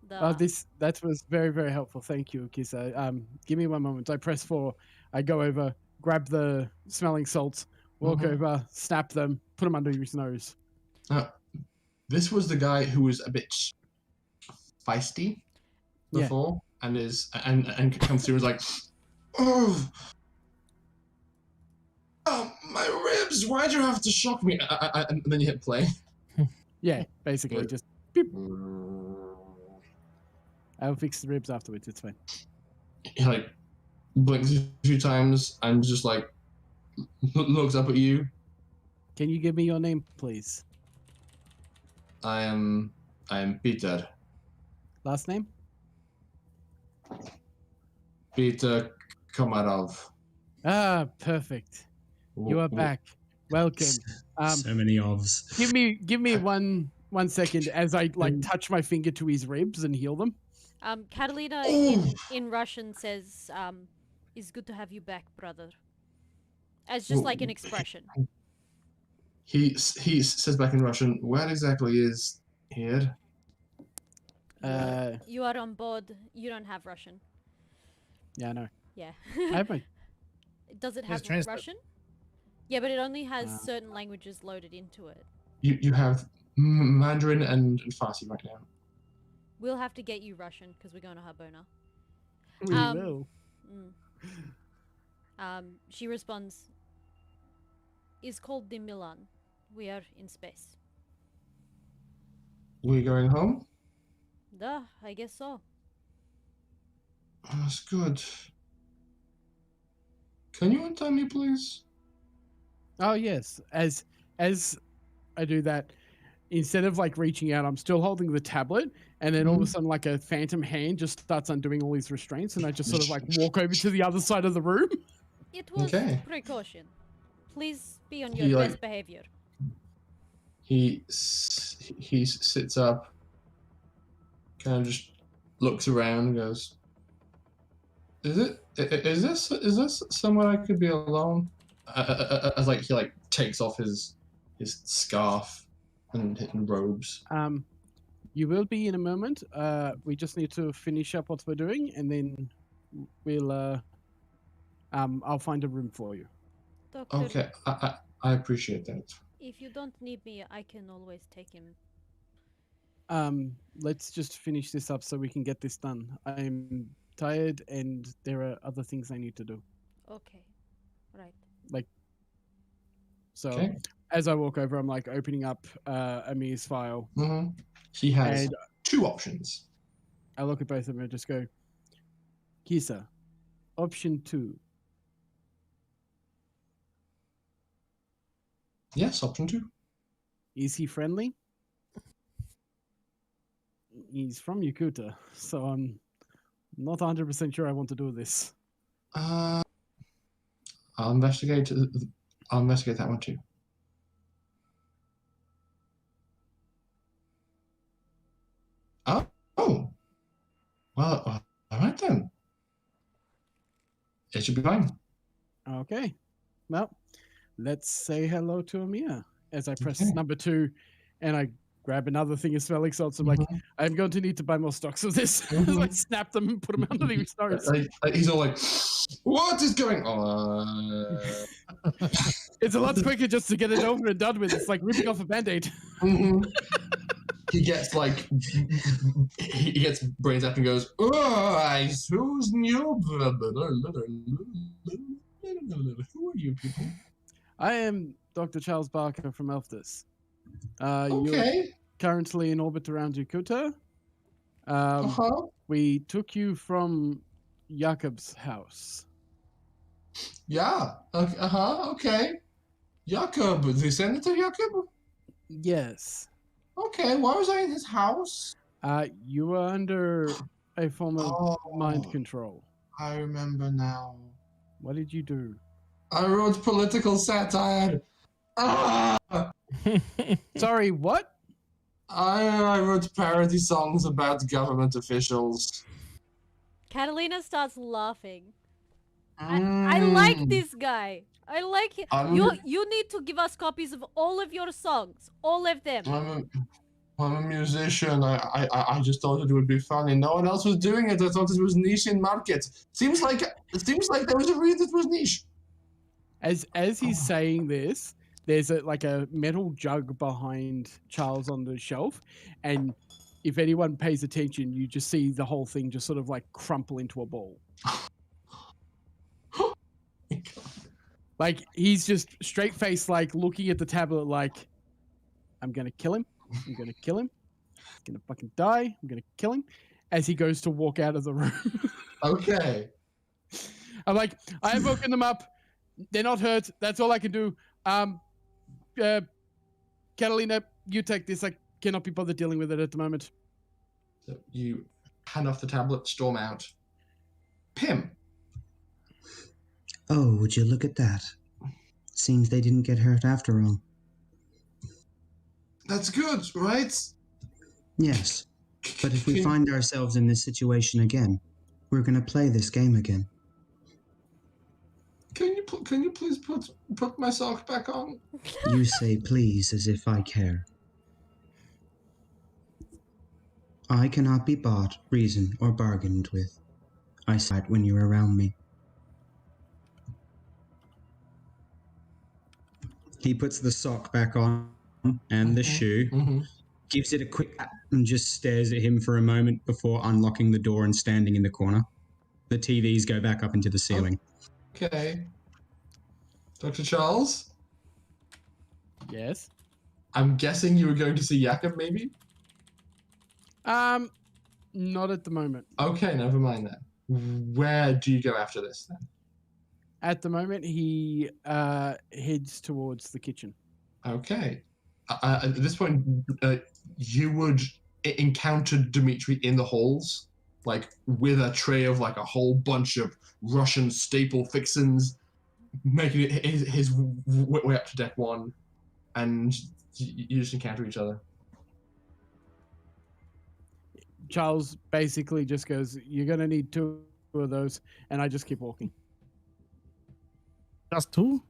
That was very, very helpful. Thank you, Kisa. Give me one moment. I press 4. I go over, grab the smelling salts, walk over, snap them, put them under his nose. This was the guy who was a bit feisty Yeah. before, and comes through and is like, oh, my ribs! Why'd you have to shock me? And then you hit play. Yeah, basically, just beep. I'll fix the ribs afterwards. It's fine. He like blinks a few times and just like looks up at you. Can you give me your name, please? I am Peter. Last name? Peter Komarov. Ah, perfect. You are back. Welcome. So many ofs. Give me one second as I like touch my finger to his ribs and heal them. Catalina in Russian says, "It's good to have you back, brother." As just like an expression. He says back in Russian, "Where exactly is here?" You are on board. You don't have Russian. Yeah, I know. Yeah. I have my. Does it have Russian? Yeah, but it only has certain languages loaded into it. You have Mandarin and Farsi right now. We'll have to get you Russian because we're going to Habona. We will. She responds, "Is called the Milan. We are in space." We going home? Duh, I guess so. That's good. Can you untie me, please? Oh yes. As I do that, instead of like reaching out, I'm still holding the tablet, and then all of a sudden, like a phantom hand just starts undoing all these restraints, and I just sort of like walk over to the other side of the room. It was precaution. Please be on your best behavior. He sits up, kind of just looks around and goes, Is this somewhere I could be alone?" As like he like takes off his scarf and robes. You will be in a moment. We just need to finish up what we're doing, and then we'll I'll find a room for you. Doctor, Okay, I appreciate that. if you don't need me, I can always take him. Let's just finish this up so we can get this done. I'm tired, and there are other things I need to do. Okay, right. So Okay. as I walk over, I'm like opening up Amir's file. He has And 2 options. I look at both of them and just go, Kisa, option 2. Yes, option 2. Is he friendly? He's from Yakuta, so I'm not 100% sure I want to do this. I'll investigate that one too. Oh. Well, all right then. It should be fine. Okay. Well, let's say hello to Amir as I press Okay. number 2, and I grab another thing of smelling salts. I'm like, I'm going to need to buy more stocks of this. I snap them and put them underneath his nose. He's all like, what is going on? It's a lot quicker just to get it over and done with. It's like ripping off a band-aid. He gets like, he gets brains up and goes, oh, I suppose you. Who are you people? I am Dr. Charles Barker from Elfdus. You're Okay. currently in orbit around Yakuta. We took you from Yakub's house. Yeah. Okay. Yakub, the Senator Yakub? Yes. Okay, why was I in his house? You were under a form of mind Oh. control. I remember now. What did you do? I wrote political satire. Sorry, what? I wrote parody songs about government officials. Catalina starts laughing. I like this guy. I like him. You need to give us copies of all of your songs. All of them. I'm a musician. I just thought it would be funny. No one else was doing it. I thought it was niche in market. Seems like there was a reason it was niche. As he's saying this, there's a metal jug behind Charles on the shelf, and if anyone pays attention, you just see the whole thing just sort of like crumple into a ball. Like he's just straight faced, like looking at the tablet, like, I'm gonna kill him. I'm gonna kill him. He's gonna fucking die. I'm gonna kill him. As he goes to walk out of the room. Okay. I'm like, I have woken them up. They're not hurt. That's all I can do. Katalina, you take this. I cannot be bothered dealing with it at the moment. So you hand off the tablet, storm out. Pim. Oh, would you look at that? Seems they didn't get hurt after all. That's good, right? Yes, but if we find ourselves in this situation again, we're gonna play this game again. Can you please put my sock back on? You say please as if I care. I cannot be bought, reasoned, or bargained with. I sight when you're around me. He puts the sock back on and the shoe, gives it a quick tap and just stares at him for a moment before unlocking the door and standing in the corner. The TVs go back up into the ceiling. Okay. Dr. Charles? Yes. I'm guessing you were going to see Yakub, maybe? Not at the moment. Okay, never mind then. Where do you go after this then? At the moment, he heads towards the kitchen. Okay. At this point, you would encounter Dimitri in the halls, like with a tray of like a whole bunch of Russian staple fixins, making it his way up to deck one, and you just encounter each other. Charles basically just goes, "You're gonna need 2 of those," and I just keep walking. Just 2?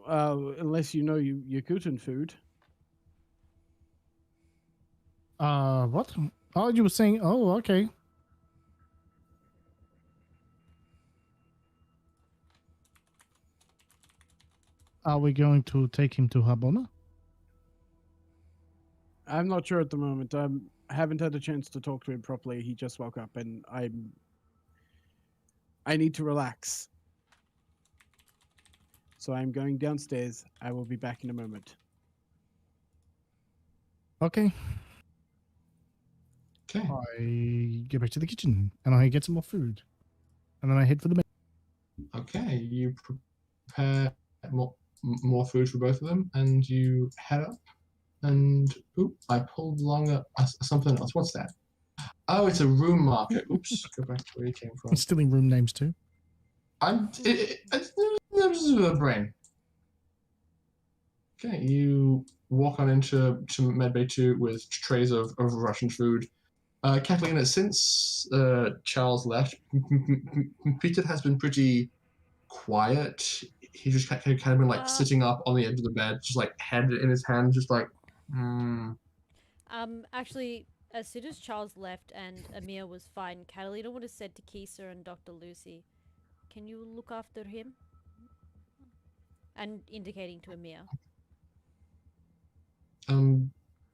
Unless you know Yakutan food. What? Oh, you were saying, oh, okay. Are we going to take him to Habona? I'm not sure at the moment. I haven't had a chance to talk to him properly. He just woke up, and I need to relax. So I'm going downstairs. I will be back in a moment. Okay. Okay. I get back to the kitchen and I get some more food. And then I head for the bed. Okay, you prepare more food for both of them, and you head up. And oop, I pulled along something else. What's that? Oh, it's a room marker. Oops, go back to where you came from. I'm stealing room names too. It's a brain. Okay, you walk on into Medbay 2 with trays of Russian food. Katalina, since Charles left, Peter has been pretty quiet. he just kind of been like Uh, sitting up on the edge of the bed, just like head in his hand, just like. Actually, as soon as Charles left and Amir was fine, Catalina would have said to Kisa and Dr. Lucy, "Can you look after him?" And indicating to Amir.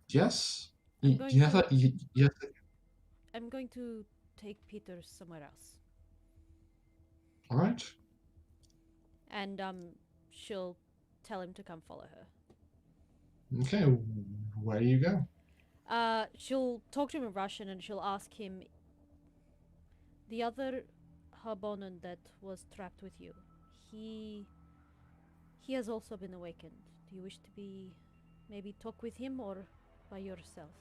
Yes. I'm going Yes. to- Yes. I'm going to take Peter somewhere else. All right. And she'll tell him to come follow her. Okay. Where do you go? She'll talk to him in Russian and she'll ask him, the other Harbonnen that was trapped with you, he has also been awakened. Do you wish to maybe talk with him or by yourself?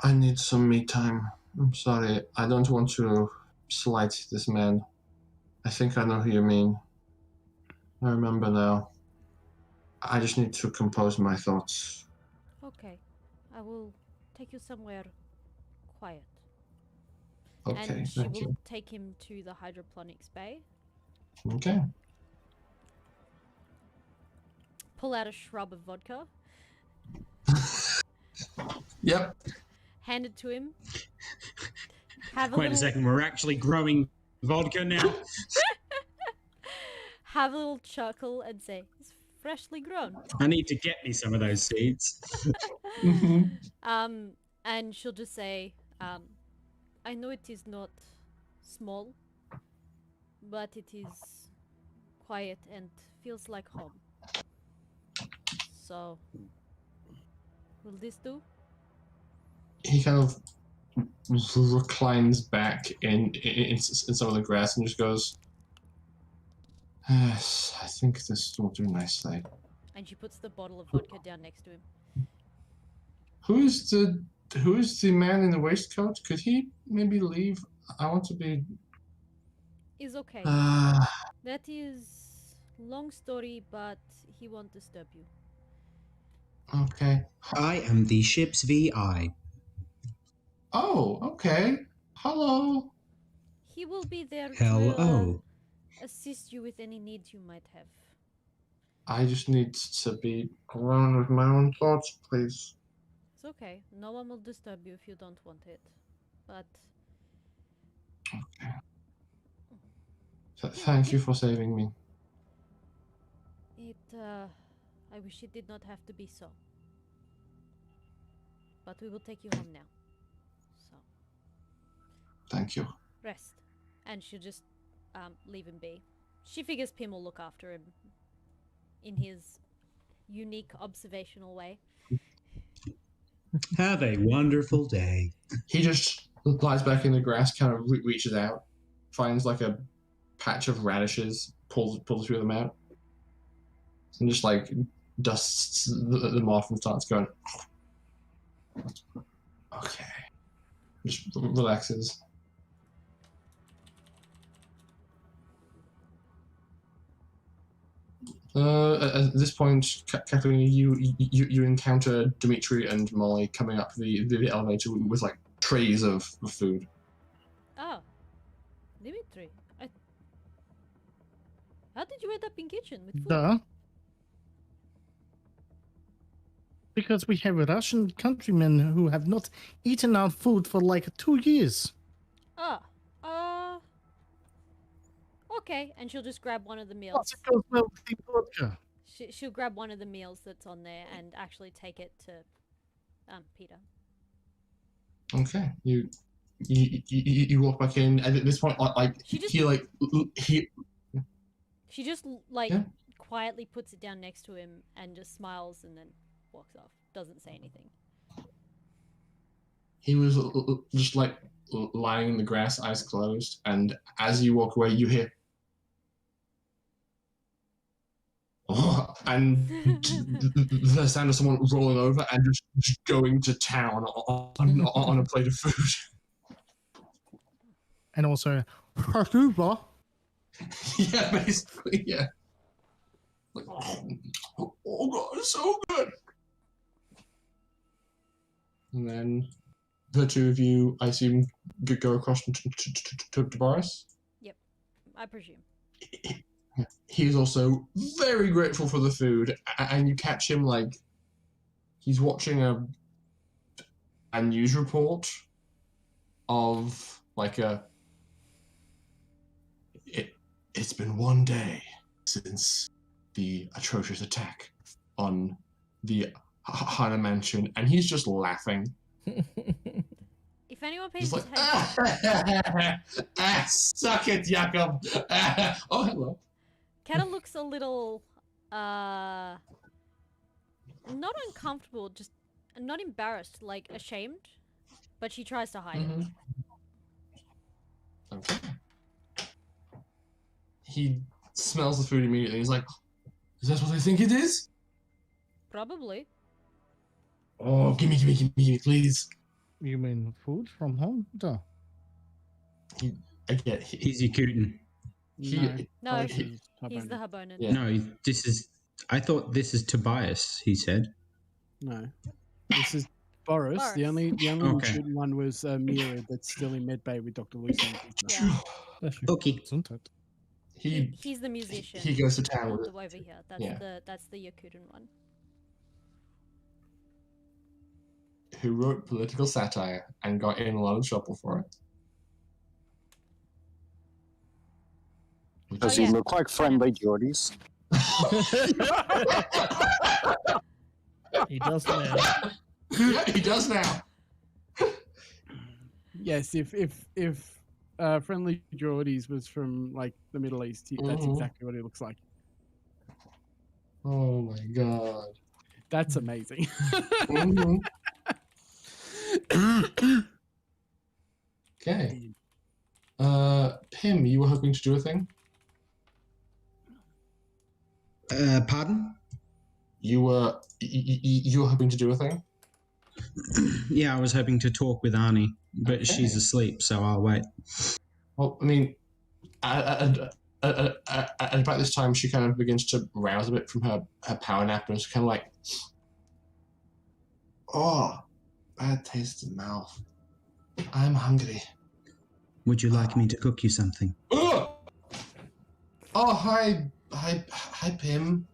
I need some me time. I'm sorry. I don't want to slight this man. I think I know who you mean. I remember now. I just need to compose my thoughts. Okay, I will take you somewhere quiet. Okay, And she thank will you. take him to the hydroponics bay. Okay. Pull out a shrub of vodka. Yep. Hand it to him. Have a Wait a little, second, we're actually growing vodka now. have a little chuckle and say, "It's freshly grown." I need to get me some of those seeds. And she'll just say, I know it is not small, but it is quiet and feels like home. So, will this do? He kind of reclines back in some of the grass and just goes, "Yes, I think this will do nicely." And she puts the bottle of vodka down next to him. Who is the man in the waistcoat? Could he maybe leave? I want to be. Is okay. Uh, That is long story, but he won't disturb you. okay. I am the ship's VI. Oh, okay. Hello. He will be there to Hello. assist you with any needs you might have. I just need to be alone with my own thoughts, please. It's okay. No one will disturb you if you don't want it. But Okay. Thank you for saving me. I wish it did not have to be so. But we will take you home now. So, Thank you. rest. And she'll just leave him be. She figures Pim will look after him in his unique observational way. Have a wonderful day. He just lies back in the grass, kind of reaches out, finds like a patch of radishes, pulls a few of them out, and just like dusts them off and starts going. Okay. Just relaxes. At this point, Katalina, you encounter Dimitri and Molly coming up the elevator with like trays of food. Oh, Dimitri, how did you end up in kitchen with food? Duh. Because we have Russian countrymen who have not eaten our food for like 2 years. Okay, and she'll just grab one of the meals. Plus it goes well with the vodka. She'll grab one of the meals that's on there and actually take it to Peter. Okay, you walk back in, and at this point, like She just Yeah. quietly puts it down next to him and just smiles and then walks off. Doesn't say anything. he was just like lying in the grass, eyes closed, and as you walk away, you hear. Oh, and the sound of someone rolling over and just going to town on a plate of food. And also, Hakuba. Yeah, basically, yeah. Like, oh god, it's so good. And then the two of you, I assume, go across to Boris. I presume. He's also very grateful for the food, and you catch him like he's watching a news report of like it's been one day since the atrocious attack on the Hana Mansion, and he's just laughing. If anyone pays He's like, attention, suck it, Yakub. Oh, hello. Kata looks a little, not uncomfortable, just not embarrassed, like ashamed, but she tries to hide it. Okay. He smells the food immediately. He's like, is that what I think it is? Probably. Oh, give me, please. You mean food from home? Duh. He's Yakuten. No, Tobias is he's the Habonin. Habonin. Yeah. No, this is. I thought this is Tobias. He said. No. This is Boris. The only Okay. good one was Mira that's still in medbay with Dr. Lucy. Yeah. Okay. Isn't it? He's the musician. He goes to town with it. over here. That's the Yakuten one. Who wrote political satire and got in a lot of trouble for it. Does yeah. he look like friendly Geordies? He does now. Yeah, he does now. Yes, if Friendly Geordies was from like the Middle East, that's exactly what he looks like. Oh my god. That's amazing. Okay. Pim, you were hoping to do a thing? Pardon? You were hoping to do a thing? Yeah, I was hoping to talk with Arnie, but she's asleep, so I'll wait. Well, I mean, at about this time, she kind of begins to rouse a bit from her power nap, and it's kind of like, oh, bad taste in mouth. I'm hungry. Would you like me to cook you something? Oh, hi, Pim.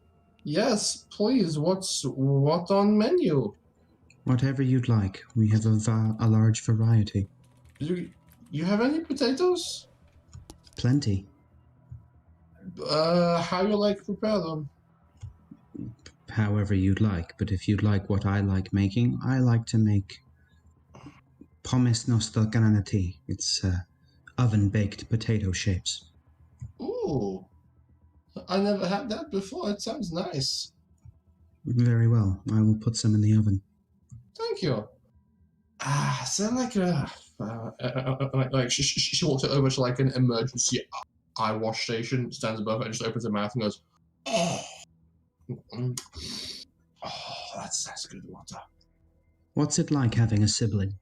Yes, please. What on menu? Whatever you'd like. We have a large variety. You have any potatoes? Plenty. How you like to prepare them? However you'd like, but if you'd like what I like making, I like to make pommes nostalganati. It's oven-baked potato shapes. Ooh, I never had that before. It sounds nice. Very well. I will put some in the oven. Thank you. Is there like like she walks over to like an emergency eye wash station, stands above it, and just opens her mouth and goes, oh, that's good water. What's it like having a sibling?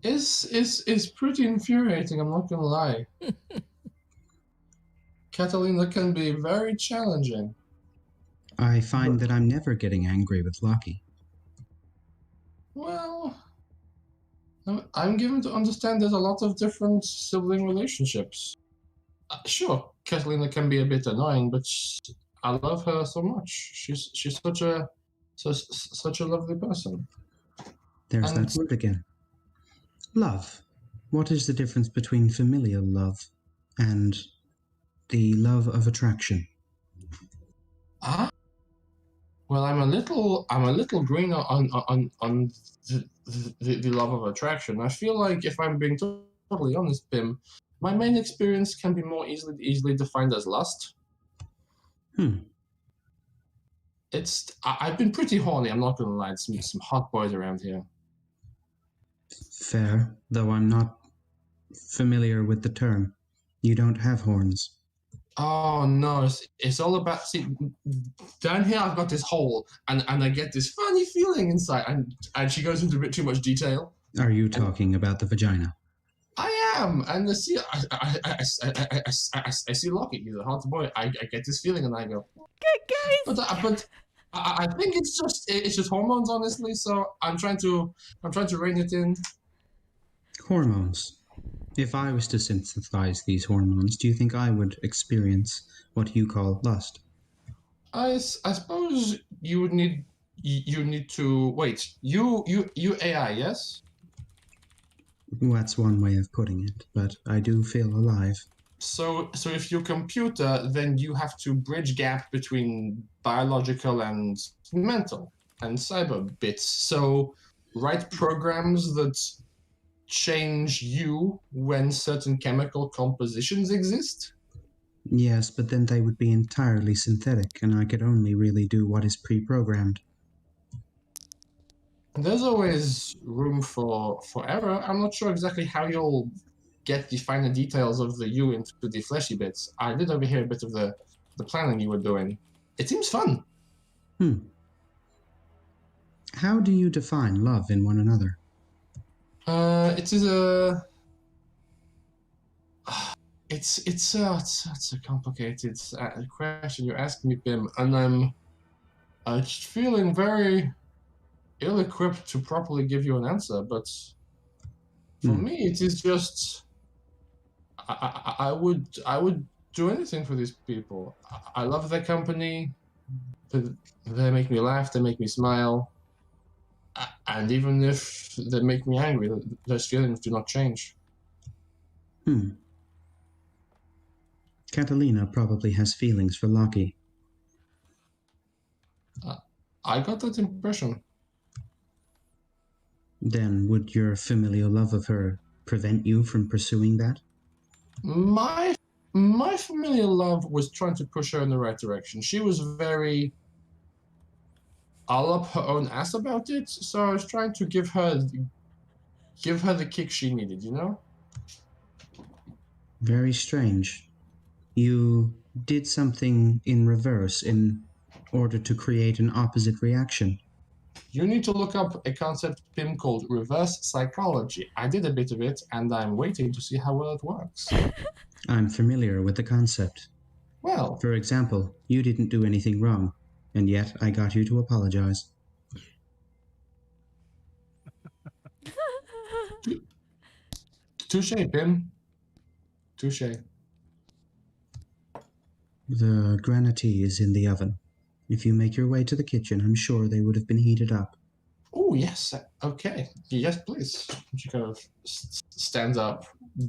It's pretty infuriating, I'm not gonna lie. Katalina can be very challenging. I find that I'm never getting angry with Lucky. Well, I'm given to understand there's a lot of different sibling relationships. Sure, Katalina can be a bit annoying, but I love her so much. She's such a lovely person. There's that word again. Love. What is the difference between familial love and the love of attraction? Well, I'm a little greener on the love of attraction. I feel like, if I'm being totally honest, Pim, my main experience can be more easily defined as lust. I've been pretty horny, I'm not gonna lie. Some hot boys around here. Fair, though I'm not familiar with the term. You don't have horns. Oh no, it's all about, see, down here I've got this hole, and I get this funny feeling inside, and she goes into a bit too much detail. Are you talking about the vagina? I am, and I see Lockett, he's a hot boy. I get this feeling, and I go, Good guys. but I think it's just hormones, honestly. So I'm trying to rein it in. Hormones. If I was to synthesize these hormones, do you think I would experience what you call lust? I suppose you would need to wait. You AI, yes? That's one way of putting it, but I do feel alive. So if you're computer, then you have to bridge gap between biological and mental and cyber bits. So write programs that change you when certain chemical compositions exist. Yes, but then they would be entirely synthetic, and I could only really do what is pre-programmed. There's always room for error. I'm not sure exactly how you'll get the finer details of the you into the fleshy bits. I did overhear a bit of the planning you were doing. It seems fun. How do you define love in one another? It is a. It's a complicated question you're asking me, Bim, and I'm just feeling very ill-equipped to properly give you an answer. But for me, it is just I would do anything for these people. I love their company. They make me laugh. They make me smile. And even if they make me angry, those feelings do not change. Katalina probably has feelings for Loki. I got that impression. Then would your familial love of her prevent you from pursuing that? My familial love was trying to push her in the right direction. She was very all up her own ass about it, so I was trying to give her the kick she needed, you know? Very strange. You did something in reverse in order to create an opposite reaction. You need to look up a concept Pim called reverse psychology. I did a bit of it, and I'm waiting to see how well it works. I'm familiar with the concept. Well, For example, you didn't do anything wrong, and yet I got you to apologize. touche, Pim. Touche. The granity is in the oven. If you make your way to the kitchen, I'm sure they would have been heated up. Oh, yes. Okay. Yes, please. She kind of stands up,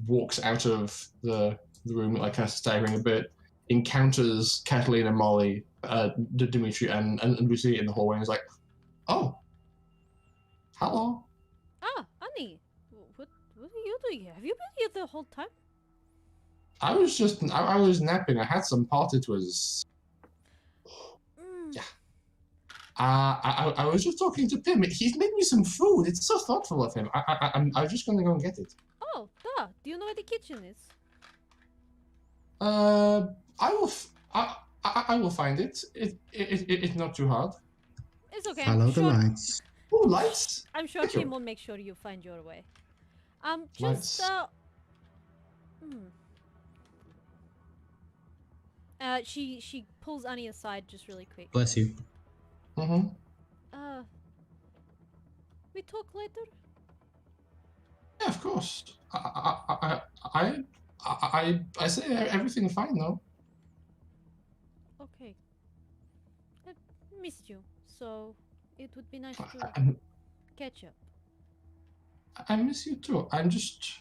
walks out of the room, like kind of staggering a bit, encounters Katalina, Molly, Dimitri, and Lucy in the hallway, and is like, "Oh, hello." Ah, Annie, what are you doing here? Have you been here the whole time? I was napping. I had some pot. It was. Yeah. I was just talking to Pim. He's made me some food. It's so thoughtful of him. I'm just gonna go and get it. Oh, duh. Do you know where the kitchen is? I will find it. It's not too hard. It's okay. Follow I'm the sure. lights. Oh, lights! I'm sure Thank you. Pim will make sure you find your way. Lights. She pulls Annie aside just really quick. Bless you. Mm-hmm. We talk later. Yeah, of course. I say everything's fine though. Okay. I missed you, so it would be nice to catch up. I miss you too. I'm just.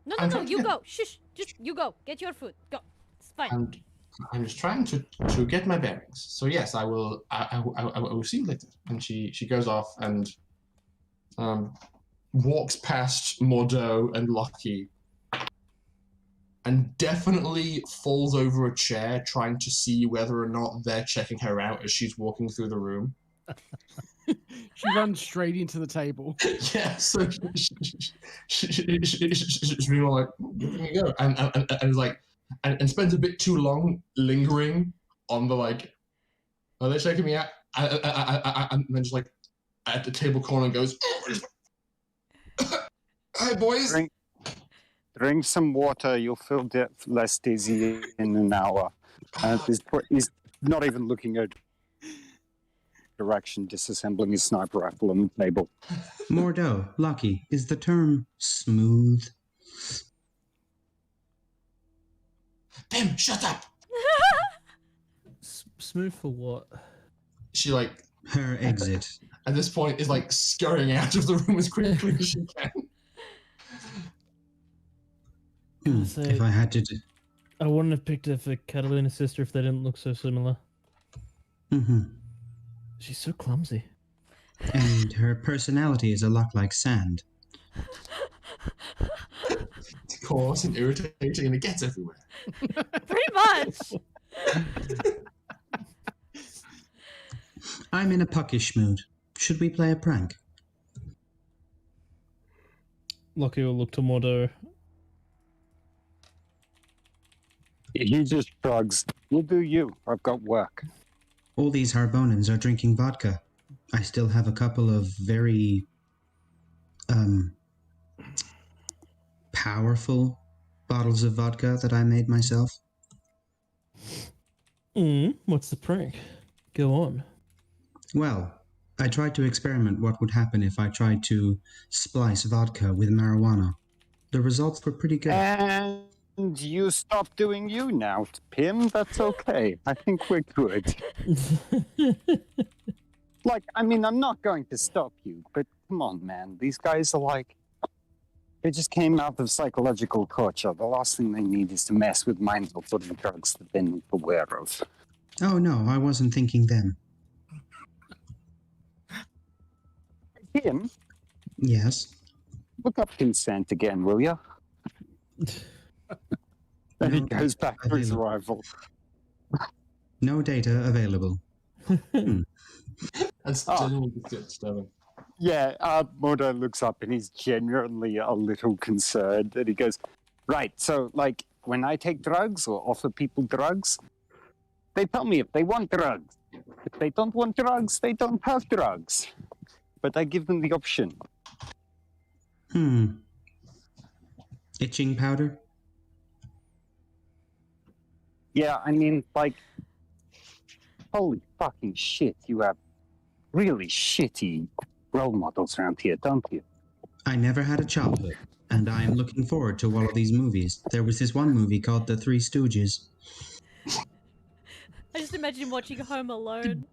No, I'm no, trying to you get- go. Shush. Just you go. Get your food. Go. It's fine. I'm just trying to get my bearings. So yes, I will. I will see you later. And she goes off and walks past Mordeaux and Lucky, and definitely falls over a chair trying to see whether or not they're checking her out as she's walking through the room. She runs straight into the table. Yeah, so she's being all like, "Give me a go," and it's like, and spends a bit too long lingering on the like, are they checking me out? And then just like at the table corner goes, "Hi boys." Drink some water. You'll feel less dizzy in an hour. He's not even looking at direction, disassembling his sniper rifle on the table. Mordeaux, Lucky, is the term smooth? Pim, shut up! Smooth for what? She like Her exit. at this point is like scurrying out of the room as quickly as she can. Say, If I had to... I wouldn't have picked her for Catalina's sister if they didn't look so similar. Mm-hmm. She's so clumsy. And her personality is a lot like sand. It's coarse and irritating and it gets everywhere. Pretty much. I'm in a puckish mood. Should we play a prank? Lockie will look to Mordo. He just shrugs. You do you. I've got work. All these Harbonans are drinking vodka. I still have a couple of very powerful bottles of vodka that I made myself. What's the prank? Go on. Well, I tried to experiment what would happen if I tried to splice vodka with marijuana. The results were pretty good. And you stop doing you now, Pim. That's okay. I think we're good. Like, I mean, I'm not going to stop you, but come on, man. These guys are like... They just came out of psychological torture. The last thing they need is to mess with mind-altering drugs that they're not aware of. Oh no, I wasn't thinking them. Pim, Yes. look up consent again, will you? And he No, goes back to his available. rival. No data available. That's Oh. genuinely disturbing. Yeah, Moda looks up and he's genuinely a little concerned. And he goes, right, so, like, when I take drugs or offer people drugs, they tell me if they want drugs. If they don't want drugs, they don't have drugs. But I give them the option. Itching powder? Yeah, I mean, like, holy fucking shit, you have really shitty role models around here, don't you? I never had a childhood, and I am looking forward to all of these movies. There was this one movie called The Three Stooges. I just imagine watching Home Alone.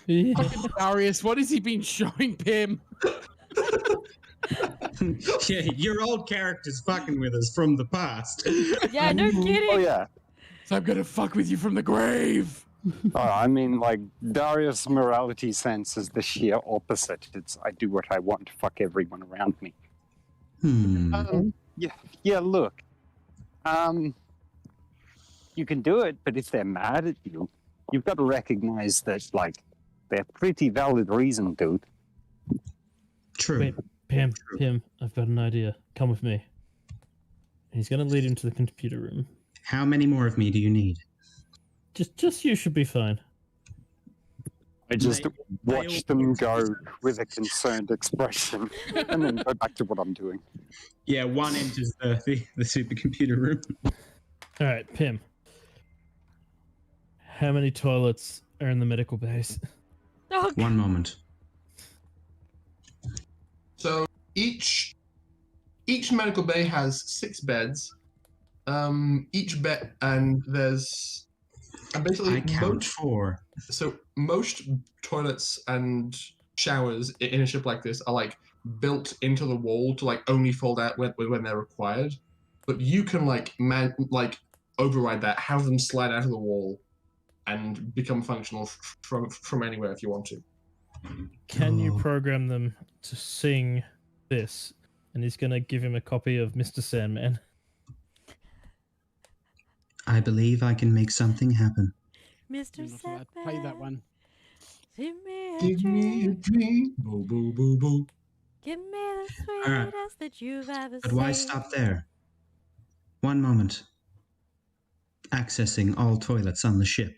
Yeah. Fucking Darius, what has he been showing Pim? Yeah, your old character's fucking with us from the past. Yeah, no kidding. Oh, yeah. So I'm gonna fuck with you from the grave. Oh, I mean, like, Darius' morality sense is the sheer opposite. It's, I do what I want to fuck everyone around me. Yeah, look. You can do it, but if they're mad at you, you've got to recognize that, like, they're pretty valid reason, dude. True. Wait, Pim, I've got an idea. Come with me. And he's gonna lead him to the computer room. How many more of me do you need? Just you should be fine. I just watch them go with a concerned expression and then go back to what I'm doing. Yeah, one enters the supercomputer room. All right, Pim. How many toilets are in the medical base? Oh, One moment. So each medical bay has 6 beds. Each bed, and there's basically I count 4. So most toilets and showers in a ship like this are like built into the wall to like only fold out when they're required. But you can like override that, have them slide out of the wall, and become functional from anywhere if you want to. Can you Oh. program them to sing this? And he's gonna give him a copy of Mr. Sandman. I believe I can make something happen. Mr. You're not allowed to play that one. Give me a Give me a dream. dream. Boo boo boo boo. Give me the Alright. sweetest that you've ever But why seen. stop there? One moment. Accessing all toilets on the ship.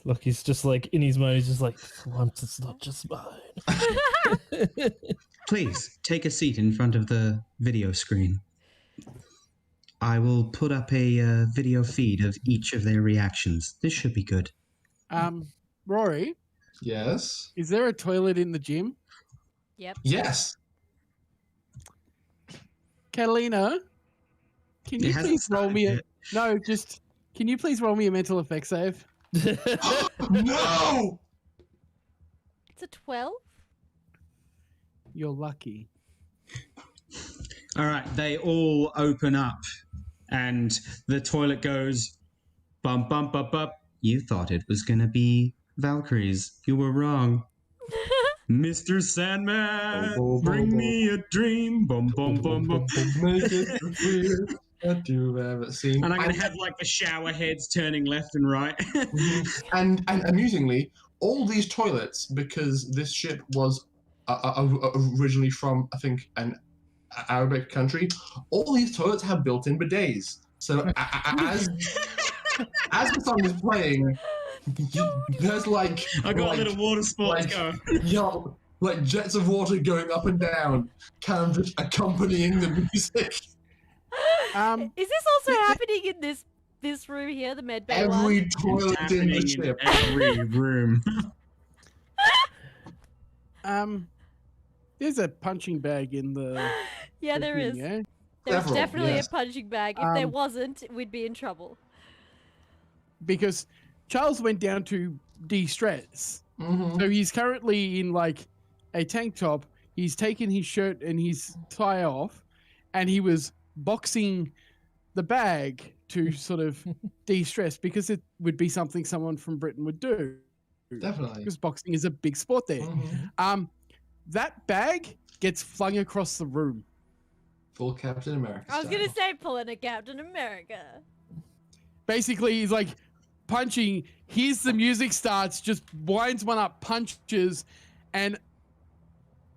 Look, he's just like in his mind. He's just like, for once it's not just mine. Please take a seat in front of the video screen. I will put up a video feed of each of their reactions. This should be good. Rory, Yes. is there a toilet in the gym? Yep. Yes. Katalina, Can you please roll me a... No, just... Can you please roll me a mental effect save? No! It's a 12. You're lucky. All right, they all open up, and the toilet goes bump, bump, bump, bump. You thought it was gonna be Valkyries. You were wrong. Mr. Sandman, Boom, boom, bring boom, me a dream. Bum, bum, bum, bum. Make it the weirdest that you've ever seen. And I'm going to have like the shower heads turning left and right. and amusingly, all these toilets, because this ship was originally from, I think, an Arabic country, all these toilets have built-in bidets. So as the song is playing, there's like I got a little water sports like, going. yo, like jets of water going up and down, kind of just accompanying the music. Is this also happening in this room here, the med bay one? Every toilet in the ship. Every room. There's a punching bag in the... Yeah, there is. Yeah? There's Several, definitely yes. a punching bag. If there wasn't, we'd be in trouble. Because Charles went down to de-stress. Mm-hmm. So he's currently in like a tank top. He's taken his shirt and his tie off, and he was boxing the bag to sort of de-stress because it would be something someone from Britain would do. Definitely. Because boxing is a big sport there. Mm-hmm. That bag gets flung across the room. Full Captain America. I was style. gonna say pulling a Captain America. Basically, he's like punching. Here's the music starts, just winds one up, punches, and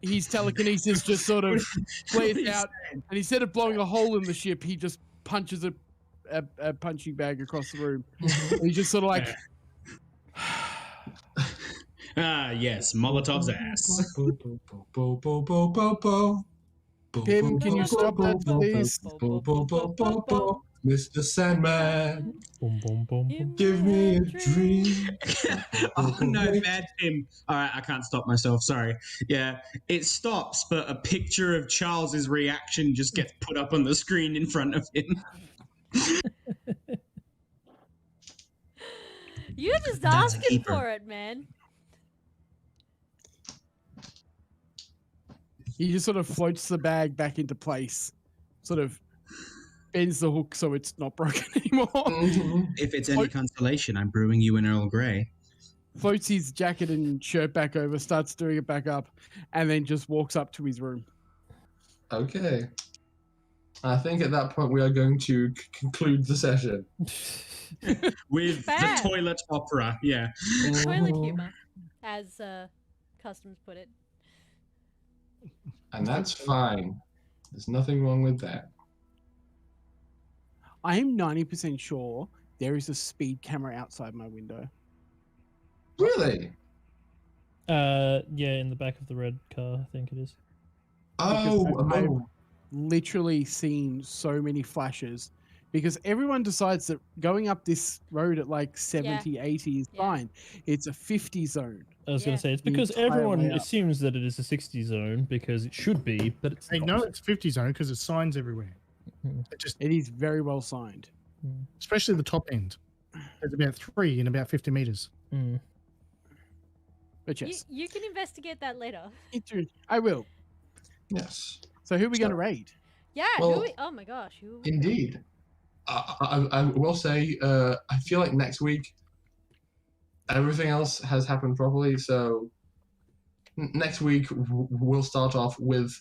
his telekinesis just sort of plays out. And instead of blowing a hole in the ship, he just punches a punching bag across the room. And he's just sort of like, Yes, Molotov's ass. Pim, can you stop that, please? Mr. Sandman, Boom, boom, boom, boom. give me a dream. Oh no, bad Tim. All right, I can't stop myself. Sorry. Yeah, it stops, but a picture of Charles's reaction just gets put up on the screen in front of him. You're just That's a asking keeper. for it, man. He just sort of floats the bag back into place, sort of bends the hook so it's not broken anymore. If it's any consolation, I'm brewing you an Earl Grey. Floats his jacket and shirt back over, starts doing it back up, and then just walks up to his room. Okay. I think at that point we are going to conclude the session. With Bad. the toilet opera, yeah. Toilet humor, as Customs put it. And that's fine. There's nothing wrong with that. I am 90% sure there is a speed camera outside my window. Really? Yeah, in the back of the red car, I think it is. I've literally seen so many flashes because everyone decides that going up this road at like 70, 80 is Yeah. fine. It's a 50 zone. I was Yeah. going to say, it's The because entire everyone way up. assumes that it is a 60 zone because it should be, but it's They not. know it's 50 zone because there's signs everywhere. It just, It is very well signed. especially the top end. There's about 3 in about 50 meters. Mm. But yes, You can investigate that later. I will. Yes. So who are we going to raid? Yeah. Well, oh my gosh. Who? Indeed. I will say, I feel like next week everything else has happened properly. So next week we'll start off with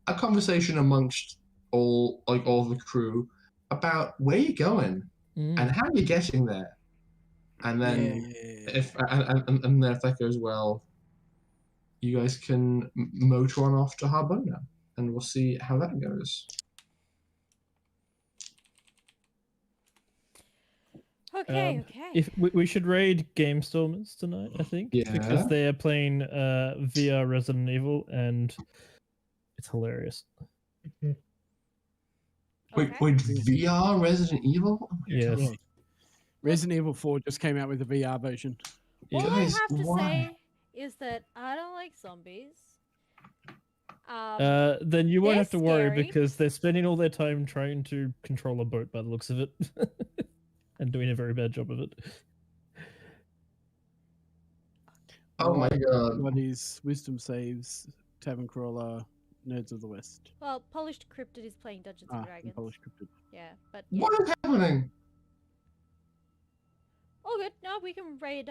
a conversation amongst all the crew about where you're going and how you're getting there. And then if then if that goes well, you guys can motor on off to Harbona, and we'll see how that goes. Okay. Okay. If we should raid Game Stormers tonight, I think, Yeah. because they are playing VR Resident Evil, and it's hilarious. Wait, Okay. VR Resident Evil? Oh my Yes. God. Resident Evil 4 just came out with a VR version. All Guys, I have to why? say is that I don't like zombies. Then you won't they're have to worry scary. because they're spending all their time trying to control a boat by the looks of it. And doing a very bad job of it. Oh my god. Buddies, wisdom saves, tavern crawler, nerds of the west. Well, Polished Cryptid is playing Dungeons and Dragons. Polish cryptid. Yeah, but yeah. What is happening? All good. No, we can raid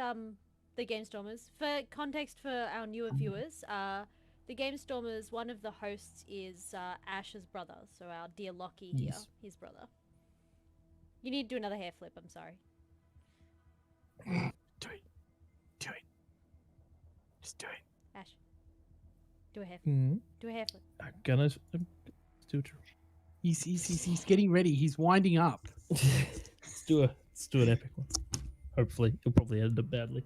the Game Stormers. For context for our newer viewers, the Game Stormers, one of the hosts is Ash's brother, so our dear Lockie here, Yes. his brother. You need to do another hair flip, I'm sorry. Do it. Do it. Just do it. Ash. Do a hair flip. Hmm. Do a hair flip. I'm gonna do it. He's getting ready. He's winding up. Let's do an epic one. Hopefully, it'll probably end up badly.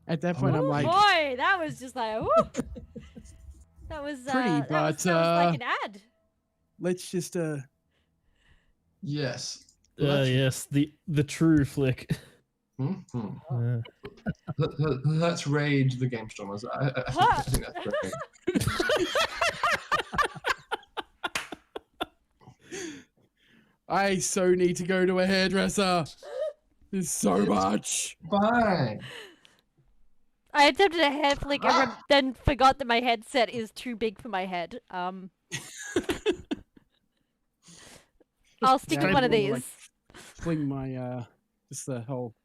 At that point, I'm Ooh, like, boy, that was just like, ooh. That was Pretty, that was but, like an ad. let's just Yes. Yes, the true flick. Mm-hmm. Let's raid the Game Stormers. I think that's great. I so need to go to a hairdresser. There's so much. Fine. I attempted a hair flick and then forgot that my headset is too big for my head. I'll stick Yeah, with one of I these. like, fling my just the whole.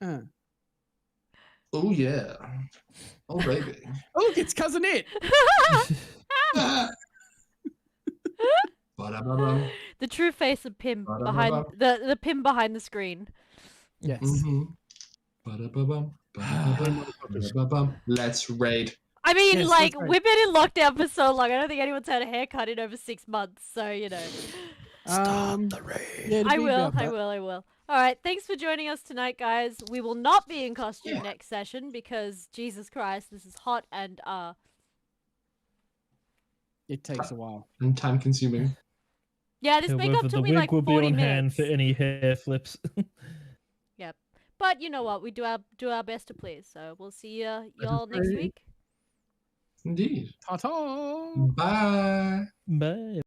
Oh yeah. Oh baby. Oh, look, it's cousin It. Ba-da-ba-bum. The true face of Pim Ba-da-ba-bum. behind the Pim behind the screen. Yes. Mhm. Ba-da-ba-bum. Ba-da-ba-bum. Ba-da-ba-bum. Let's raid. I mean, Yes, like, that's right. we've been in lockdown for so long. I don't think anyone's had a haircut in over 6 months, so you know. Stop the raid. Yeah, I will. All right, thanks for joining us tonight, guys. We will not be in costume next session because Jesus Christ, this is hot and It takes a while. And time consuming. yeah, this makeup However, the took me wig like will be 40 on hand minutes. for any hair flips. Yep. But you know what? We do our best to please. So we'll see y'all next Right. week. Indeed. Ta-ta. Bye. Bye.